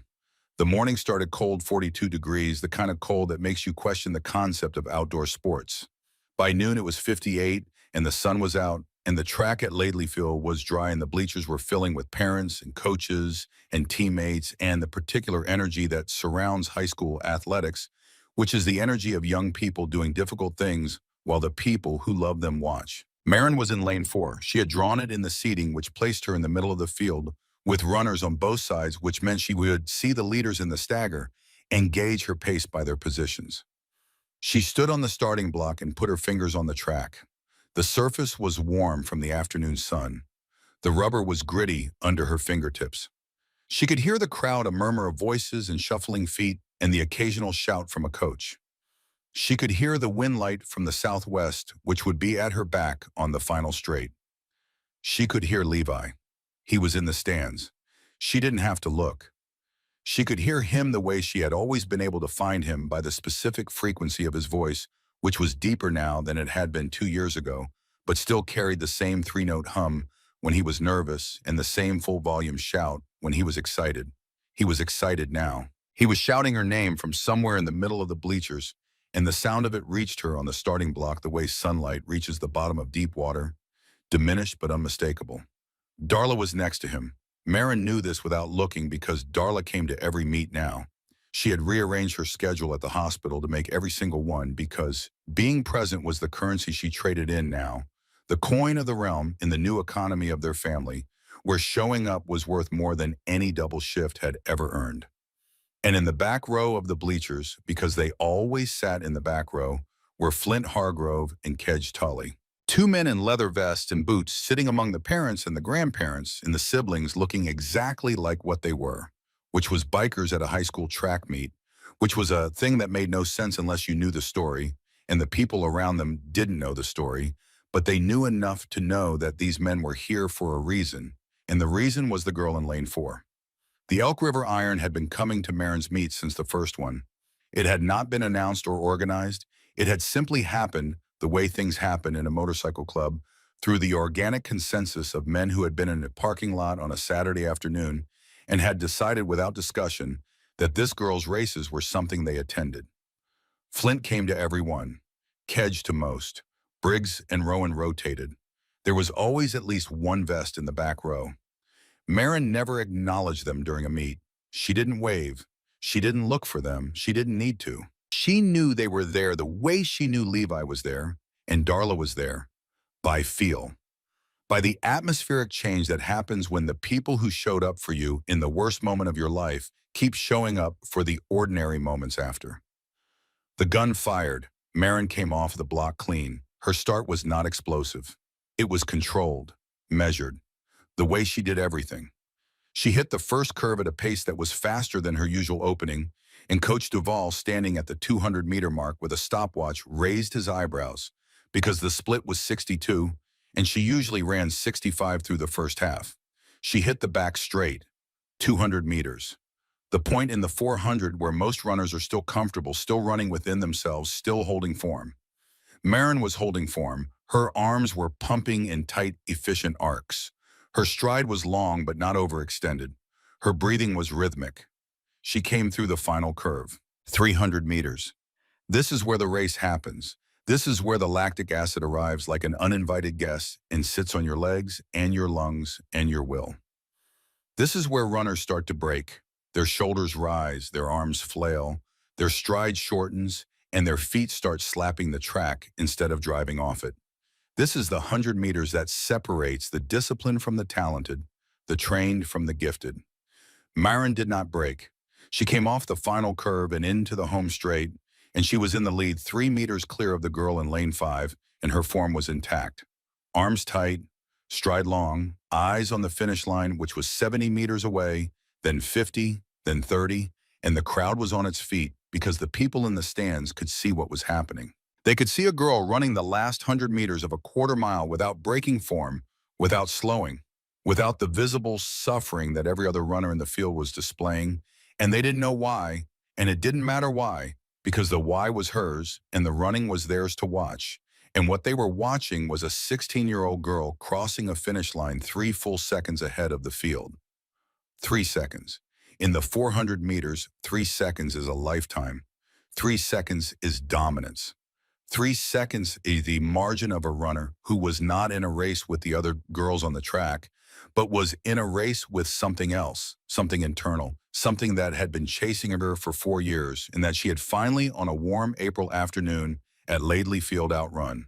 S1: The morning started cold, 42 degrees, the kind of cold that makes you question the concept of outdoor sports. By noon, it was 58, and the sun was out, and the track at Laidleyfield was dry, and the bleachers were filling with parents and coaches and teammates, and the particular energy that surrounds high school athletics, which is the energy of young people doing difficult things while the people who love them watch. Marin was in lane 4. She had drawn it in the seating, which placed her in the middle of the field, with runners on both sides, which meant she would see the leaders in the stagger and gauge her pace by their positions. She stood on the starting block and put her fingers on the track. The surface was warm from the afternoon sun. The rubber was gritty under her fingertips. She could hear the crowd, a murmur of voices and shuffling feet, and the occasional shout from a coach. She could hear the wind light from the southwest, which would be at her back on the final straight. She could hear Levi. He was in the stands. She didn't have to look. She could hear him the way she had always been able to find him, by the specific frequency of his voice, which was deeper now than it had been 2 years ago, but still carried the same three-note hum when he was nervous and the same full-volume shout when he was excited. He was excited now. He was shouting her name from somewhere in the middle of the bleachers, and the sound of it reached her on the starting block the way sunlight reaches the bottom of deep water, diminished but unmistakable. Darla was next to him. Maren knew this without looking because Darla came to every meet now. She had rearranged her schedule at the hospital to make every single one because being present was the currency she traded in now, the coin of the realm in the new economy of their family, where showing up was worth more than any double shift had ever earned. And in the back row of the bleachers, because they always sat in the back row, were Flint Hargrove and Kedge Tully. Two men in leather vests and boots sitting among the parents and the grandparents and the siblings, looking exactly like what they were, which was bikers at a high school track meet, which was a thing that made no sense unless you knew the story, and the people around them didn't know the story, but they knew enough to know that these men were here for a reason, and the reason was the girl in lane 4. The Elk River Iron had been coming to Maren's meet since the first one. It had not been announced or organized. It had simply happened the way things happen in a motorcycle club, through the organic consensus of men who had been in a parking lot on a Saturday afternoon and had decided without discussion that this girl's races were something they attended. Flint came to every one, Kedge to most. Briggs and Rowan rotated. There was always at least one vest in the back row. Maren never acknowledged them during a meet. She didn't wave. She didn't look for them. She didn't need to. She knew they were there the way she knew Levi was there and Darla was there, by feel. By the atmospheric change that happens when the people who showed up for you in the worst moment of your life keep showing up for the ordinary moments after. The gun fired. Maren came off the block clean. Her start was not explosive. It was controlled, measured, the way she did everything. She hit the first curve at a pace that was faster than her usual opening, and Coach Duvall, standing at the 200-meter mark with a stopwatch, raised his eyebrows because the split was 62, and she usually ran 65 through the first half. She hit the back straight, 200 meters. The point in the 400 where most runners are still comfortable, still running within themselves, still holding form. Maren was holding form. Her arms were pumping in tight, efficient arcs. Her stride was long but not overextended. Her breathing was rhythmic. She came through the final curve, 300 meters. This is where the race happens. This is where the lactic acid arrives like an uninvited guest and sits on your legs and your lungs and your will. This is where runners start to break. Their shoulders rise, their arms flail, their stride shortens, and their feet start slapping the track instead of driving off it. This is the 100 meters that separates the disciplined from the talented, the trained from the gifted. Maren did not break. She came off the final curve and into the home straight, and she was in the lead 3 meters clear of the girl in lane 5, and her form was intact. Arms tight, stride long, eyes on the finish line, which was 70 meters away, then 50, then 30, and the crowd was on its feet because the people in the stands could see what was happening. They could see a girl running the last 100 meters of a quarter mile without breaking form, without slowing, without the visible suffering that every other runner in the field was displaying, and they didn't know why, and it didn't matter why, because the why was hers and the running was theirs to watch. And what they were watching was a 16-year-old girl crossing a finish line 3 full seconds ahead of the field. 3 seconds. In the 400 meters, 3 seconds is a lifetime. 3 seconds is dominance. 3 seconds is the margin of a runner who was not in a race with the other girls on the track, but was in a race with something else, something internal, something that had been chasing her for 4 years, and that she had finally, on a warm April afternoon at Laidley Field, outrun.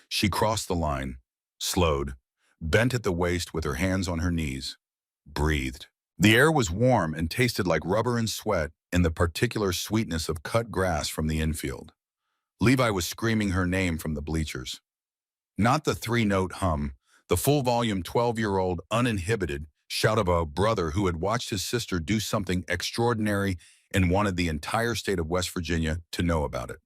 S1: She crossed the line, slowed, bent at the waist with her hands on her knees, breathed. The air was warm and tasted like rubber and sweat and the particular sweetness of cut grass from the infield. Levi was screaming her name from the bleachers. Not the three-note hum, the full-volume 12-year-old uninhibited shout of a brother who had watched his sister do something extraordinary and wanted the entire state of West Virginia to know about it.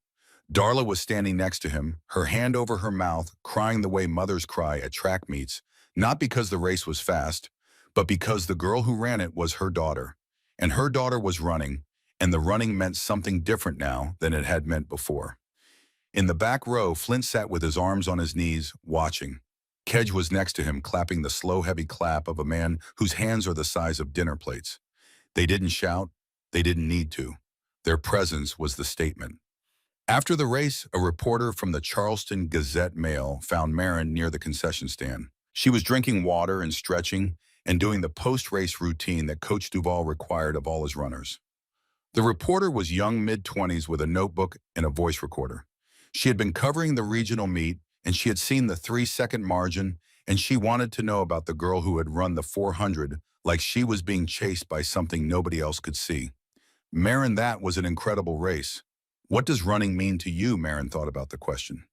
S1: Darla was standing next to him, her hand over her mouth, crying the way mothers cry at track meets, not because the race was fast, but because the girl who ran it was her daughter. And her daughter was running, and the running meant something different now than it had meant before. In the back row, Flint sat with his arms on his knees, watching. Kedge was next to him, clapping the slow, heavy clap of a man whose hands are the size of dinner plates. They didn't shout. They didn't need to. Their presence was the statement. After the race, a reporter from the Charleston Gazette-Mail found Marin near the concession stand. She was drinking water and stretching and doing the post-race routine that Coach Duval required of all his runners. The reporter was young mid-20s with a notebook and a voice recorder. She had been covering the regional meet, and she had seen the 3-second margin, and she wanted to know about the girl who had run the 400 like she was being chased by something nobody else could see. Marin, that was an incredible race. What does running mean to you? Marin thought about the question.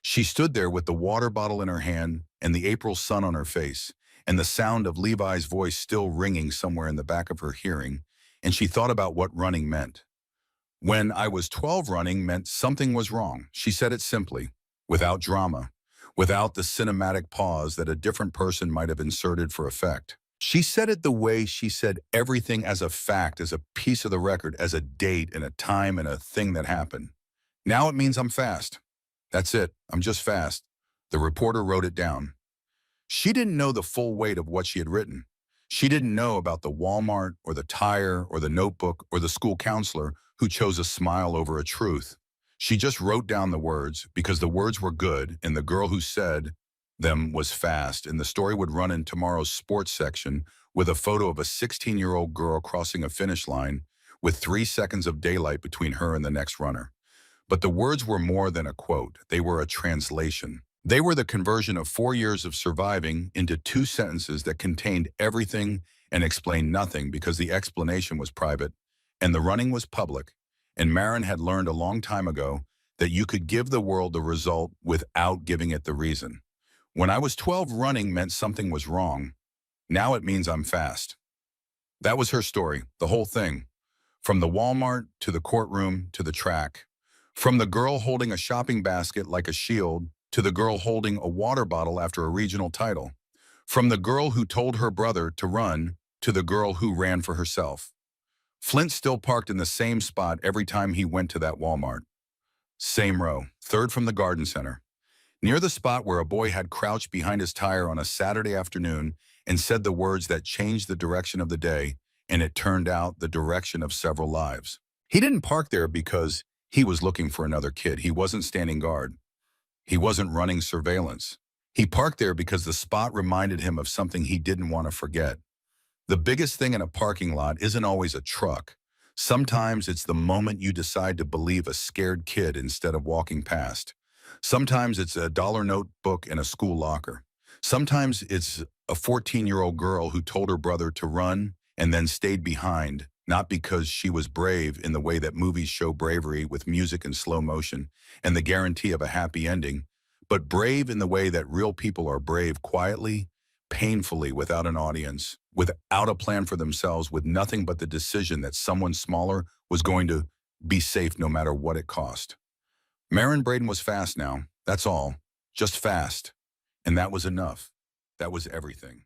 S1: She stood there with the water bottle in her hand and the April sun on her face, and the sound of Levi's voice still ringing somewhere in the back of her hearing, and she thought about what running meant. When I was 12, running meant something was wrong. She said it simply, without drama, without the cinematic pause that a different person might have inserted for effect. She said it the way she said everything, as a fact, as a piece of the record, as a date and a time and a thing that happened. Now it means I'm fast. That's it. I'm just fast. The reporter wrote it down. She didn't know the full weight of what she had written. She didn't know about the Walmart or the tire or the notebook or the school counselor who chose a smile over a truth. She just wrote down the words because the words were good, and the girl who said them was fast, and the story would run in tomorrow's sports section with a photo of a 16-year-old girl crossing a finish line with 3 seconds of daylight between her and the next runner. But the words were more than a quote. They were a translation. They were the conversion of 4 years of surviving into 2 sentences that contained everything and explained nothing because the explanation was private and the running was public. And Marin had learned a long time ago that you could give the world the result without giving it the reason. When I was 12, running meant something was wrong. Now it means I'm fast. That was her story, the whole thing. From the Walmart to the courtroom to the track. From the girl holding a shopping basket like a shield to the girl holding a water bottle after a regional title. From the girl who told her brother to run to the girl who ran for herself. Flint still parked in the same spot every time he went to that Walmart. Same row, third from the garden center. Near the spot where a boy had crouched behind his tire on a Saturday afternoon and said the words that changed the direction of the day, and it turned out the direction of several lives. He didn't park there because he was looking for another kid. He wasn't standing guard. He wasn't running surveillance. He parked there because the spot reminded him of something he didn't want to forget. The biggest thing in a parking lot isn't always a truck. Sometimes it's the moment you decide to believe a scared kid instead of walking past. Sometimes it's a dollar notebook in a school locker. Sometimes it's a 14-year-old girl who told her brother to run and then stayed behind, not because she was brave in the way that movies show bravery with music and slow motion and the guarantee of a happy ending, but brave in the way that real people are brave, quietly, painfully, without an audience, without a plan for themselves, with nothing but the decision that someone smaller was going to be safe no matter what it cost. Marin Braden was fast now, that's all, just fast. And that was enough. That was everything.